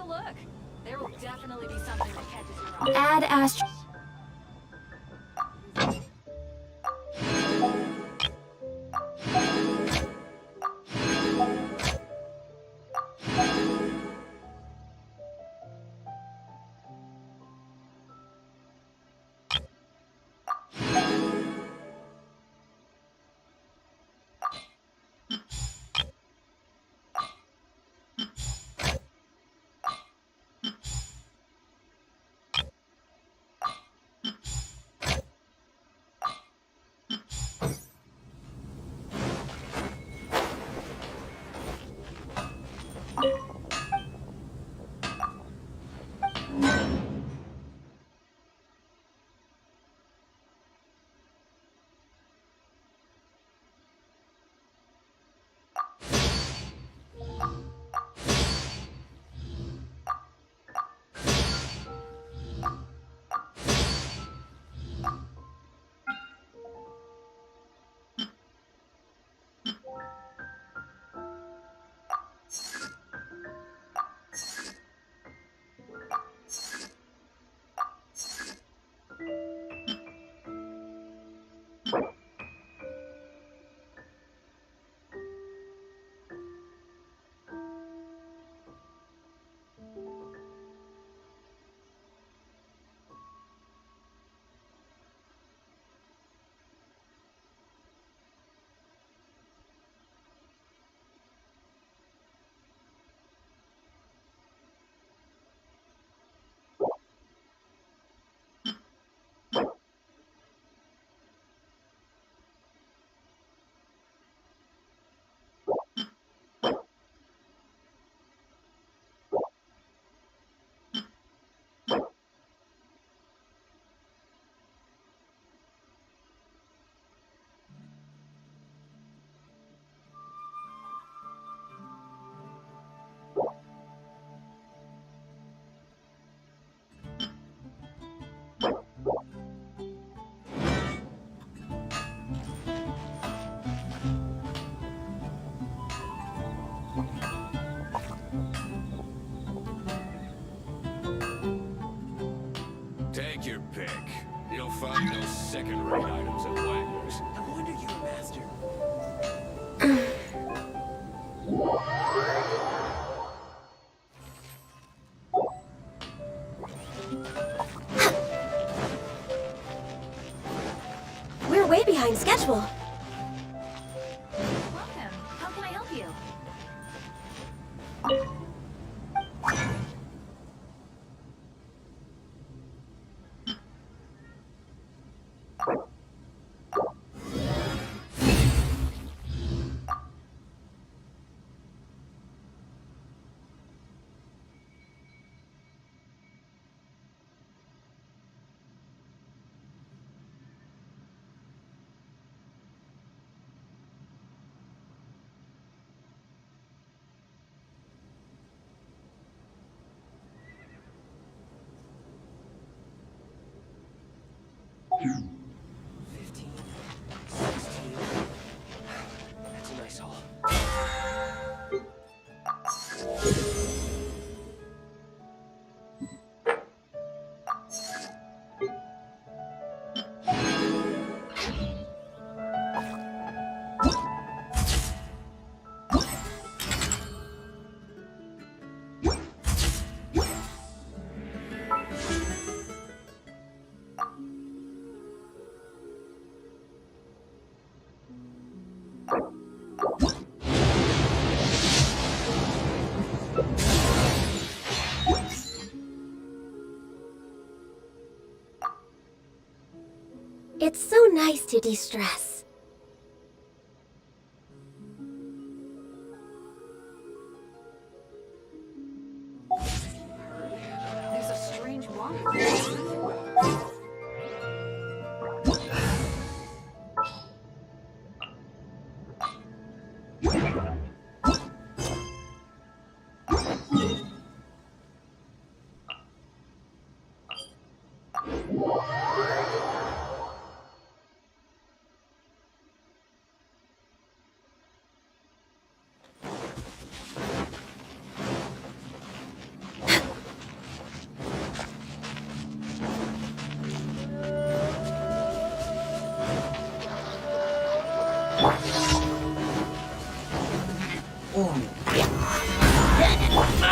look. There will definitely be something that catches your eye. Add Astro. Take your pick. You'll find no second-rate items at Wagner's. No wonder you're a master. We're way behind schedule. Welcome. How can I help you? That's a nice haul. It's so nice to de-stress. There's a strange wobble.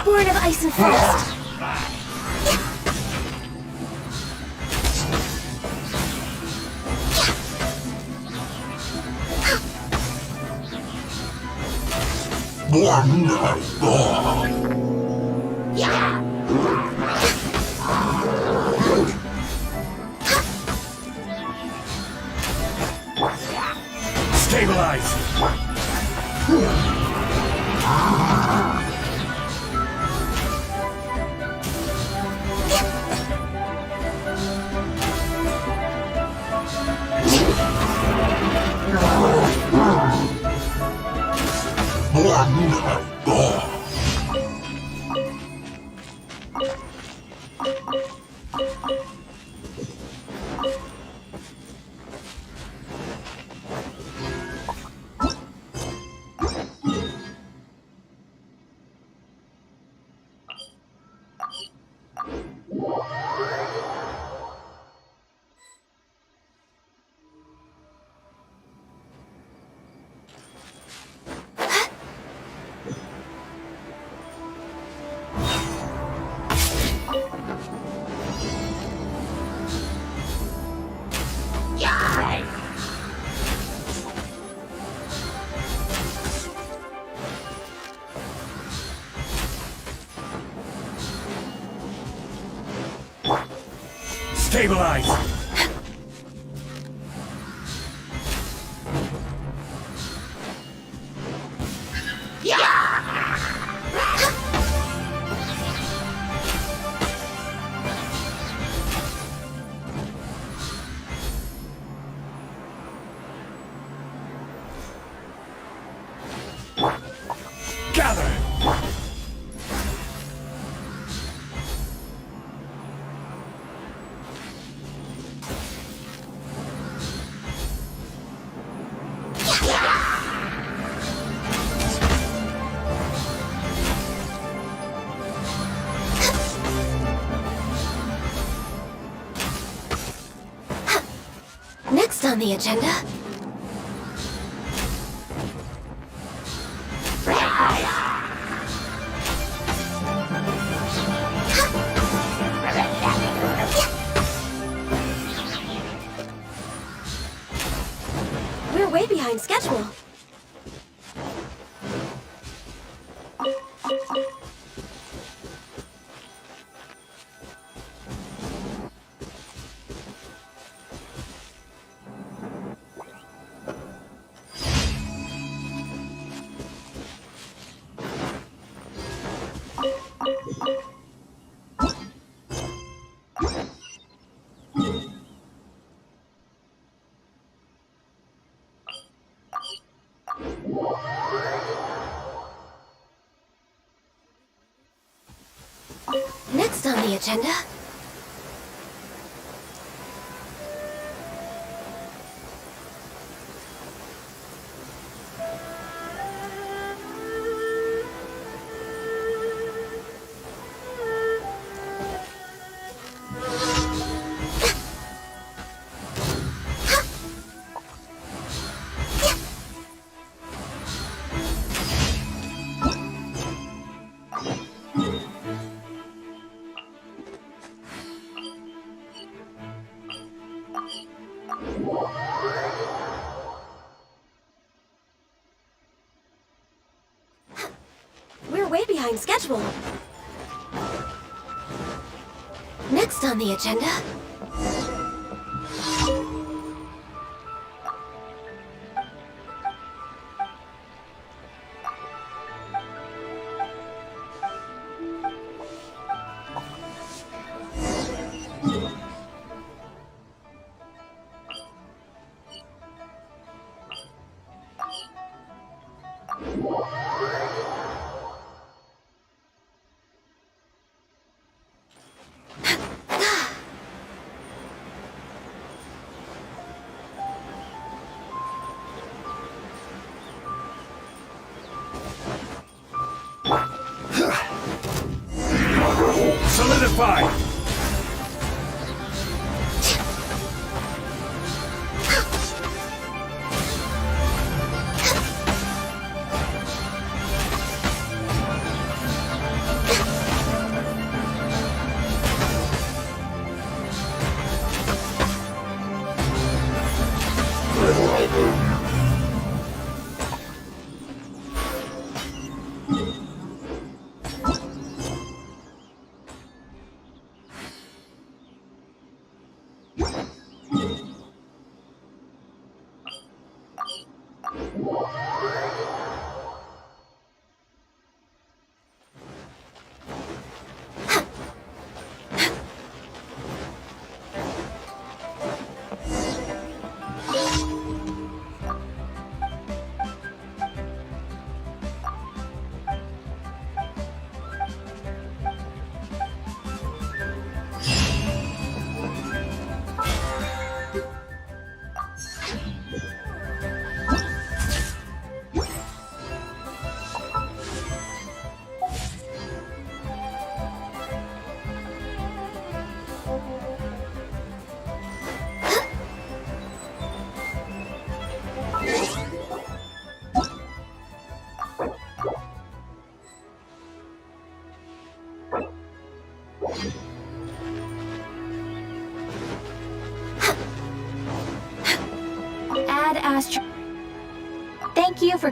Born of ice and frost. Stabilize! Stabilize! Gather! Next on the agenda. We're way behind schedule. Next on the agenda. We're way behind schedule. Next on the agenda. Ad Astra. Thank you for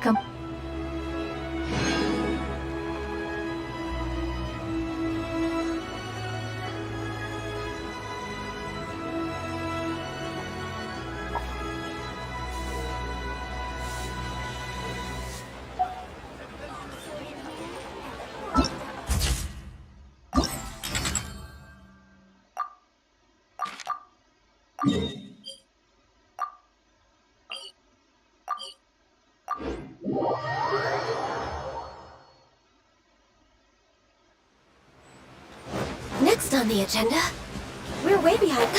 Next on the agenda, we're way behind.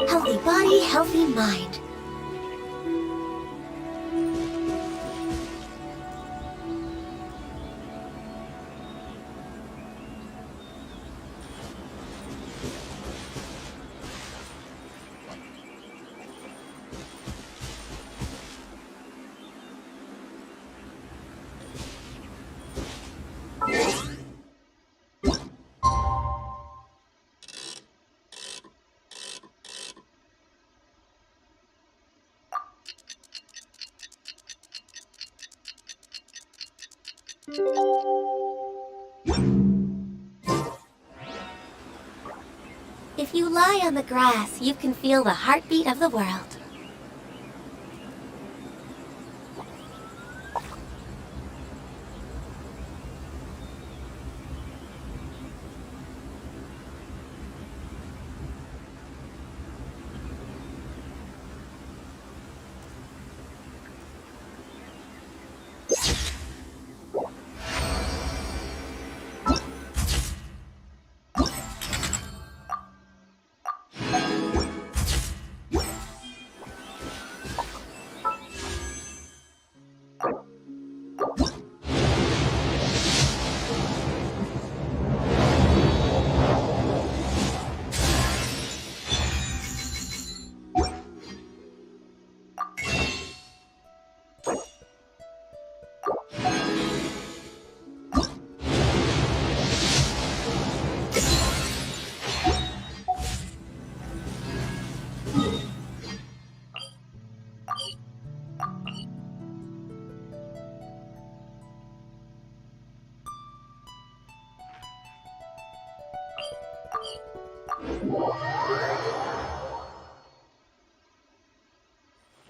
Healthy body, healthy mind. If you lie on the grass, you can feel the heartbeat of the world.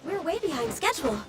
We're way behind schedule.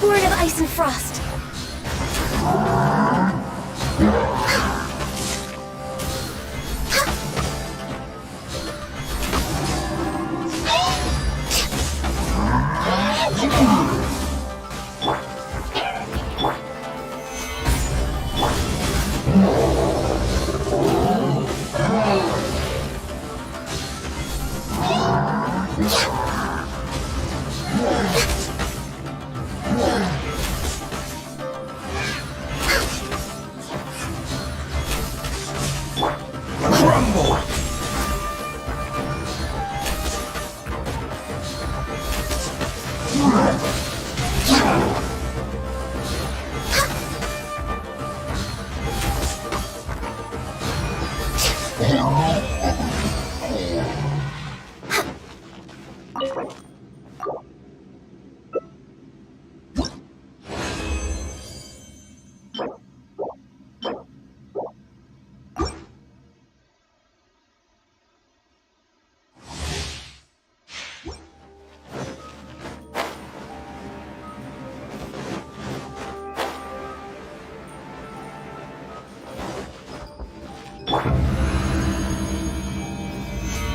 Word of ice and frost. Crumble!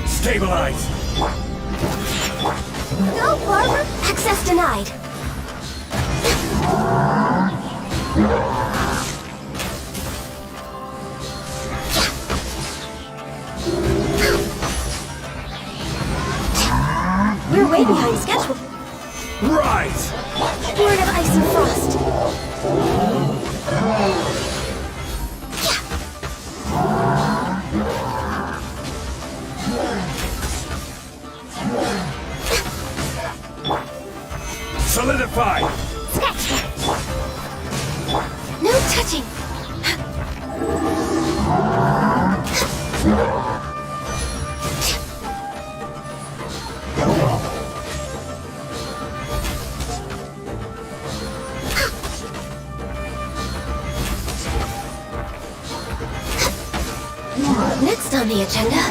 Stabilize! No, Barber! Access denied. We're way behind schedule. Rise! Word of ice and frost. Solidify! Scratch! No touching! Next on the agenda.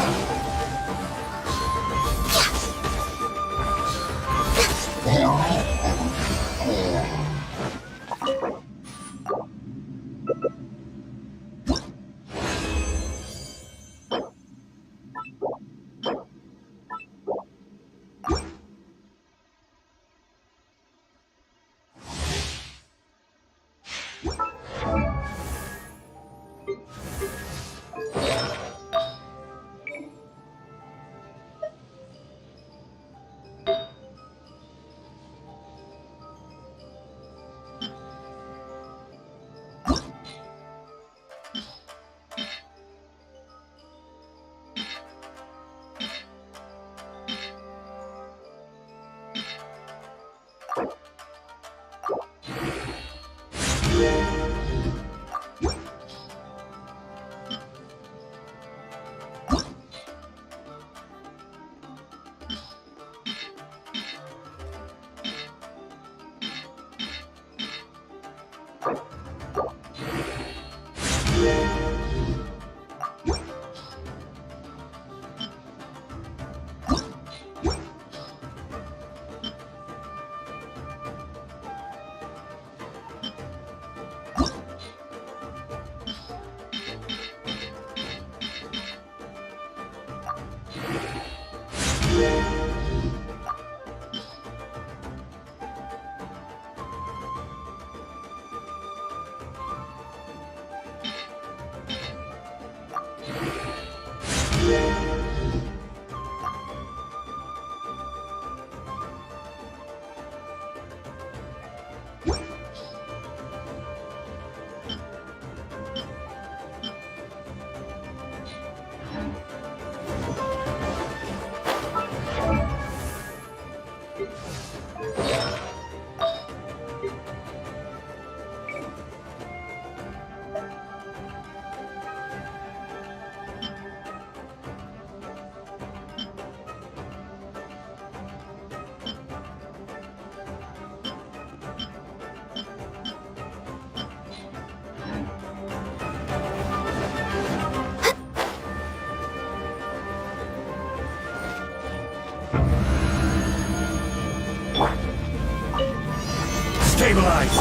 Stabilize!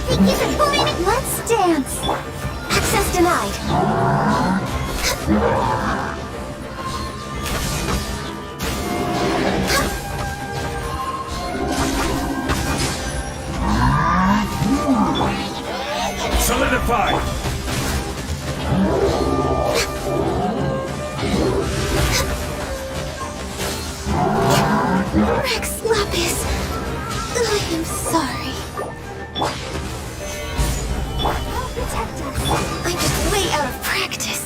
Think you can bully me? Let's dance. Access denied. Solidify! Rex Lapis, I am sorry. Protect us. I'm just way out of practice.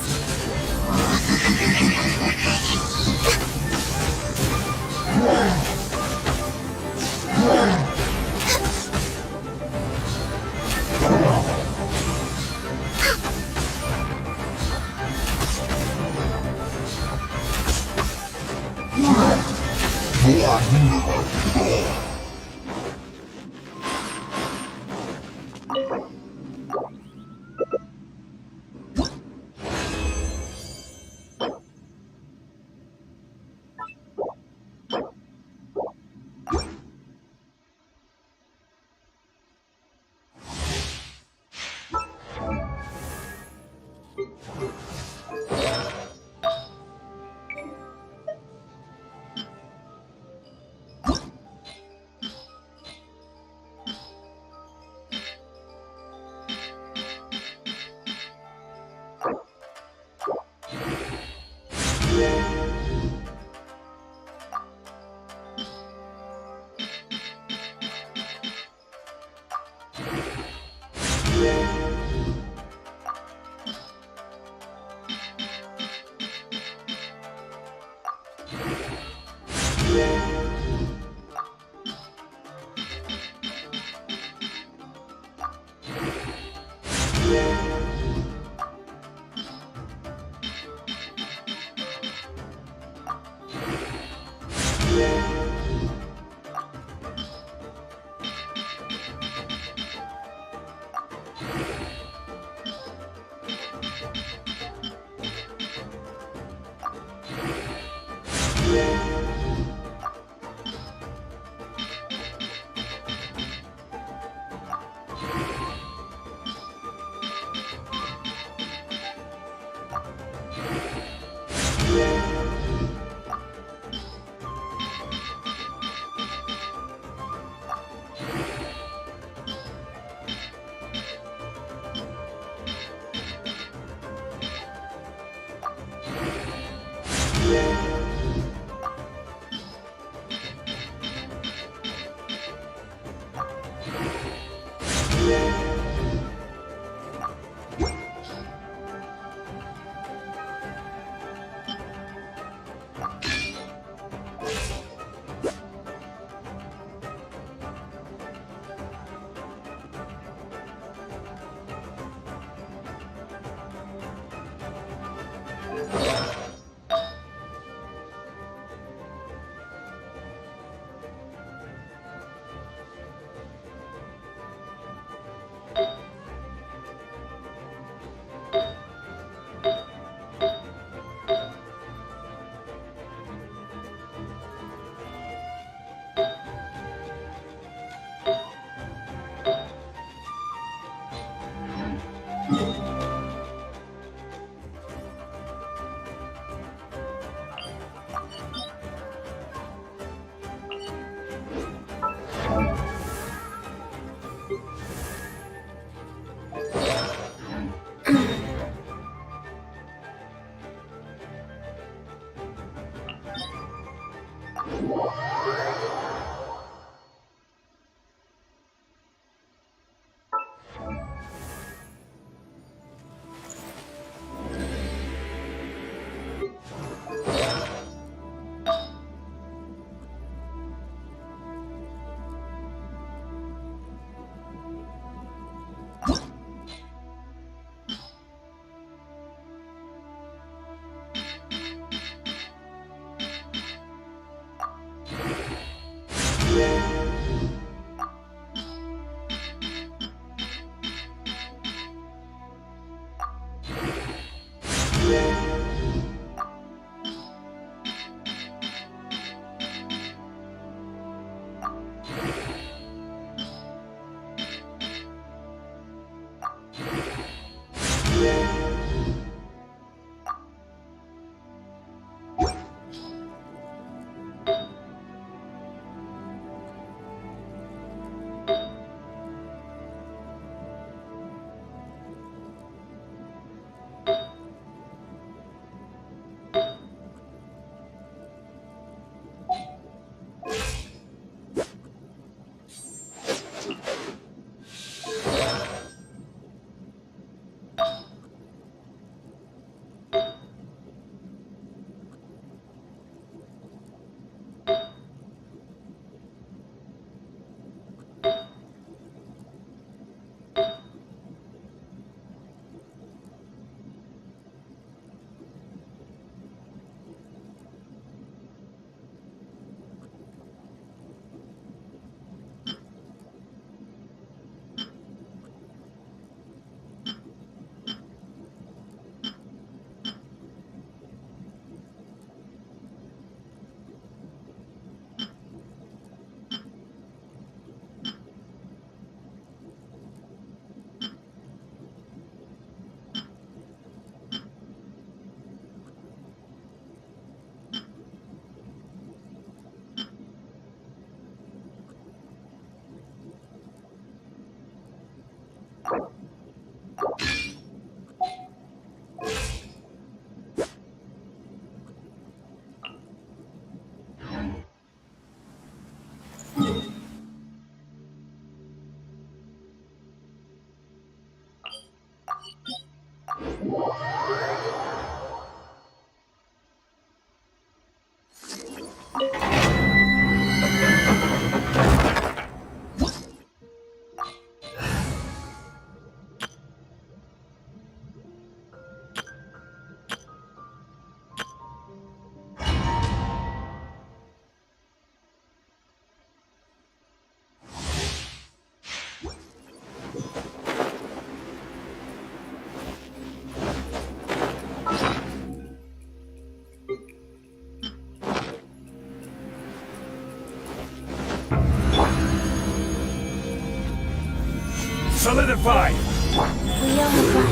Solidified! We only got...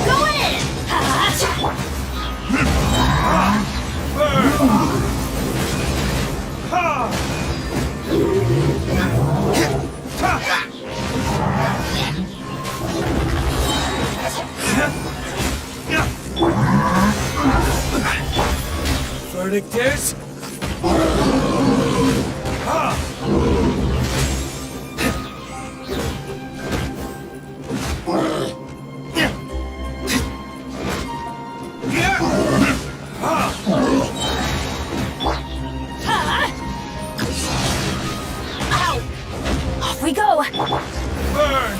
Go in! Verdict is... Off we go! Burn!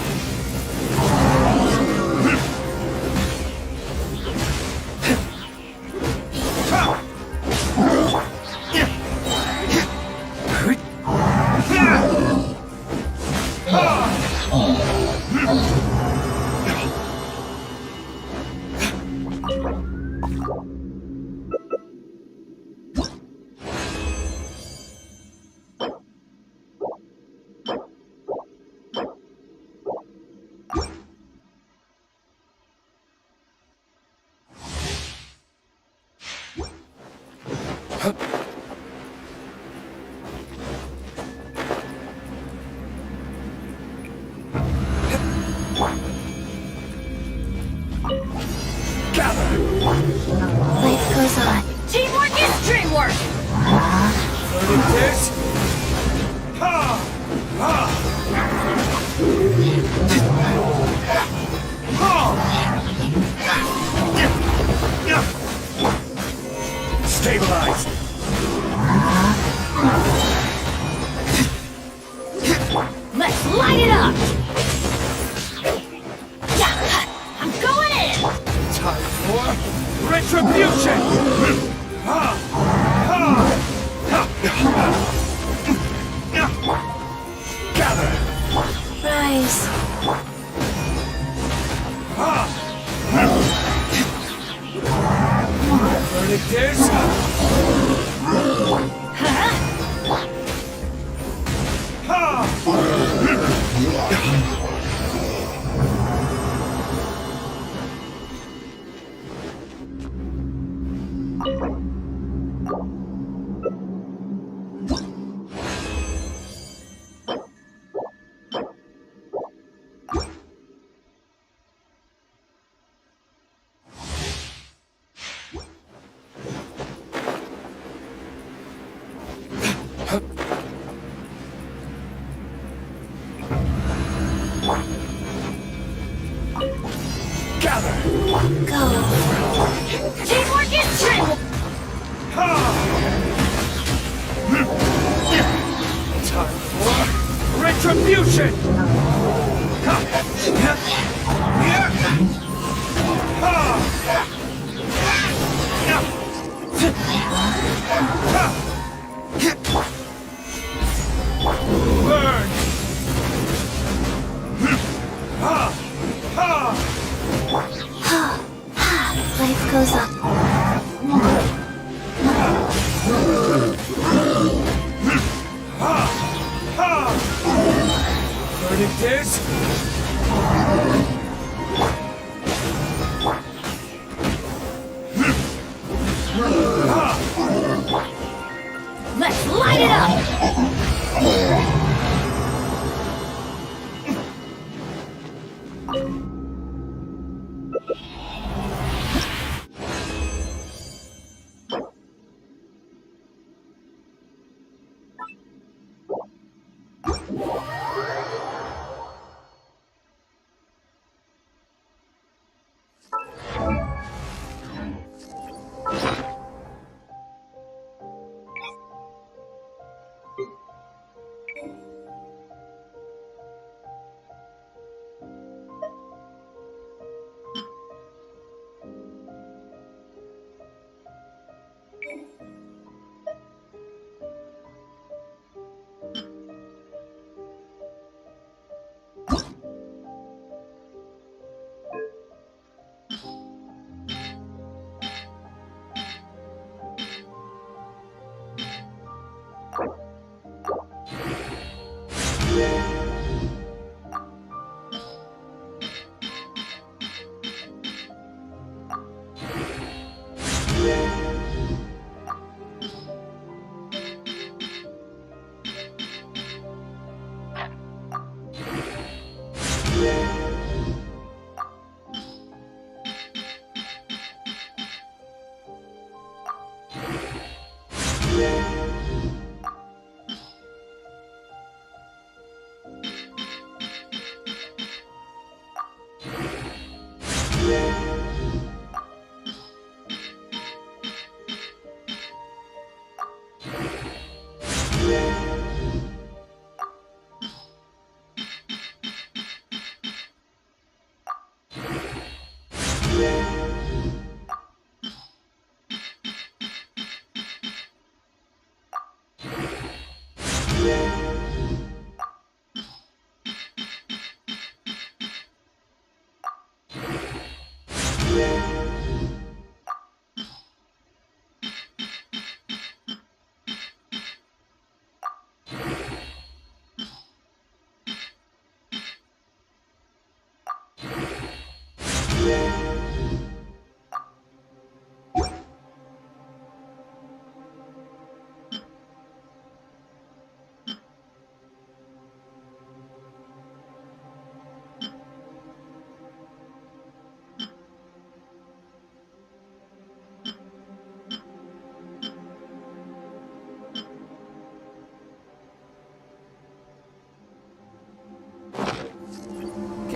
Life goes on. Teamwork is dreamwork! this! Ha! Ha! Stabilized! Let's light it up! Yeah, I'm going in! Time for retribution! Ha! Ha! Gather! Rise. Verdict is... Gather! Go. Teamwork is strength! Time for retribution! Burn! Life goes on. Verdict is... Let's light it up!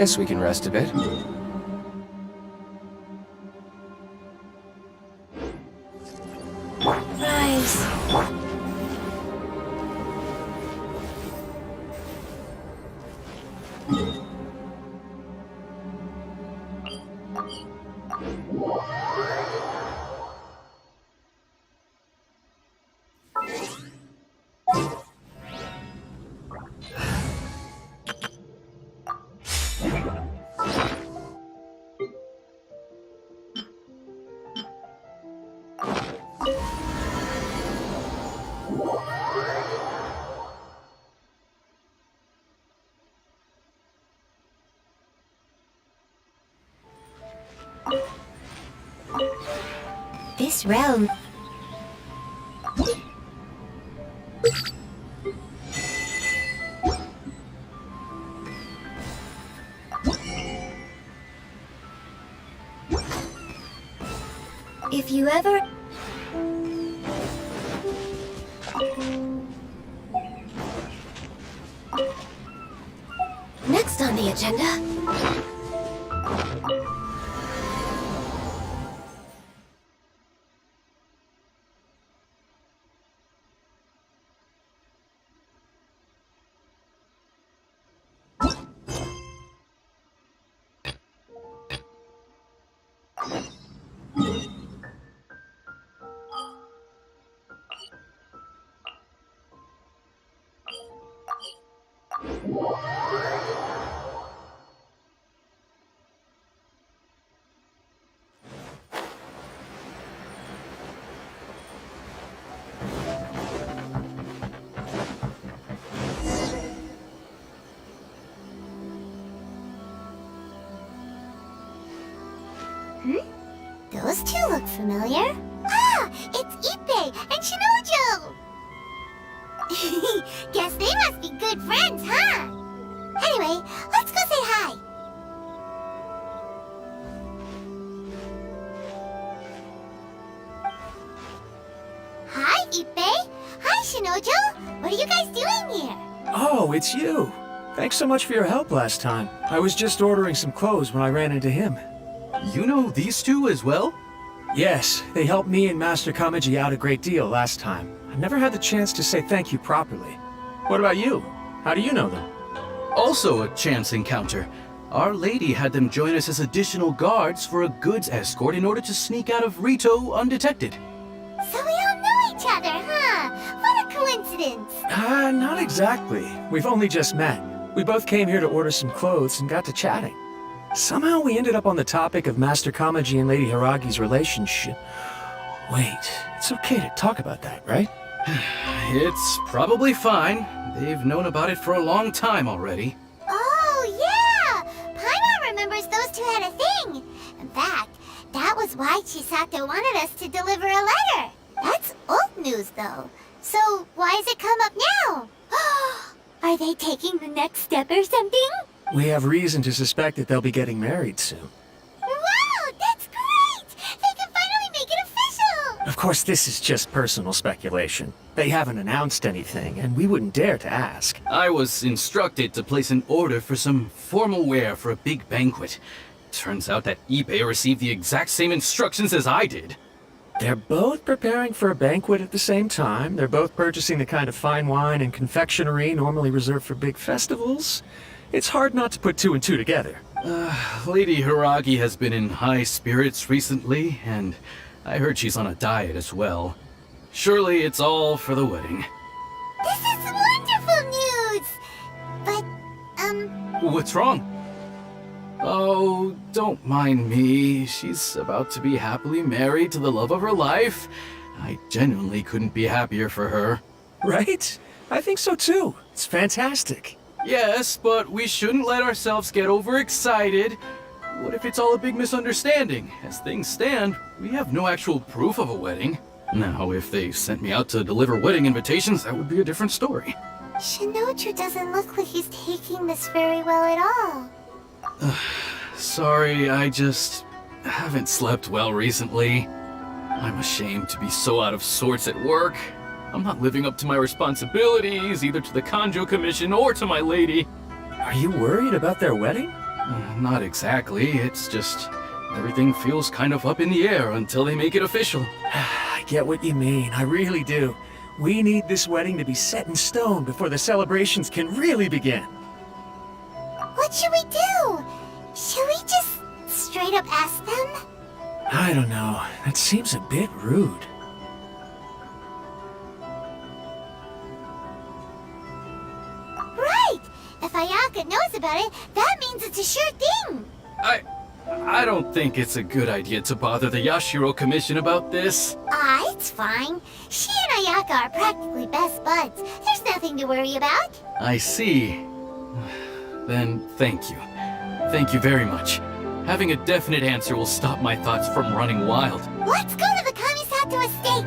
Guess we can rest a bit. Rise. This realm. If you ever... Next on the agenda... Those two look familiar. Ah, it's Ippei and Shinojo! Guess they must be good friends, huh? Anyway, let's go say hi. Hi, Ippei. Hi, Shinojo. What are you guys doing here? Oh, it's you. Thanks so much for your help last time. I was just ordering some clothes when I ran into him. You know these two as well? Yes, they helped me and Master Kamaji out a great deal last time. I've never had the chance to say thank you properly. What about you? How do you know them? Also a chance encounter. Our lady had them join us as additional guards for a goods escort in order to sneak out of Rito undetected. So we all know each other, huh? What a coincidence. Not exactly. We've only just met. We both came here to order some clothes and got to chatting. Somehow we ended up on the topic of Master Kamaji and Lady Hiragi's relationship. Wait, it's okay to talk about that, right? It's probably fine. They've known about it for a long time already. Oh, yeah! Paimon remembers those two had a thing. In fact, that was why Chisato wanted us to deliver a letter. That's old news, though. So why has it come up now? Are they taking the next step or something? We have reason to suspect that they'll be getting married soon. Wow, that's great! They can finally make it official! Of course, this is just personal speculation. They haven't announced anything, and we wouldn't dare to ask. I was instructed to place an order for some formal wear for a big banquet. Turns out that Ippei received the exact same instructions as I did. They're both preparing for a banquet at the same time. They're both purchasing the kind of fine wine and confectionery normally reserved for big festivals. It's hard not to put two and two together. Lady Hiragi has been in high spirits recently, and I heard she's on a diet as well. Surely it's all for the wedding. This is wonderful news! But, What's wrong? Oh, don't mind me. She's about to be happily married to the love of her life. I genuinely couldn't be happier for her. Right? I think so too. It's fantastic. Yes, but we shouldn't let ourselves get overexcited. What if it's all a big misunderstanding? As things stand, we have no actual proof of a wedding. Now, if they sent me out to deliver wedding invitations, that would be a different story. Shinoju doesn't look like he's taking this very well at all. Sorry, I just haven't slept well recently. I'm ashamed to be so out of sorts at work. I'm not living up to my responsibilities, either to the Kanjo Commission or to my lady. Are you worried about their wedding? Not exactly. It's just everything feels kind of up in the air until they make it official. I get what you mean, I really do. We need this wedding to be set in stone before the celebrations can really begin. What should we do? Should we just straight up ask them? I don't know, that seems a bit rude. Right! If Ayaka knows about it, that means it's a sure thing! I don't think it's a good idea to bother the Yashiro Commission about this. It's fine. She and Ayaka are practically best buds. There's nothing to worry about. I see. Then thank you. Thank you very much. Having a definite answer will stop my thoughts from running wild. Let's go to the Kamisato estate!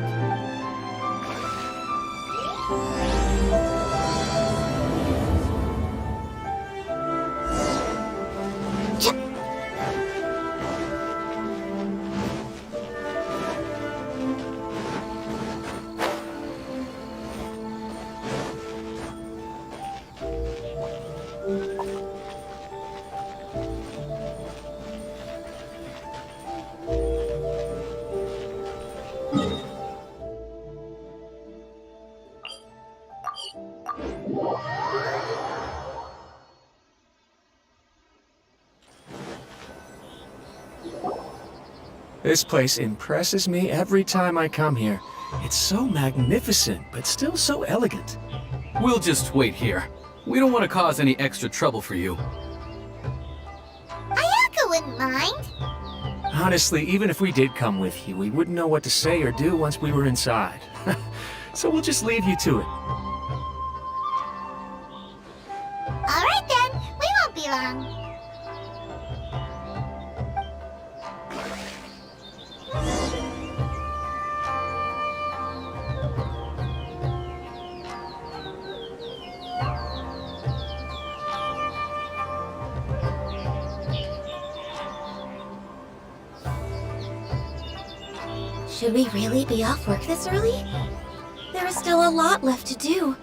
This place impresses me every time I come here. It's so magnificent, but still so elegant. We'll just wait here. We don't want to cause any extra trouble for you. Ayaka wouldn't mind. Honestly, even if we did come with you, we wouldn't know what to say or do once we were inside. So we'll just leave you to it. Alright then, we won't be long. Should we really be off work this early? There is still a lot left to do.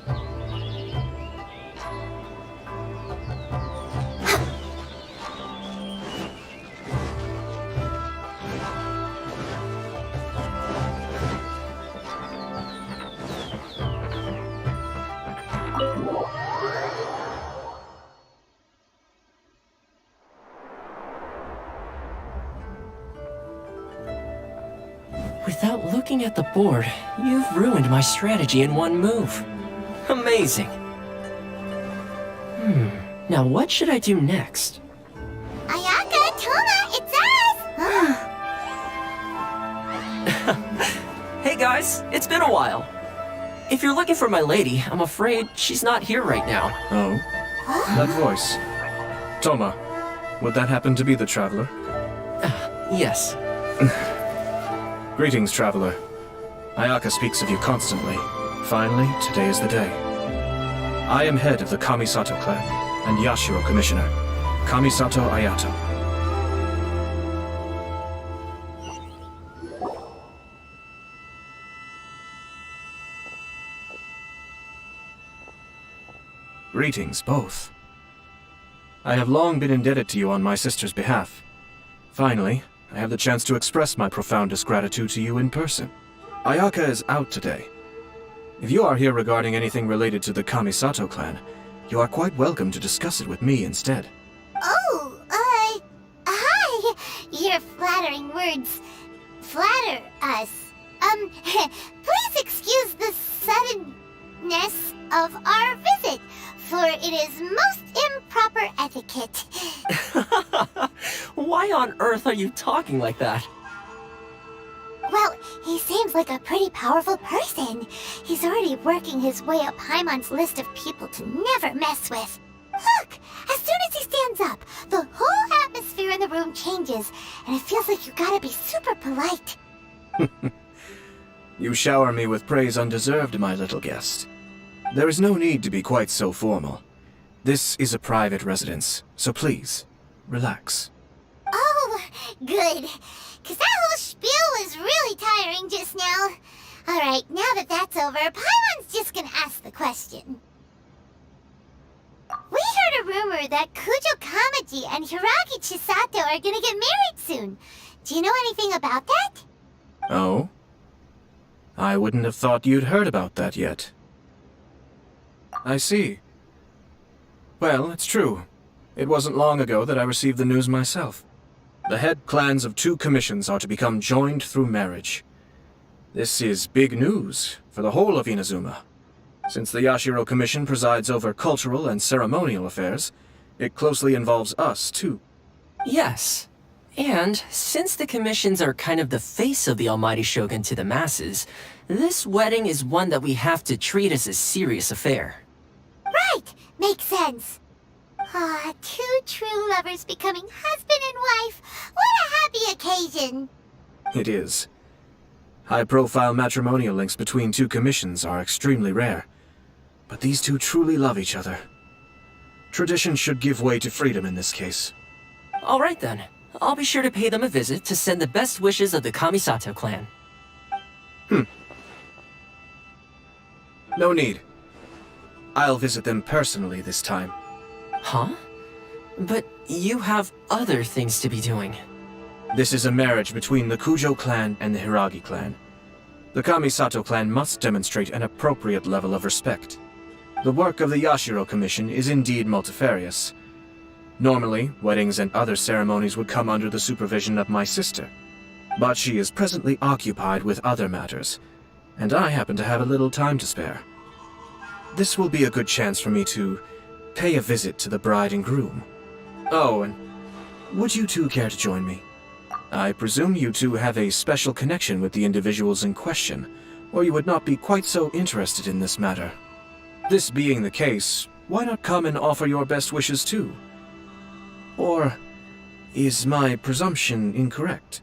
Without looking at the board, you've ruined my strategy in one move. Amazing. Now what should I do next? Ayaka, Toma, it's us! Hey guys, it's been a while. If you're looking for my lady, I'm afraid she's not here right now. Oh? That voice. Toma, would that happen to be the Traveler? Yes. Greetings, Traveler. Ayaka speaks of you constantly. Finally, today is the day. I am head of the Kamisato clan and Yashiro Commissioner, Kamisato Ayato. Greetings, both. I have long been indebted to you on my sister's behalf. Finally, I have the chance to express my profoundest gratitude to you in person. Ayaka is out today. If you are here regarding anything related to the Kamisato clan, you are quite welcome to discuss it with me instead. Oh, hi! Your flattering words flatter us. Please excuse the suddenness of our visit, for it is most improper etiquette. Why on earth are you talking like that? Well, he seems like a pretty powerful person. He's already working his way up Paimon's list of people to never mess with. Look! As soon as he stands up, the whole atmosphere in the room changes, and it feels like you gotta be super polite. You shower me with praise undeserved, my little guest. There is no need to be quite so formal. This is a private residence, so please, relax. Oh, good. 'Cause that whole spiel was really tiring just now. Alright, now that that's over, Paimon's just gonna ask the question. We heard a rumor that Kujo Kamaji and Hiragi Chisato are gonna get married soon. Do you know anything about that? Oh? I wouldn't have thought you'd heard about that yet. I see. Well, it's true. It wasn't long ago that I received the news myself. The head clans of 2 commissions are to become joined through marriage. This is big news for the whole of Inazuma. Since the Yashiro Commission presides over cultural and ceremonial affairs, it closely involves us, too. Yes. And since the commissions are kind of the face of the Almighty Shogun to the masses, this wedding is one that we have to treat as a serious affair. Right, makes sense. Ah, 2 true lovers becoming husband and wife. What a happy occasion. It is. High-profile matrimonial links between 2 commissions are extremely rare. But these 2 truly love each other. Tradition should give way to freedom in this case. All right then. I'll be sure to pay them a visit to send the best wishes of the Kamisato clan. No need. I'll visit them personally this time. Huh? But you have other things to be doing. This is a marriage between the Kujo clan and the Hiragi clan. The Kamisato clan must demonstrate an appropriate level of respect. The work of the Yashiro Commission is indeed multifarious. Normally, weddings and other ceremonies would come under the supervision of my sister. But she is presently occupied with other matters, and I happen to have a little time to spare. This will be a good chance for me to pay a visit to the bride and groom. Oh, and would you 2 care to join me? I presume you 2 have a special connection with the individuals in question, or you would not be quite so interested in this matter. This being the case, why not come and offer your best wishes too? Or is my presumption incorrect?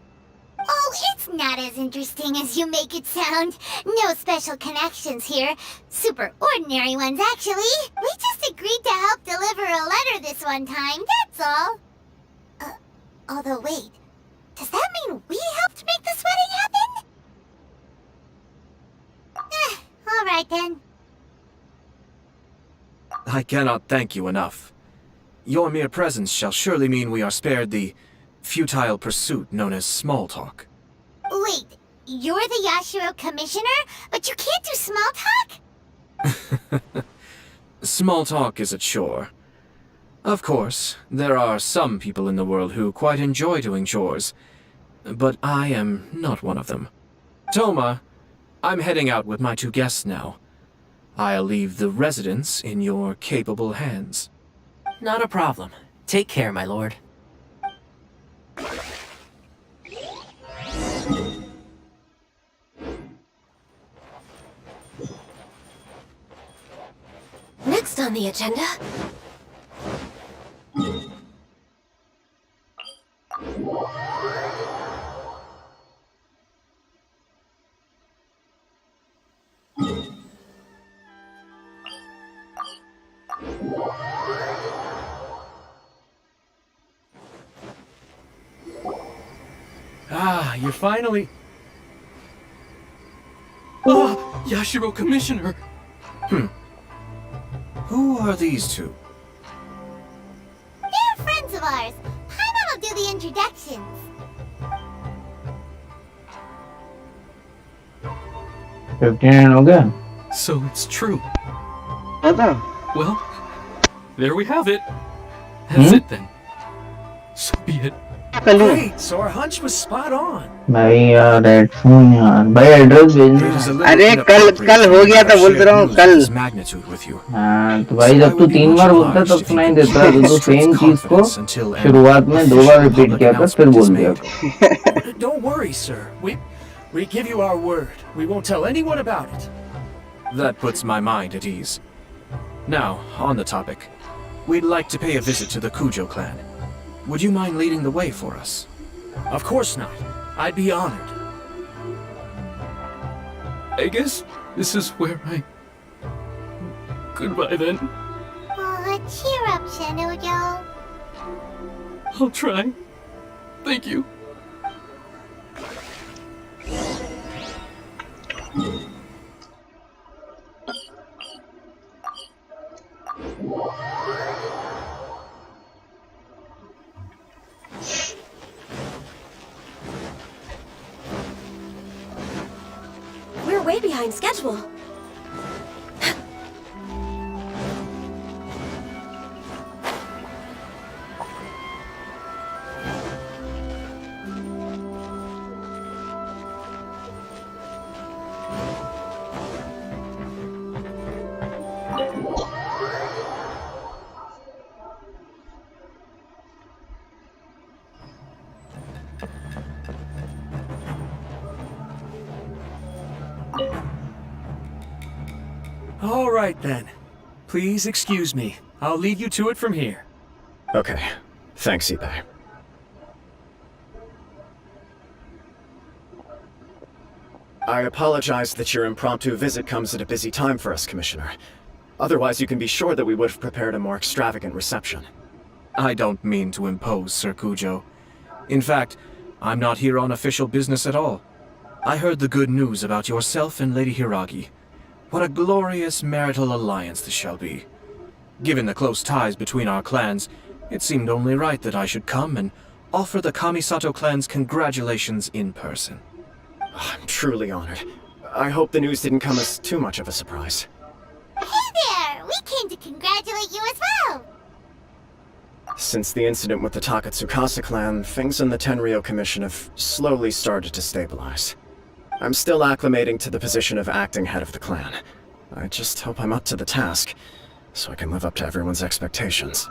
Oh, it's not as interesting as you make it sound. No special connections here. Super ordinary ones, actually. We just agreed to help deliver a letter this one time, that's all. Although wait, does that mean we helped make this wedding happen? All right then. I cannot thank you enough. Your mere presence shall surely mean we are spared the futile pursuit known as small talk. Wait, you're the Yashiro Commissioner, but you can't do small talk? Small talk is a chore. Of course, there are some people in the world who quite enjoy doing chores, but I am not one of them. Toma, I'm heading out with my 2 guests now. I'll leave the residence in your capable hands. Not a problem. Take care, my lord. Next on the agenda. Ah, you're finally... Oh, Yashiro Commissioner! Who are these 2? They're friends of ours. Paimon will do the introductions. हो गया So it's true. था Well, there we have it. That's it then. So be it. Great, so our hunch was spot on. भाई यार headphone यार भाई address भेजना It is a little अरे कल हो गया था बोल रहा हूँ कल inappropriate magnitude with you. हाँ तो भाई जब तू 3 बार बोलता तब सुनाई देता है तो सेम चीज को शुरुआत में 2 बार रिपीट किया था फिर बोल दिया Don't worry, sir. We give you our word. We won't tell anyone about it. That puts my mind at ease. Now, on the topic. We'd like to pay a visit to the Kujo clan. Would you mind leading the way for us? Of course not. I'd be honored. I guess this is where I... Goodbye then. Aw, cheer up, Shanujo. I'll try. Thank you. behind schedule. All right then. Please excuse me. I'll leave you to it from here. Okay. Thanks, Ippei. I apologize that your impromptu visit comes at a busy time for us, Commissioner. Otherwise, you can be sure that we would have prepared a more extravagant reception. I don't mean to impose, Sir Kujo. In fact, I'm not here on official business at all. I heard the good news about yourself and Lady Hiragi. What a glorious marital alliance this shall be. Given the close ties between our clans, it seemed only right that I should come and offer the Kamisato clan's congratulations in person. I'm truly honored. I hope the news didn't come as too much of a surprise. Hey there! We came to congratulate you as well! Since the incident with the Takatsukasa clan, things in the Tenryou Commission have slowly started to stabilize. I'm still acclimating to the position of acting head of the clan. I just hope I'm up to the task, so I can live up to everyone's expectations.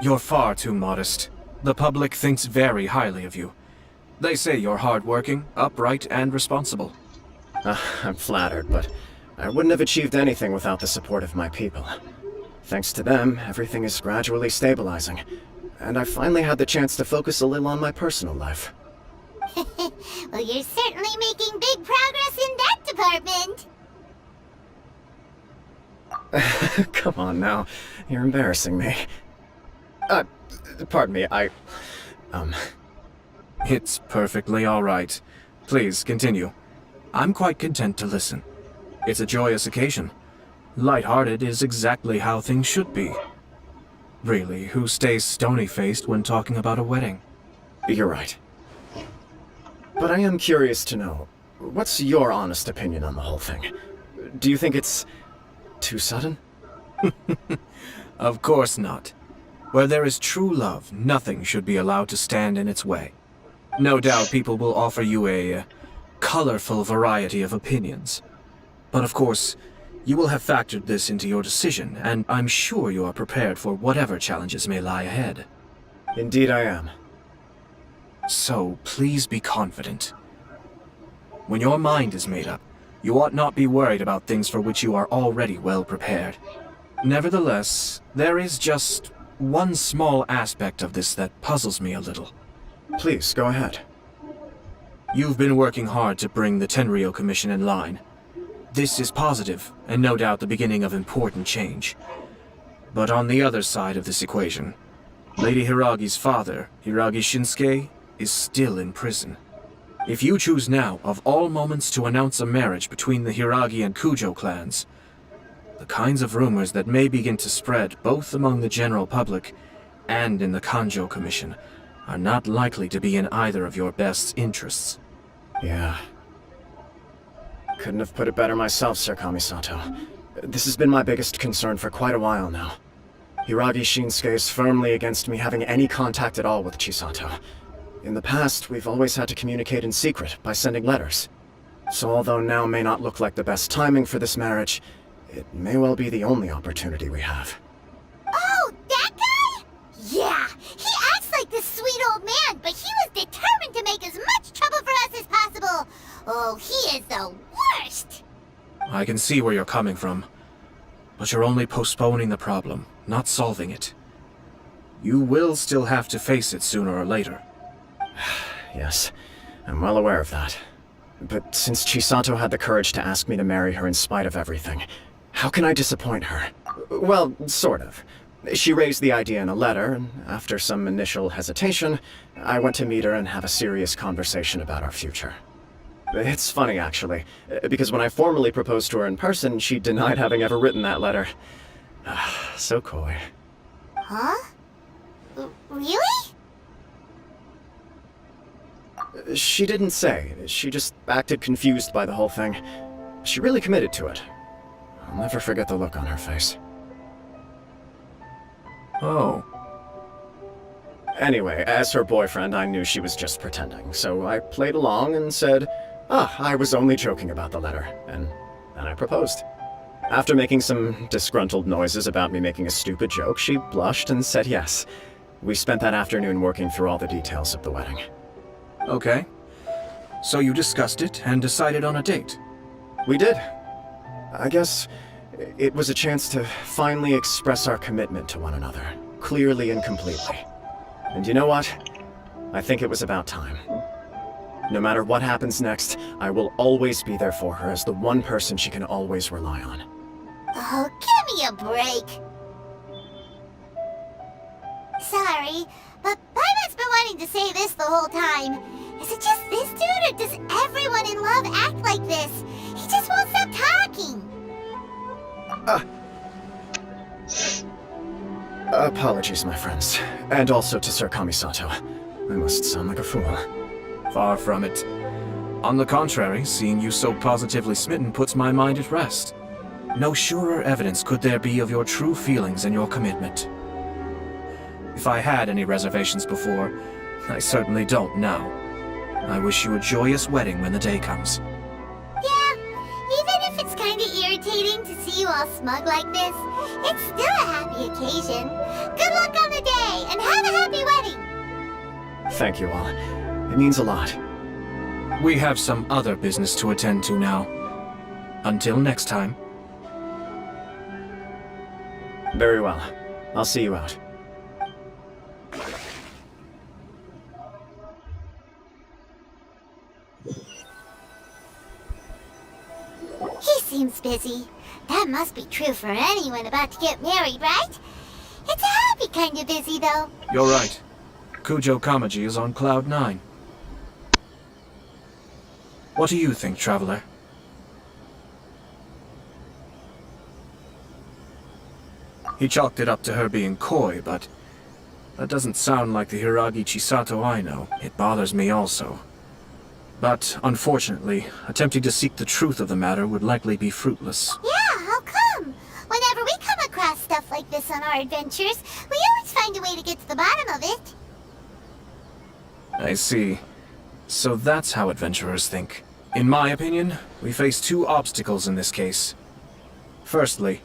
You're far too modest. The public thinks very highly of you. They say you're hardworking, upright, and responsible. I'm flattered, but I wouldn't have achieved anything without the support of my people. Thanks to them, everything is gradually stabilizing, and I finally had the chance to focus a little on my personal life. Well, you're certainly making big progress in that department. Come on now, you're embarrassing me. Pardon me, It's perfectly all right. Please, continue. I'm quite content to listen. It's a joyous occasion. Light-hearted is exactly how things should be. Really, who stays stony-faced when talking about a wedding? You're right. But I am curious to know, what's your honest opinion on the whole thing? Do you think it's too sudden? Of course not. Where there is true love, nothing should be allowed to stand in its way. No doubt people will offer you a colorful variety of opinions. But of course, you will have factored this into your decision, and I'm sure you are prepared for whatever challenges may lie ahead. Indeed I am. So, please be confident. When your mind is made up, you ought not be worried about things for which you are already well prepared. Nevertheless, there is just one small aspect of this that puzzles me a little. Please, go ahead. You've been working hard to bring the Tenryou Commission in line. This is positive, and no doubt the beginning of important change. But on the other side of this equation, Lady Hiragi's father, Hiragi Shinsuke, is still in prison. If you choose now, of all moments, to announce a marriage between the Hiragi and Kujo clans, the kinds of rumors that may begin to spread both among the general public and in the Kanjo Commission are not likely to be in either of your best interests. Yeah. Couldn't have put it better myself, Sir Kamisato. This has been my biggest concern for quite a while now. Hiragi Shinsuke is firmly against me having any contact at all with Chisato. In the past, we've always had to communicate in secret by sending letters. So although now may not look like the best timing for this marriage, it may well be the only opportunity we have. Oh, that guy? Yeah, he acts like this sweet old man, but he was determined to make as much trouble for us as possible. Oh, he is the worst! I can see where you're coming from, but you're only postponing the problem, not solving it. You will still have to face it sooner or later. Yes, I'm well aware of that. But since Chisato had the courage to ask me to marry her in spite of everything, how can I disappoint her? Well, sort of. She raised the idea in a letter, and after some initial hesitation, I went to meet her and have a serious conversation about our future. It's funny, actually, because when I formally proposed to her in person, she denied having ever written that letter. So coy. Huh? Really? She didn't say. She just acted confused by the whole thing. She really committed to it. I'll never forget the look on her face. Oh. Anyway, as her boyfriend, I knew she was just pretending, so I played along and said, I was only joking about the letter, and then I proposed. After making some disgruntled noises about me making a stupid joke, she blushed and said yes. We spent that afternoon working through all the details of the wedding. Okay. So you discussed it and decided on a date? We did. I guess it was a chance to finally express our commitment to one another, clearly and completely. And you know what? I think it was about time. No matter what happens next, I will always be there for her as the one person she can always rely on. Oh, give me a break. Sorry, but Paimon's been wanting to say this the whole time. Is it just this dude, or does everyone in love act like this? He just won't stop talking. Apologies, my friends. And also to Sir Kamisato. I must sound like a fool. Far from it. On the contrary, seeing you so positively smitten puts my mind at rest. No surer evidence could there be of your true feelings and your commitment. If I had any reservations before, I certainly don't now. I wish you a joyous wedding when the day comes. Yeah, even if it's kinda irritating to see you all smug like this, it's still a happy occasion. Good luck on the day, and have a happy wedding! Thank you all. It means a lot. We have some other business to attend to now. Until next time. Very well. I'll see you out. He seems busy. That must be true for anyone about to get married, right? It's a happy kind of busy, though. You're right. Kujo Kamaji is on Cloud 9. What do you think, Traveler? He chalked it up to her being coy, but that doesn't sound like the Hiragi Chisato I know. It bothers me also. But, unfortunately, attempting to seek the truth of the matter would likely be fruitless. Yeah, how come? Whenever we come across stuff like this on our adventures, we always find a way to get to the bottom of it. I see. So that's how adventurers think. In my opinion, we face two obstacles in this case. Firstly,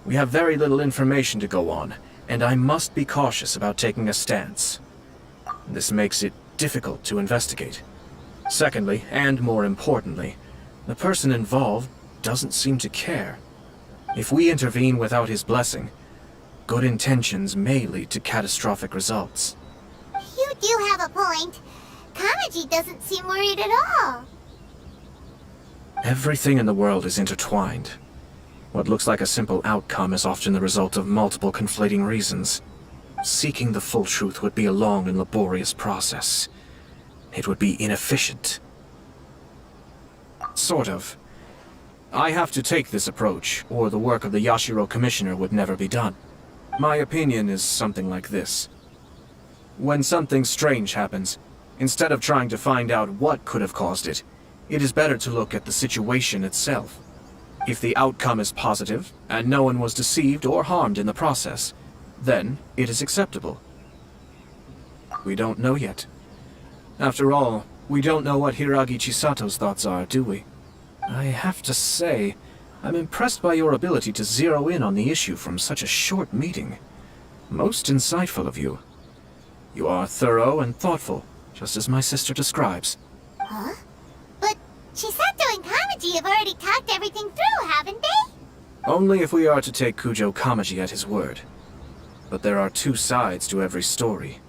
we have very little information to go on, and I must be cautious about taking a stance. This makes it difficult to investigate. Secondly, and more importantly, the person involved doesn't seem to care. If we intervene without his blessing, good intentions may lead to catastrophic results. You do have a point. Kamaji doesn't seem worried at all. Everything in the world is intertwined. What looks like a simple outcome is often the result of multiple conflating reasons. Seeking the full truth would be a long and laborious process. It would be inefficient. Sort of. I have to take this approach, or the work of the Yashiro Commissioner would never be done. My opinion is something like this. When something strange happens, instead of trying to find out what could have caused it, it is better to look at the situation itself. If the outcome is positive, and no one was deceived or harmed in the process, then it is acceptable. We don't know yet. After all, we don't know what Hiragi Chisato's thoughts are, do we? I have to say, I'm impressed by your ability to zero in on the issue from such a short meeting. Most insightful of you. You are thorough and thoughtful, just as my sister describes. Huh? But Chisato and Kamaji have already talked everything through, haven't they? Only if we are to take Kujo Kamaji at his word. But there are two sides to every story.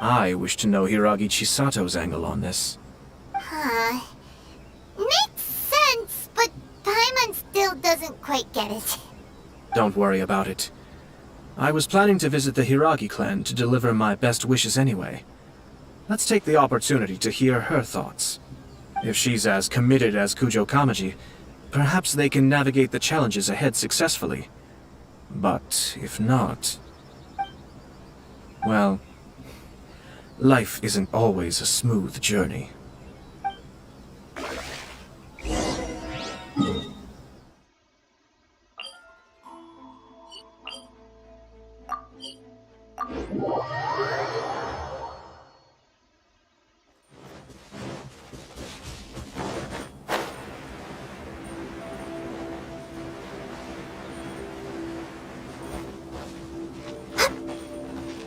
I wish to know Hiragi Chisato's angle on this. Huh. Makes sense, but Paimon still doesn't quite get it. Don't worry about it. I was planning to visit the Hiragi clan to deliver my best wishes anyway. Let's take the opportunity to hear her thoughts. If she's as committed as Kujo Kamaji, perhaps they can navigate the challenges ahead successfully. But if not... well, life isn't always a smooth journey.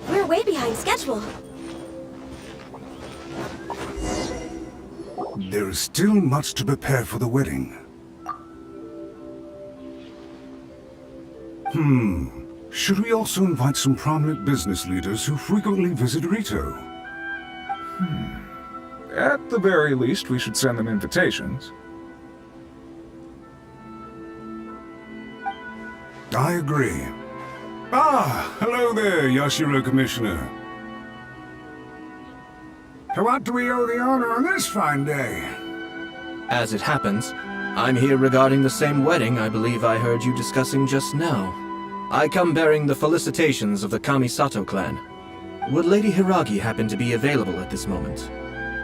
We're way behind schedule. There is still much to prepare for the wedding. Should we also invite some prominent business leaders who frequently visit Rito? At the very least, we should send them invitations. I agree. Hello there, Yashiro Commissioner. To what do we owe the honor on this fine day? As it happens, I'm here regarding the same wedding I believe I heard you discussing just now. I come bearing the felicitations of the Kamisato clan. Would Lady Hiragi happen to be available at this moment?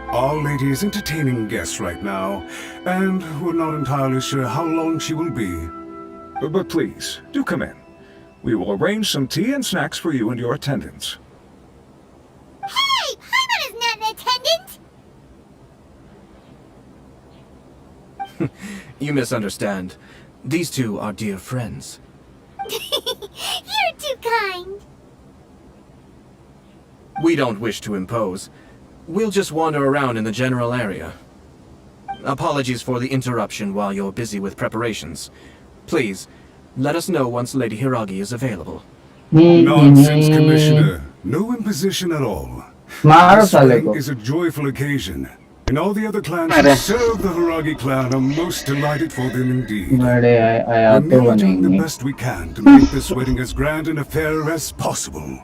Our lady is entertaining guests right now, and we're not entirely sure how long she will be. But please, do come in. We will arrange some tea and snacks for you and your attendants. Hey, Paimon is not an attendant! You misunderstand. These two are dear friends. You're too kind. We don't wish to impose. We'll just wander around in the general area. Apologies for the interruption while you're busy with preparations. Please, let us know once Lady Hiragi is available. Nonsense, Commissioner. No imposition at all. This wedding is a joyful occasion, and all the other clans who serve the Hiragi clan are most delighted for them indeed. We're merely doing the best we can to make this wedding as grand an affair as possible.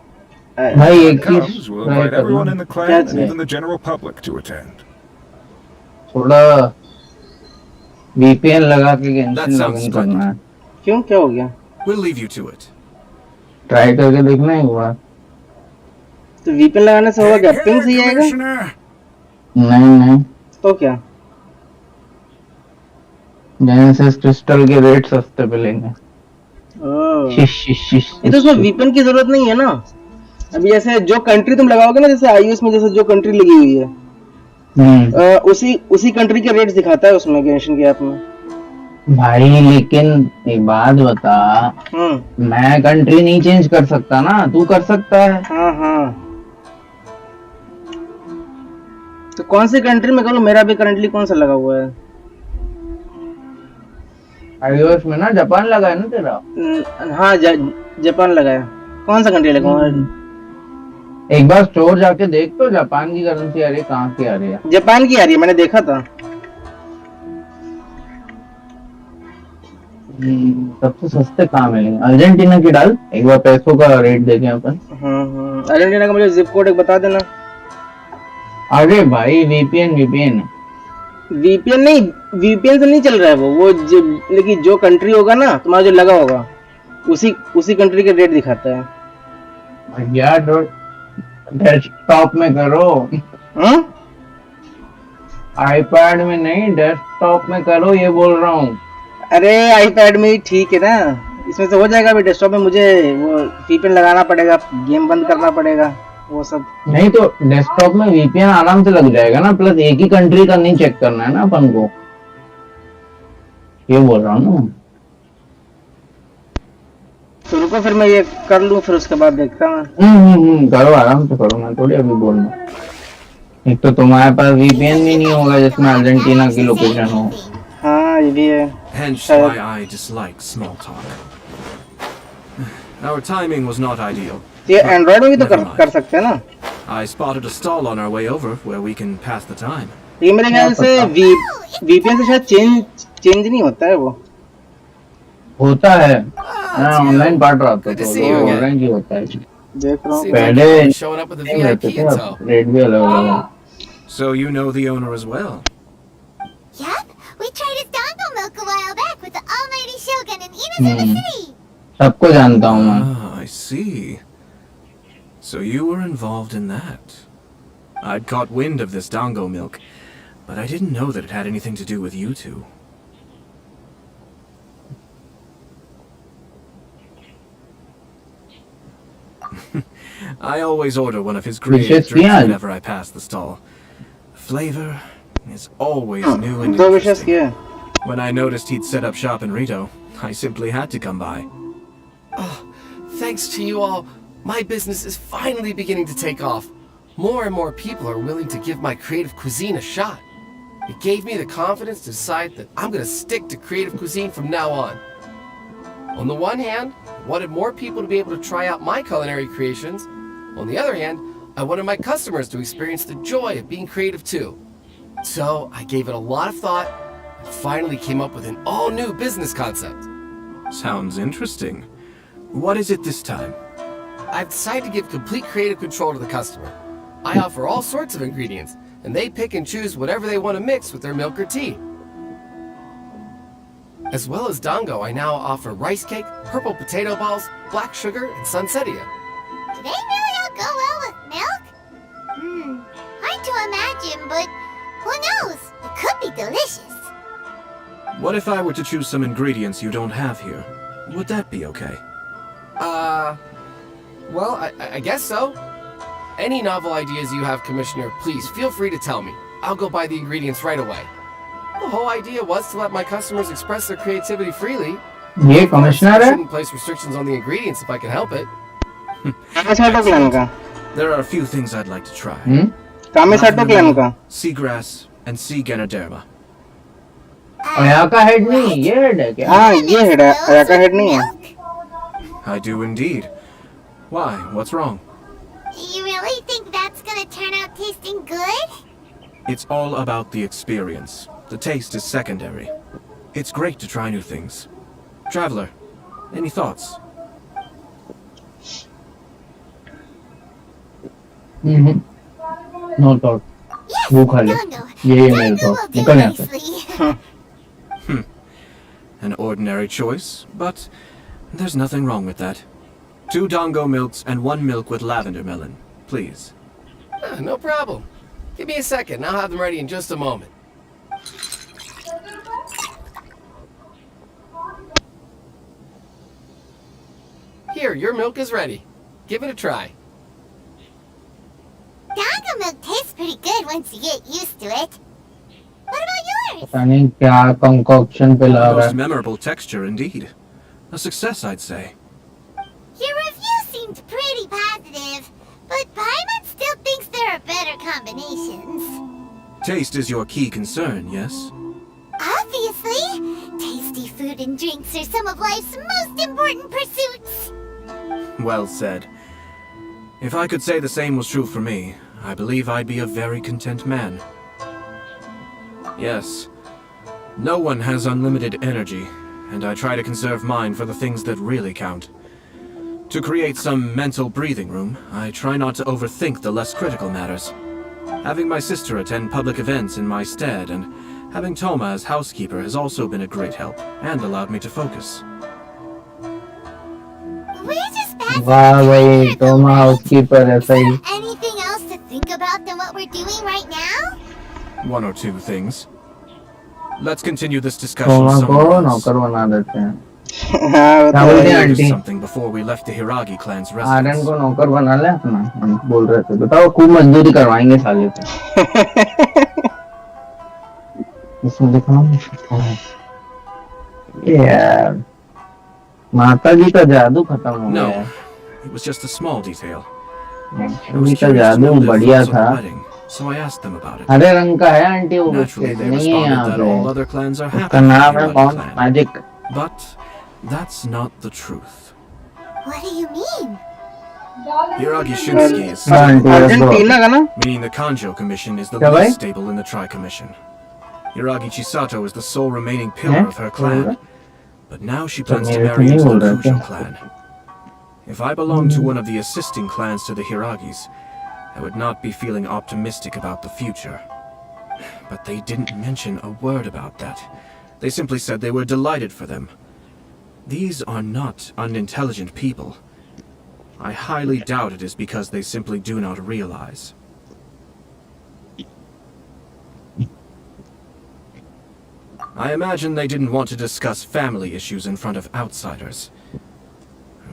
When it comes, we'll invite everyone in the clan and even the general public to attend. थोड़ा VPN लगा के cancel sounds करना है. क्यों क्या हो गया? We'll leave you to it. Try करके देखना एक बार. तो VPN लगाने से होगा क्या? पिंग सही आएगा? नहीं. तो क्या? जेनेसिस क्रिस्टल के रेट सस्ते पे लेंगे. ये तो उसमें VPN की जरूरत नहीं है ना. अभी जैसे जो कंट्री तुम लगाओगे ना, जैसे iOS में जैसे जो कंट्री लगी हुई है, उसी कंट्री के रेट्स दिखाता है उसमें गेंशिन के ऐप में. भाई लेकिन एक बात बता, मैं कंट्री नहीं चेंज कर सकता ना, तू कर सकता है. हाँ. तो कौन सी कंट्री में करूँ? मेरा भी करंटली कौन सा लगा हुआ है? iOS में ना जापान लगा है ना तेरा? हाँ जापान लगा है. कौन सा कंट्री लगाऊं? एक बार स्टोर जाके देख तो जापान की करेंसी आ रही है, कहाँ की आ रही है? जापान की आ रही है, मैंने देखा था. सबसे सस्ते कहाँ मिलेंगे? अर्जेंटीना की डाल, एक बार पैसों का रेट देखें अपन. अर्जेंटीना का मुझे जिप कोड एक बता देना. अरे भाई VPN नहीं, VPN से नहीं चल रहा है वो लेकिन जो कंट्री होगा ना तुम्हारा जो लगा होगा उसी कंट्री के रेट दिखाता है. भैया डेस्कटॉप में करो. आईपैड में नहीं, डेस्कटॉप में करो, ये बोल रहा हूँ. अरे आईपैड में ही ठीक है ना, इसमें से हो जाएगा. अभी डेस्कटॉप में मुझे वो VPN लगाना पड़ेगा, गेम बंद करना पड़ेगा, वो सब. नहीं तो डेस्कटॉप में VPN आराम से लग जाएगा ना, प्लस एक ही कंट्री का नहीं चेक करना है ना अपन को, ये बोल रहा हूँ ना. तो रुको फिर मैं ये कर लूँ, फिर उसके बाद देखता हूँ. करो आराम से करो, मैं थोड़ी अभी बोलूँ. एक तो तुम्हारे पास VPN भी नहीं होगा जिसमें अर्जेंटीना की लोकेशन हो. हाँ ये भी है. Hence why I dislike small talk. Our timing was not ideal. ये एंड्रॉइड में भी तो कर सकते हैं ना. I spotted a stall on our way over where we can pass the time. ये मेरे ख्याल से VPN से शायद चेंज नहीं होता है. वो होता है. मैं ऑनलाइन पढ़ रहा था तो ऑनलाइन ही होता है. देख रहा हूँ पहले रेट भी अलग. So you know the owner as well? Yep, we tried his dango milk a while back with the almighty Shogun in Inazuma City. सबको जानता हूँ मैं. I see. So you were involved in that. I'd caught wind of this dango milk, but I didn't know that it had anything to do with you two. I always order one of his creative Wishes drinks kiya? whenever I pass the stall. Flavor is always new and दो विशेष interesting. किए When I noticed he'd set up shop in Rito, I simply had to come by. Thanks to you all, my business is finally beginning to take off. More and more people are willing to give my creative cuisine a shot. It gave me the confidence to decide that I'm going to stick to creative cuisine from now on. On the one hand, I wanted more people to be able to try out my culinary creations. On the other hand, I wanted my customers to experience the joy of being creative too. So I gave it a lot of thought and finally came up with an all-new business concept. Sounds interesting. What is it this time? I've decided to give complete creative control to the customer. I offer all sorts of ingredients, and they pick and choose whatever they want to mix with their milk or tea. As well as Dango, I now offer rice cake, purple potato balls, black sugar, and sunsettia. Do they really all go well with milk? Hard to imagine, but who knows? It could be delicious. What if I were to choose some ingredients you don't have here? Would that be okay? Well, I guess so. Any novel ideas you have, Commissioner, please feel free to tell me. I'll go buy the ingredients right away. The whole idea was to let my customers express their creativity freely. ये commissioner I है shouldn't place restrictions on the ingredients if I can help it. Kamisato clan का There are a few things I'd like to try. Kamisato clan का Seagrass and sea Ganoderma. और यहाँ का head नहीं ये head है क्या हाँ ये हेड है यहाँ का हेड नहीं है I do indeed. Why? What's wrong? You really think that's gonna turn out tasting good? It's all about the experience. The taste is secondary. It's great to try new things. Traveler, any thoughts? No thought वो खा ले ये मेरे thought निकल यहाँ से An ordinary choice, but there's nothing wrong with that. 2 Dango milks and 1 milk with lavender melon, please. No problem. Give me a second. I'll have them ready in just a moment. Here, your milk is ready. Give it a try. Dango milk tastes pretty good once you get used to it. What about yours? पता नहीं क्या concoction पे लगा Most है memorable texture indeed. A success, I'd say. Your review seemed pretty positive, but Paimon still thinks there are better combinations. Taste is your key concern, yes? Obviously! Tasty food and drinks are some of life's most important pursuits. Well said. If I could say the same was true for me, I believe I'd be a very content man. Yes. No one has unlimited energy, and I try to conserve mine for the things that really count. To create some mental breathing room, I try not to overthink the less critical matters. Having my sister attend public events in my stead and having Toma as housekeeper has also been a great help and allowed me to focus. We're just passing वाह through भाई here, though, टोमा right? Housekeeper ऐसा ही Anything else to think about than what we're doing right now? 1 or 2 things. Let's continue this discussion टोमा को somewhere else. नौकर बना देते हैं हाँ वो क्या तो बोलते है हैं I noticed aunty something before we left the Hiragi clan's Aryan residence. को नौकर बना ले अपना हम बोल रहे थे बताओ खूब मजदूरी करवाएंगे साले से इसमें दिखाओ यार माता जी का जादू खत्म हो गया No, है it was just a small detail. I ji was का curious to जादू know their बढ़िया thoughts on था the wedding, so I asked them about it. हरे रंग का है आंटी वो Naturally, बिस्किट they नहीं है responded यहाँ that all पे other clans are उसका happy with नाम the है Hiragi कौन clan. Magic But that's not the truth. What do you mean? Hiragi Shinsuke is हाँ stable, aunty let's go Argentina का ना meaning the Kanjo Commission is the क्या भाई least stable in the Tri-Commission. Hiragi Chisato is the sole remaining pillar हैं of her क्या बोल clan, रहा but now she तो plans to मेरे को marry नहीं into बोल the रहा Kujo क्या clan. If I belonged to one of the assisting clans to the Hiragis, I would not be feeling optimistic about the future. But they didn't mention a word about that. They simply said they were delighted for them. These are not unintelligent people. I highly doubt it is because they simply do not realize. I imagine they didn't want to discuss family issues in front of outsiders.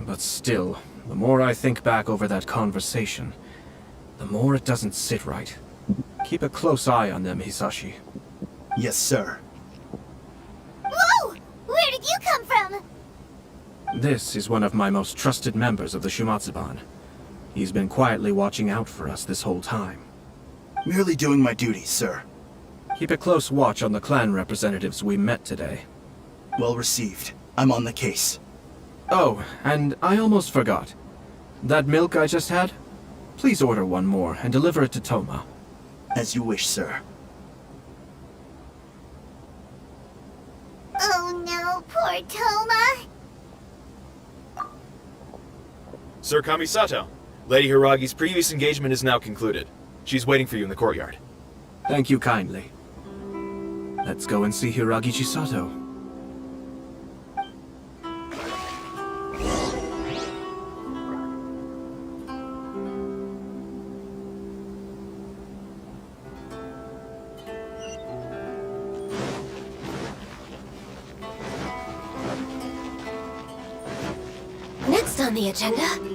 But still, the more I think back over that conversation, the more it doesn't sit right. Keep a close eye on them, Hisashi. Yes, sir. Whoa! Where did you come from? This is one of my most trusted members of the Shumatsuban. He's been quietly watching out for us this whole time. Merely doing my duty, sir. Keep a close watch on the clan representatives we met today. Well received. I'm on the case. Oh, and I almost forgot. That milk I just had? Please order one more and deliver it to Toma. As you wish, sir. Oh no, poor Toma. Sir Kamisato, Lady Hiragi's previous engagement is now concluded. She's waiting for you in the courtyard. Thank you kindly. Let's go and see Hiragi Chisato. Next on the agenda...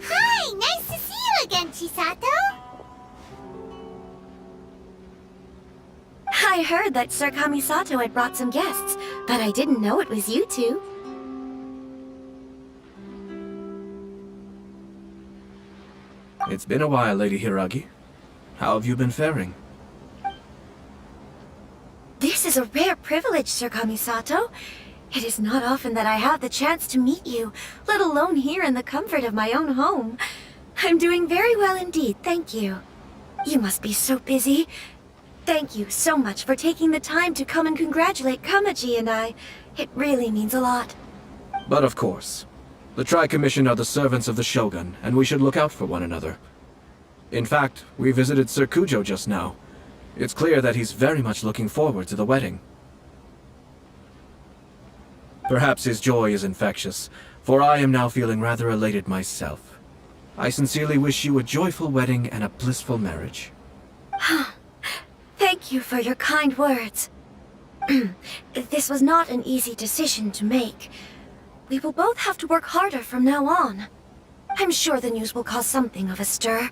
Hi, nice to see you again, Chisato. I heard that Sir Kamisato had brought some guests, but I didn't know it was you two. It's been a while, Lady Hiragi. How have you been faring? This is a rare privilege, Sir Kamisato. It is not often that I have the chance to meet you, let alone here in the comfort of my own home. I'm doing very well indeed, thank you. You must be so busy. Thank you so much for taking the time to come and congratulate Kamaji and I. It really means a lot. But of course. The Tri-Commission are the servants of the Shogun, and we should look out for one another. In fact, we visited Sir Kujo just now. It's clear that he's very much looking forward to the wedding. Perhaps his joy is infectious, for I am now feeling rather elated myself. I sincerely wish you a joyful wedding and a blissful marriage. Thank you for your kind words. This was not an easy decision to make. We will both have to work harder from now on. I'm sure the news will cause something of a stir.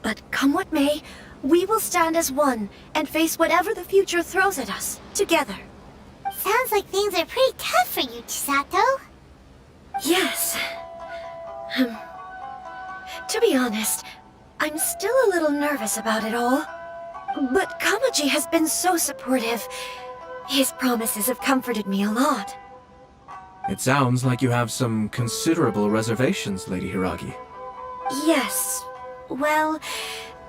But come what may, we will stand as one and face whatever the future throws at us, together. Sounds like things are pretty tough for you, Chisato. Yes. To be honest, I'm still a little nervous about it all. But Kamaji has been so supportive. His promises have comforted me a lot. It sounds like you have some considerable reservations, Lady Hiragi. Yes. Well,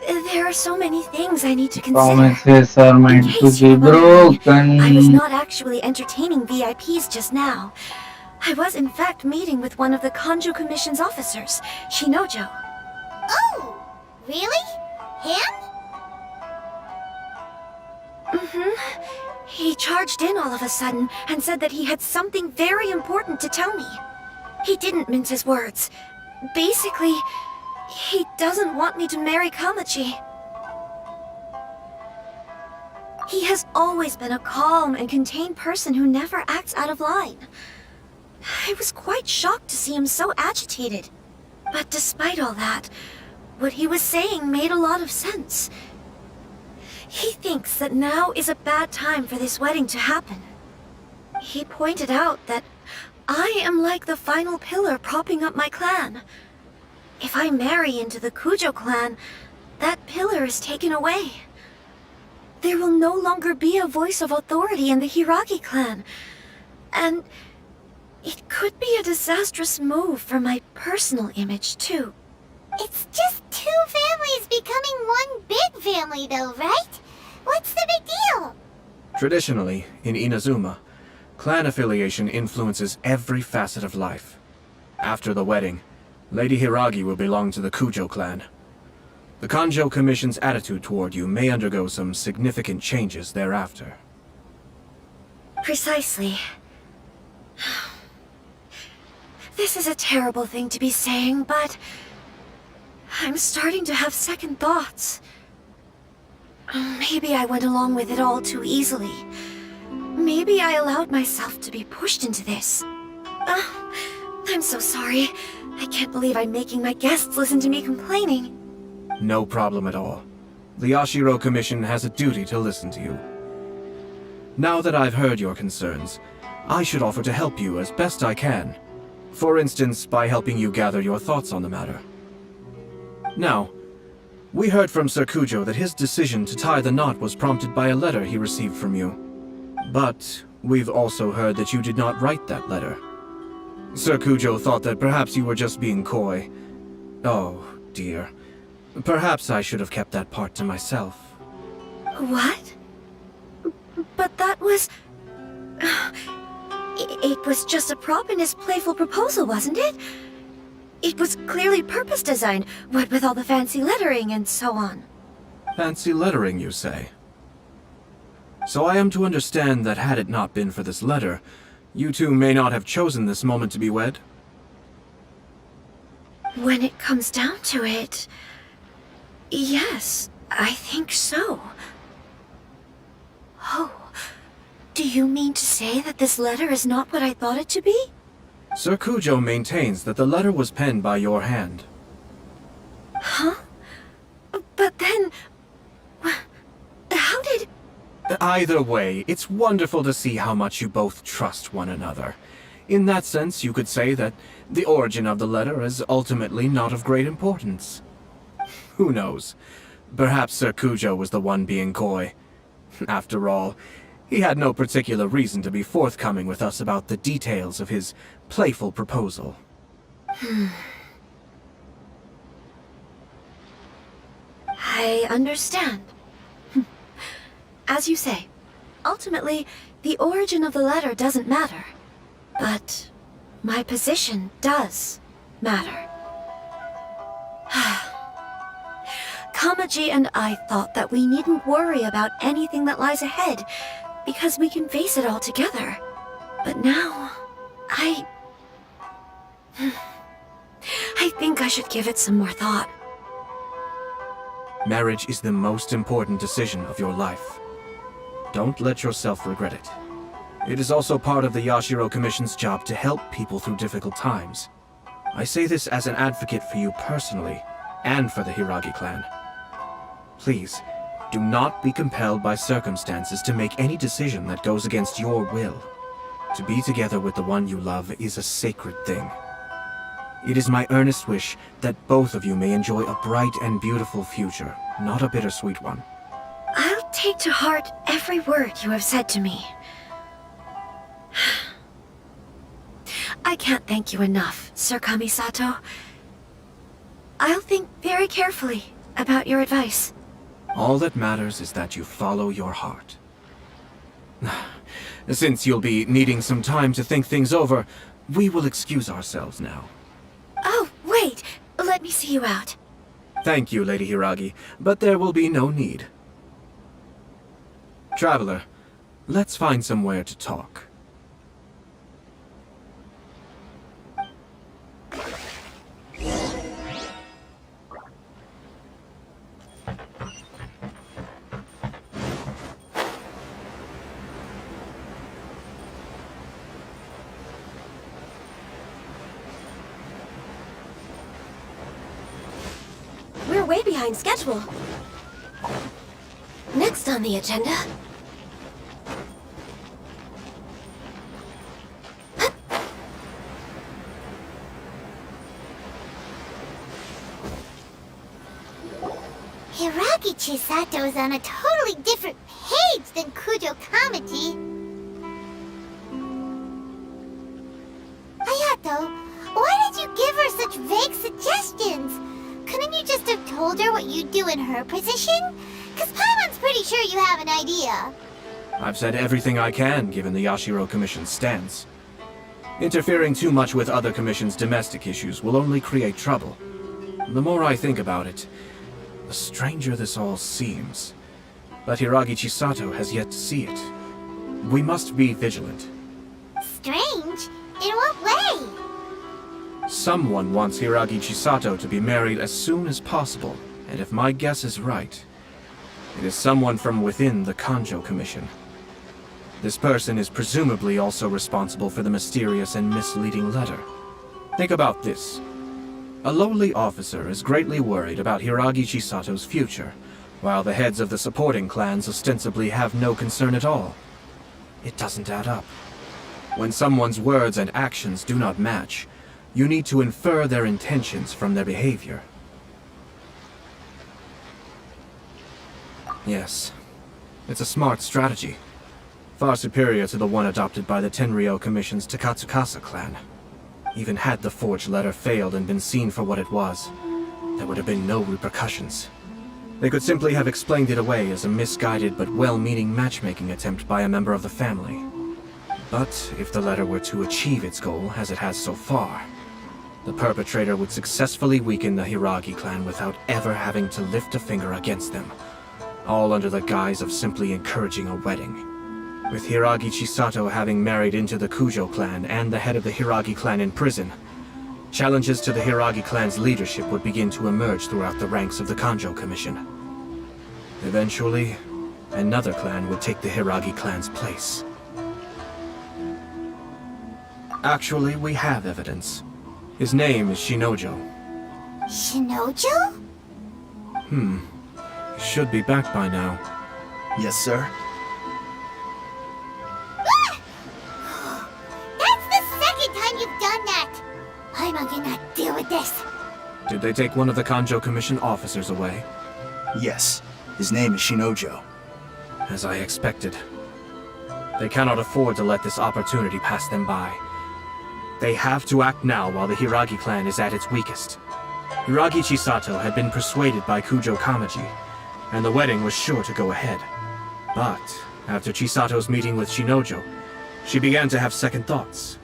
there are so many things I need to consider. Promises are meant to be broken. I was not actually entertaining VIPs just now. I was in fact meeting with one of the Kanjo Commission's officers, Shinojo. Oh, really? Him? He charged in all of a sudden and said that he had something very important to tell me. He didn't mince his words. Basically, he doesn't want me to marry Kamaji. He has always been a calm and contained person who never acts out of line. I was quite shocked to see him so agitated. But despite all that, what he was saying made a lot of sense. He thinks that now is a bad time for this wedding to happen. He pointed out that I am like the final pillar propping up my clan. If I marry into the Kujo clan, that pillar is taken away. There will no longer be a voice of authority in the Hiragi clan. And it could be a disastrous move for my personal image, too. It's just two families becoming one big family though, right? What's the big deal? Traditionally, in Inazuma, clan affiliation influences every facet of life. After the wedding, Lady Hiragi will belong to the Kujo clan. The Kanjo Commission's attitude toward you may undergo some significant changes thereafter. Precisely. This is a terrible thing to be saying, but I'm starting to have second thoughts. Maybe I went along with it all too easily. Maybe I allowed myself to be pushed into this. I'm so sorry. I can't believe I'm making my guests listen to me complaining. No problem at all. The Yashiro Commission has a duty to listen to you. Now that I've heard your concerns, I should offer to help you as best I can. For instance, by helping you gather your thoughts on the matter. Now, we heard from Sir Kujo that his decision to tie the knot was prompted by a letter he received from you. But we've also heard that you did not write that letter. Sir Kujo thought that perhaps you were just being coy. Oh, dear. Perhaps I should have kept that part to myself. What? But that was... It was just a prop in his playful proposal, wasn't it? It was clearly purpose designed, what with all the fancy lettering and so on. Fancy lettering, you say? So I am to understand that had it not been for this letter, you two may not have chosen this moment to be wed? When it comes down to it... Yes, I think so. Oh, do you mean to say that this letter is not what I thought it to be? Sir Kujo maintains that the letter was penned by your hand. Huh? But then... How did... Either way, it's wonderful to see how much you both trust one another. In that sense, you could say that the origin of the letter is ultimately not of great importance. Who knows? Perhaps Sir Kujo was the one being coy. After all, he had no particular reason to be forthcoming with us about the details of his playful proposal. I understand. As you say, ultimately, the origin of the letter doesn't matter. But my position does matter. Kamaji and I thought that we needn't worry about anything that lies ahead, because we can face it all together. But now, I think I should give it some more thought. Marriage is the most important decision of your life. Don't let yourself regret it. It is also part of the Yashiro Commission's job to help people through difficult times. I say this as an advocate for you personally, and for the Hiragi clan. Please, do not be compelled by circumstances to make any decision that goes against your will. To be together with the one you love is a sacred thing. It is my earnest wish that both of you may enjoy a bright and beautiful future, not a bittersweet one. I'll take to heart every word you have said to me. I can't thank you enough, Sir Kamisato. I'll think very carefully about your advice. All that matters is that you follow your heart. Since you'll be needing some time to think things over, we will excuse ourselves now. Oh, wait! Let me see you out. Thank you, Lady Hiragi, but there will be no need. Traveler, let's find somewhere to talk. We're way behind schedule. Next on the agenda... Hiragi Chisato is on a totally different page than Kujo Kamaji. Hayato, why did you give her such vague suggestions? Couldn't you just have told her what you'd do in her position? Because Paimon's pretty sure you have an idea. I've said everything I can, given the Yashiro Commission's stance. Interfering too much with other commission's domestic issues will only create trouble. The more I think about it, the stranger this all seems. But Hiragi Chisato has yet to see it. We must be vigilant. Strange? In what way? Someone wants Hiragi Chisato to be married as soon as possible, and if my guess is right, it is someone from within the Kanjo Commission. This person is presumably also responsible for the mysterious and misleading letter. Think about this. A lowly officer is greatly worried about Hiragi Chisato's future, while the heads of the supporting clans ostensibly have no concern at all. It doesn't add up. When someone's words and actions do not match, you need to infer their intentions from their behavior. Yes, it's a smart strategy. Far superior to the one adopted by the Tenryou Commission's Takatsukasa clan. Even had the forged letter failed and been seen for what it was, there would have been no repercussions. They could simply have explained it away as a misguided but well-meaning matchmaking attempt by a member of the family. But if the letter were to achieve its goal, as it has so far, the perpetrator would successfully weaken the Hiragi clan without ever having to lift a finger against them, all under the guise of simply encouraging a wedding. With Hiragi Chisato having married into the Kujo clan and the head of the Hiragi clan in prison, challenges to the Hiragi clan's leadership would begin to emerge throughout the ranks of the Kanjo Commission. Eventually, another clan would take the Hiragi clan's place. Actually, we have evidence. His name is Shinojo. Shinojo? He should be back by now. Yes, sir. That's the second time you've done that! Paimon cannot deal with this. Did they take one of the Kanjo Commission officers away? Yes. His name is Shinojo. As I expected. They cannot afford to let this opportunity pass them by. They have to act now while the Hiragi clan is at its weakest. Hiragi Chisato had been persuaded by Kujo Kamaji, and the wedding was sure to go ahead. But after Chisato's meeting with Shinojo, she began to have second thoughts.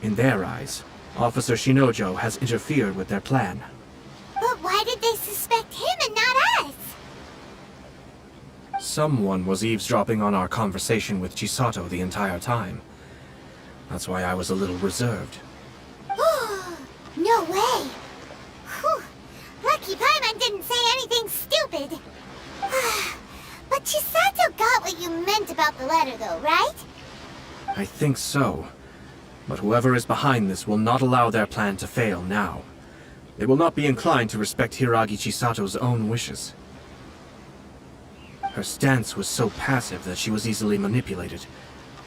In their eyes, Officer Shinojo has interfered with their plan. But why did they suspect him and not us? Someone was eavesdropping on our conversation with Chisato the entire time. That's why I was a little reserved. No way! Whew. Lucky Paimon didn't say anything stupid. But Chisato got what you meant about the letter though, right? I think so. But whoever is behind this will not allow their plan to fail now. They will not be inclined to respect Hiragi Chisato's own wishes. Her stance was so passive that she was easily manipulated,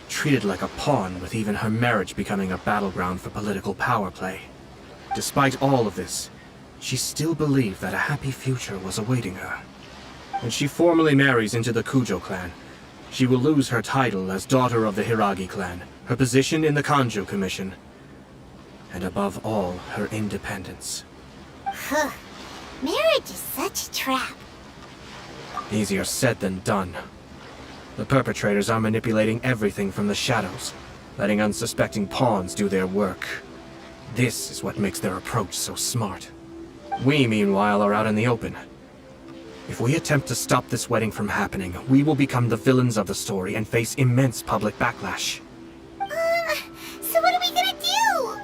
treated like a pawn, with even her marriage becoming a battleground for political power play. Despite all of this, she still believed that a happy future was awaiting her. When she formally marries into the Kujo clan, she will lose her title as daughter of the Hiragi clan, her position in the Kanjo Commission, and above all, her independence. Marriage is such a trap. Easier said than done. The perpetrators are manipulating everything from the shadows, letting unsuspecting pawns do their work. This is what makes their approach so smart. We, meanwhile, are out in the open. If we attempt to stop this wedding from happening, we will become the villains of the story and face immense public backlash. So what are we gonna do?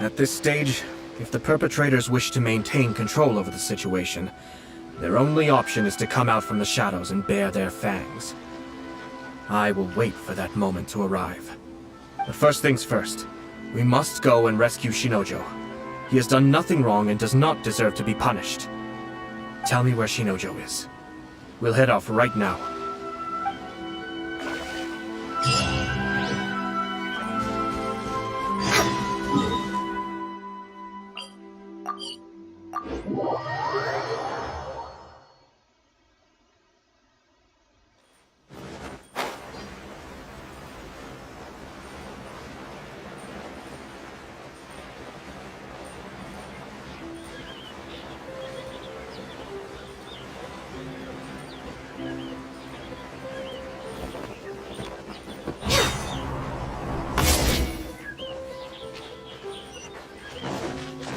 At this stage, if the perpetrators wish to maintain control over the situation, their only option is to come out from the shadows and bare their fangs. I will wait for that moment to arrive. But first things first, we must go and rescue Shinojo. He has done nothing wrong and does not deserve to be punished. Tell me where Shinojo is. We'll head off right now.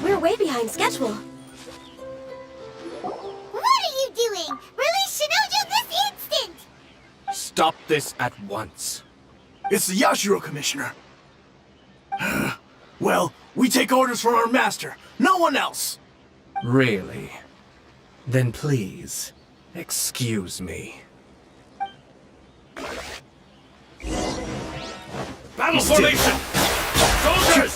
We're way behind schedule. What are you doing? Release Shinojo this instant! Stop this at once. It's the Yashiro Commissioner. Well, We take orders from our master, no one else! Really? Then please, excuse me. Battle formation! Soldiers!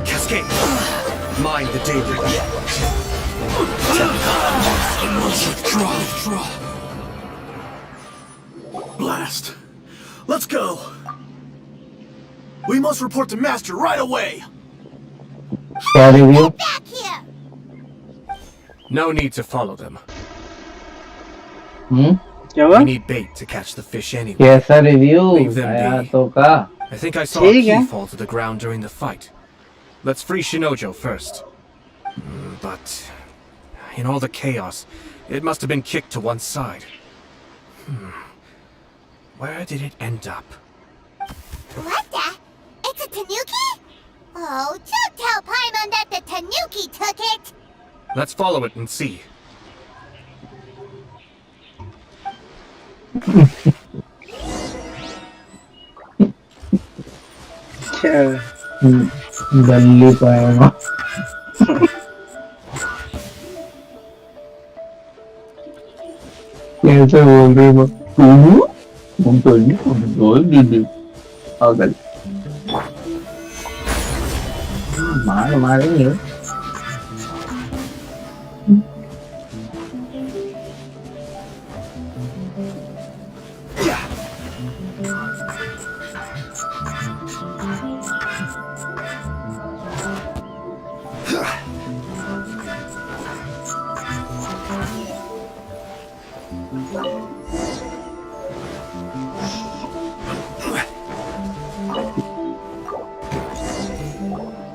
Cascade! Mind the debris. Blast! Let's go! We must report to Master right away! क्या review? Back here! No need to follow them. क्या हुआ? We need bait to catch the fish anyway. कैसा review? Leave them आया be. तो का? I think I saw a ठीक key है। fall to the ground during the fight. Let's free Shinojo first. But in all the chaos, it must have been kicked to one side. Where did it end up? What the? It's a Tanuki? Oh, don't tell Paimon that the Tanuki took it! Let's follow it and see. क्या? गल्ली पाएगा। कैसे बोल रही हो? हम तो नहीं बोल दीदी पागल मारेंगे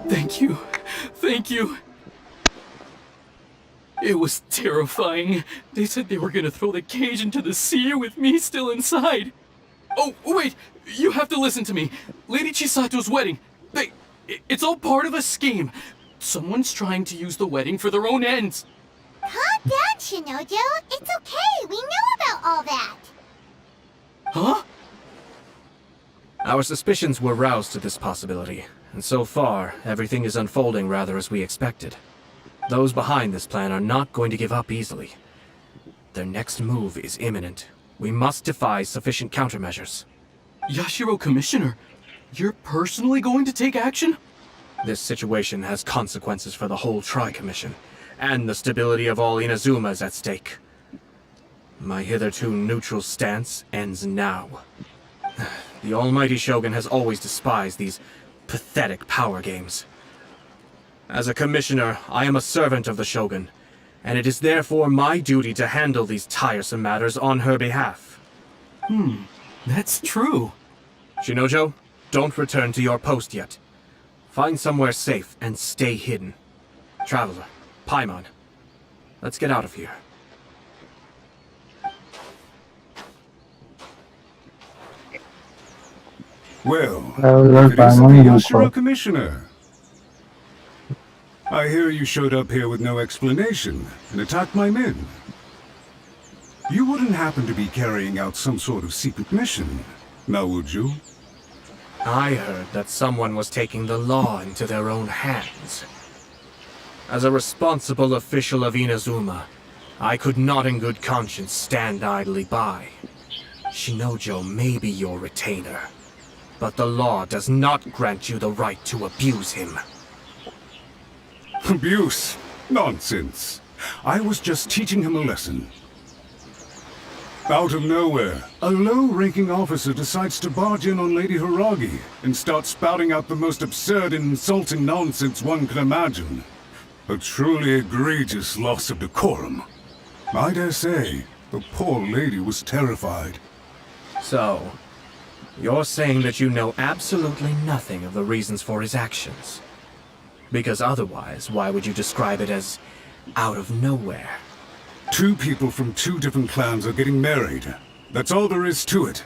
Thank you. Thank you. It was terrifying. They said they were gonna throw the cage into the sea with me still inside. Oh, wait! You have to listen to me. Lady Chisato's wedding. It's all part of a scheme. Someone's trying to use the wedding for their own ends. Calm down, Shinojo. It's okay. We know about all that. Huh? Our suspicions were roused to this possibility, and so far, everything is unfolding rather as we expected. Those behind this plan are not going to give up easily. Their next move is imminent. We must devise sufficient countermeasures. Yashiro Commissioner, you're personally going to take action? This situation has consequences for the whole Tri-Commission, and the stability of all Inazuma is at stake. My hitherto neutral stance ends now. The almighty Shogun has always despised these pathetic power games. As a commissioner, I am a servant of the Shogun, and it is therefore my duty to handle these tiresome matters on her behalf. That's true. Shinojo, don't return to your post yet. Find somewhere safe and stay hidden. Traveler, Paimon, let's get out of here. Well, Traveler it isn't Paimon the Yuko. Yashiro Commissioner. I hear you showed up here with no explanation and attacked my men. You wouldn't happen to be carrying out some sort of secret mission, now would you? I heard that someone was taking the law into their own hands. As a responsible official of Inazuma, I could not in good conscience stand idly by. Shinojo may be your retainer, but the law does not grant you the right to abuse him. Abuse. Nonsense. I was just teaching him a lesson. Out of nowhere, a low-ranking officer decides to barge in on Lady Hiragi and start spouting out the most absurd and insulting nonsense one can imagine. A truly egregious loss of decorum. I dare say, the poor lady was terrified. So, you're saying that you know absolutely nothing of the reasons for his actions? Because otherwise, why would you describe it as out of nowhere? Two people from two different clans are getting married. That's all there is to it.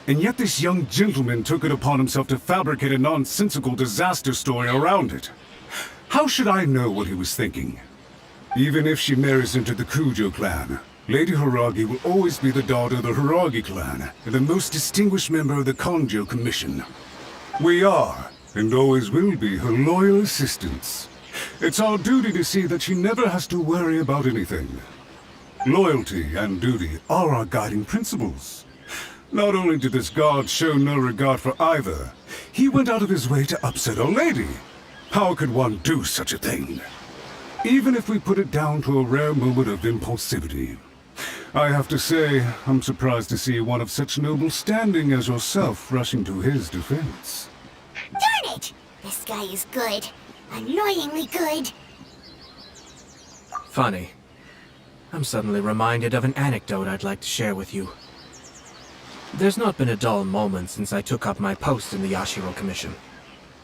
And yet this young gentleman took it upon himself to fabricate a nonsensical disaster story around it. How should I know what he was thinking? Even if she marries into the Kujo clan, Lady Hiragi will always be the daughter of the Hiragi clan and the most distinguished member of the Kanjo Commission. We are, and always will be, her loyal assistants. It's our duty to see that she never has to worry about anything. Loyalty and duty are our guiding principles. Not only did this guard show no regard for either, he went out of his way to upset our lady. How could one do such a thing? Even if we put it down to a rare moment of impulsivity. I have to say, I'm surprised to see one of such noble standing as yourself rushing to his defense. Darn it! This guy is good. Annoyingly good. Funny. I'm suddenly reminded of an anecdote I'd like to share with you. There's not been a dull moment since I took up my post in the Yashiro Commission.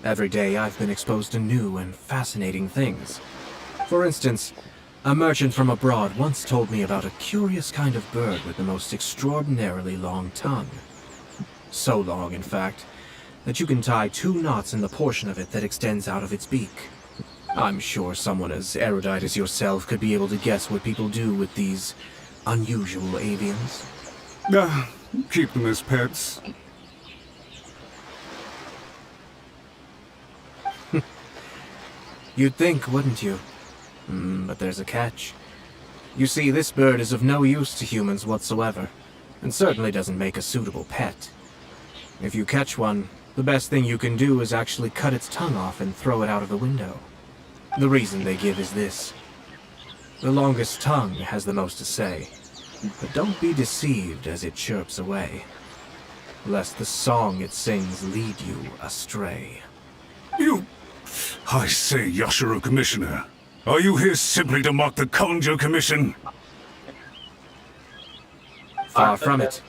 Every day I've been exposed to new and fascinating things. For instance, a merchant from abroad once told me about a curious kind of bird with the most extraordinarily long tongue. So long, in fact, that you can tie 2 knots in the portion of it that extends out of its beak. I'm sure someone as erudite as yourself could be able to guess what people do with these unusual avians. Keep them as pets. You'd think, wouldn't you? But there's a catch. You see, this bird is of no use to humans whatsoever, and certainly doesn't make a suitable pet. If you catch one, the best thing you can do is actually cut its tongue off and throw it out of the window. The reason they give is this. The longest tongue has the most to say, but don't be deceived as it chirps away, lest the song it sings lead you astray. I say, Yashiro Commissioner, are you here simply to mock the Kanjo Commission? Far from it.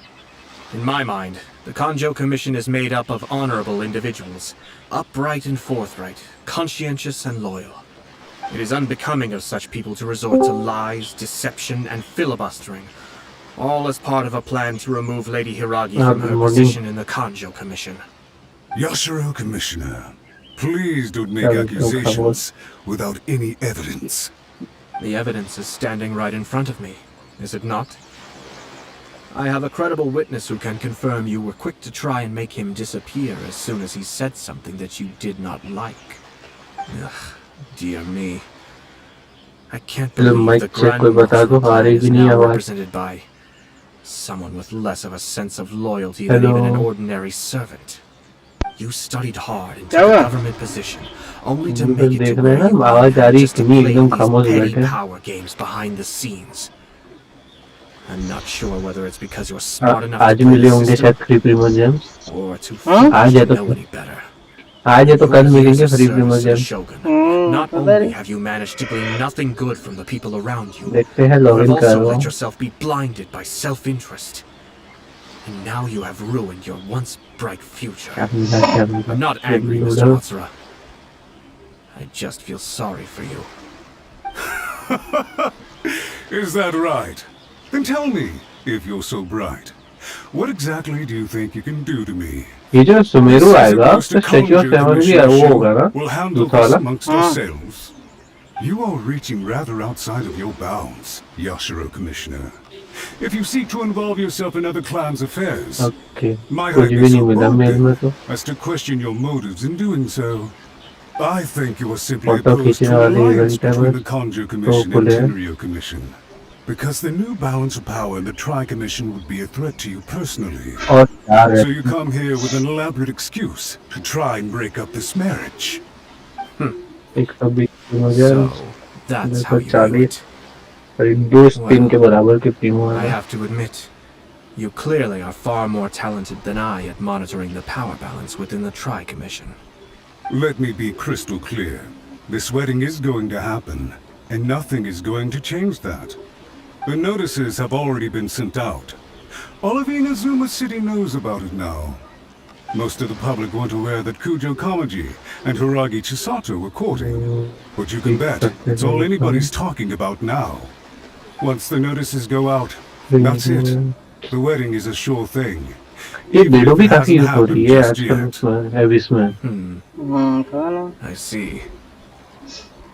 In my mind, the Kanjo Commission is made up of honorable individuals, upright and forthright, conscientious and loyal. It is unbecoming of such people to resort to lies, deception, and filibustering, all as part of a plan to remove Lady Hiragi from her position in the Kanjo Commission. Yashiro Commissioner, please don't make accusations without any evidence. The evidence is standing right in front of me, is it not? I have a credible witness who can confirm you were quick to try and make him disappear as soon as he said something that you did not like. Ugh, dear me. I can't believe the Grand Master is now represented by someone with less of a sense of loyalty than even an ordinary servant. You studied hard into the government position, only to make it to where you are, just to play these petty power games behind the scenes. I'm not sure whether it's because you're smart enough to play the system, or too foolish to know any better. Shogun, not only have you managed to glean nothing good from the people around you, but have also let yourself be blinded by self-interest. And now you have ruined your once bright future. I'm not angry, Mr. Matsura. I just feel sorry for you. Is that right? Then tell me, if you're so bright, what exactly do you think you can do to me? ये जो सुमेरु आएगा तो statue of seven भी वो होगा ना We'll handle this amongst ourselves. You are reaching rather outside of your bounds, Yashiro Commissioner. If you seek to involve yourself in other clans' affairs, might I be so bold as to question your motives in doing so? I think you are simply opposed to an alliance between the Kanjo Commission and Tenryo Commission. Because the new balance of power in the Tri-Commission would be a threat to you personally. So you come here with an elaborate excuse to try and break up this marriage. So, that's how you do it. करीब 2 spin के बराबर की Primo I है। have to admit, you clearly are far more talented than I at monitoring the power balance within the Tri-Commission. Let me be crystal clear. This wedding is going to happen, and nothing is going to change that. The notices have already been sent out. All of Inazuma City knows about it now. Most of the public weren't aware that Kujo Kamaji and Hiragi Chisato were courting. But you can bet it's all anybody's talking about now. Once the notices go out, that's it. The wedding is a sure thing. ये video भी काफी use हो रही है आजकल इसमें Aves में। I see.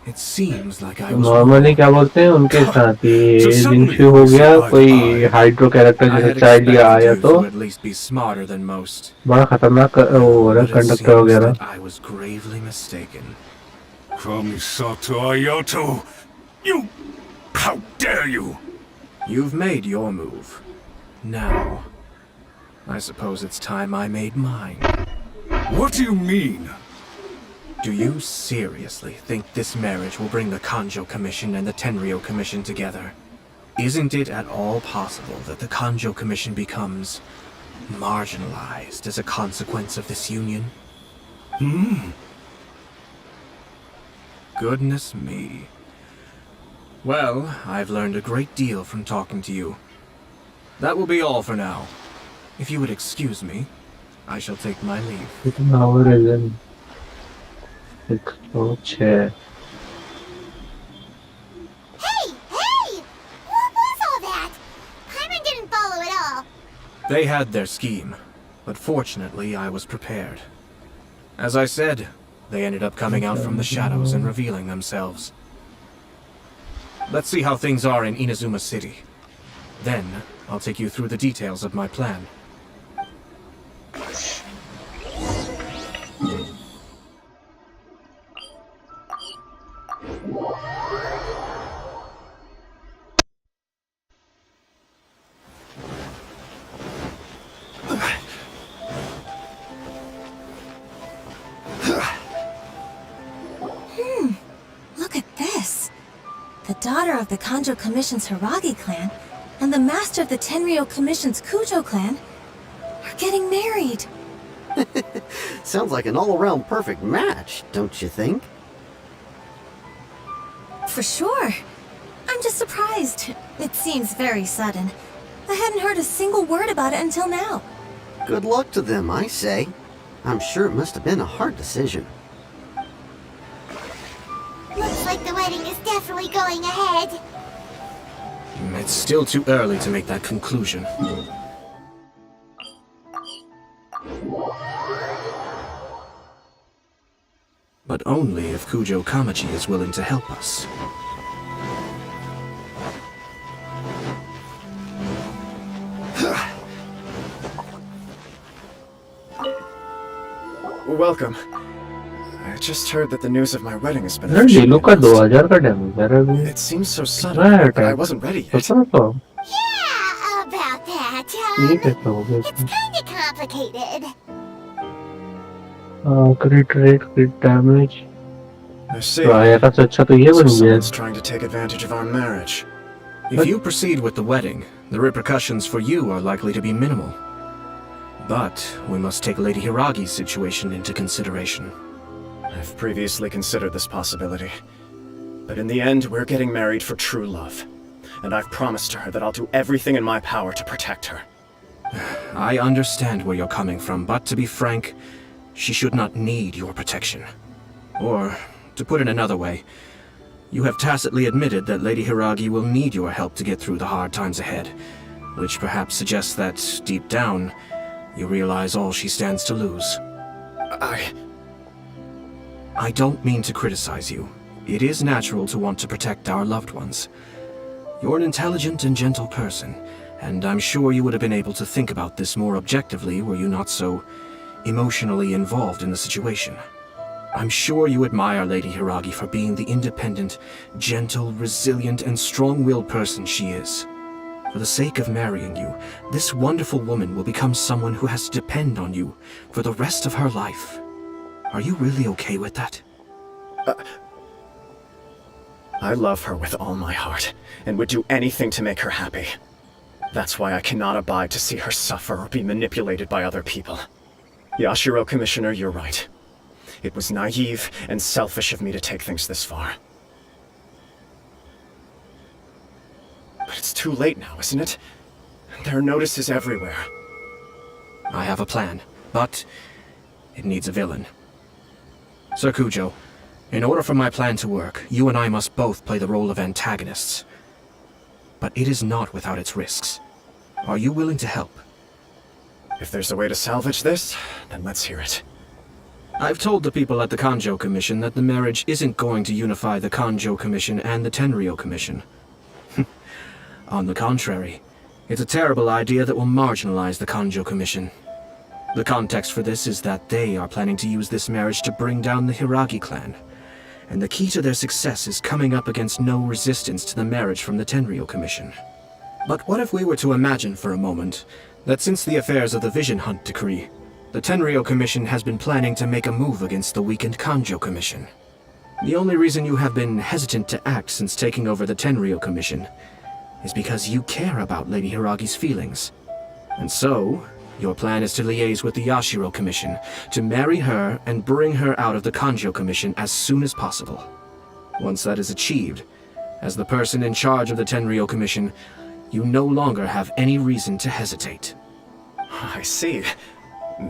It seems like I was normally क्या बोलते हैं उनके साथ ये जिनसे हो गया कोई हाइड्रो कैरेक्टर जैसे चाइल्ड या आया तो at least be smarter than most. बड़ा खतरनाक वो हो रहा कंडक्टर वगैरह। I was gravely mistaken. Kamisato Ayato! You! How dare you! You've made your move. Now, I suppose it's time I made mine. What do you mean? Do you seriously think this marriage will bring the Kanjo Commission and the Tenryo Commission together? Isn't it at all possible that the Kanjo Commission becomes marginalized as a consequence of this union? Goodness me. Well, I've learned a great deal from talking to you. That will be all for now. If you would excuse me, I shall take my leave. कितना और है जन 106। Hey! What was all that? Paimon didn't follow at all. They had their scheme, but fortunately I was prepared. As I said, they ended up coming out from the shadows and revealing themselves. Let's see how things are in Inazuma City. Then, I'll take you through the details of my plan. Look at this. The daughter of the Kanjo Commission's Hiragi clan and the master of the Tenryo Commission's Kujo clan are getting married. Sounds like an all-around perfect match, don't you think? For sure. I'm just surprised. It seems very sudden. I hadn't heard a single word about it until now. Good luck to them, I say. I'm sure it must have been a hard decision. Looks like the wedding is definitely going ahead. It's still too early to make that conclusion. But only if Kujo Kamaji is willing to help us. Welcome. I just heard that the news of my wedding has been यार डीलो का 2000 का damage है अभी। It seems so sudden, but I wasn't ready yet. पता तो Yeah, about that. ये कैसे हो गया? It's kinda complicated. क्रिट rate क्रिट damage I see. तो आया का अच्छा तो ये So बन गया। someone's trying to take advantage of our marriage. If you proceed with the wedding, the repercussions for you are likely to be minimal. But we must take Lady Hiragi's situation into consideration. I've previously considered this possibility. But in the end, we're getting married for true love. And I've promised her that I'll do everything in my power to protect her. I understand where you're coming from, but to be frank, she should not need your protection. Or, to put it another way, you have tacitly admitted that Lady Hiragi will need your help to get through the hard times ahead, which perhaps suggests that, deep down, you realize all she stands to lose. I don't mean to criticize you. It is natural to want to protect our loved ones. You're an intelligent and gentle person, and I'm sure you would have been able to think about this more objectively were you not so emotionally involved in the situation. I'm sure you admire Lady Hiragi for being the independent, gentle, resilient, and strong-willed person she is. For the sake of marrying you, this wonderful woman will become someone who has to depend on you for the rest of her life. Are you really okay with that? I love her with all my heart, and would do anything to make her happy. That's why I cannot abide to see her suffer or be manipulated by other people. Yashiro, Commissioner, you're right. It was naive and selfish of me to take things this far. But it's too late now, isn't it? There are notices everywhere. I have a plan, but it needs a villain. Sir Kujo, in order for my plan to work, you and I must both play the role of antagonists. But it is not without its risks. Are you willing to help? If there's a way to salvage this, then let's hear it. I've told the people at the Kanjo Commission that the marriage isn't going to unify the Kanjo Commission and the Tenryou Commission. On the contrary, it's a terrible idea that will marginalize the Kanjo Commission. The context for this is that they are planning to use this marriage to bring down the Hiragi clan. And the key to their success is coming up against no resistance to the marriage from the Tenryou Commission. But what if we were to imagine for a moment that since the affairs of the Vision Hunt decree, the Tenryou Commission has been planning to make a move against the weakened Kanjo Commission? The only reason you have been hesitant to act since taking over the Tenryou Commission is because you care about Lady Hiragi's feelings. And so, your plan is to liaise with the Yashiro Commission, to marry her and bring her out of the Kanjo Commission as soon as possible. Once that is achieved, as the person in charge of the Tenryou Commission, you no longer have any reason to hesitate. I see.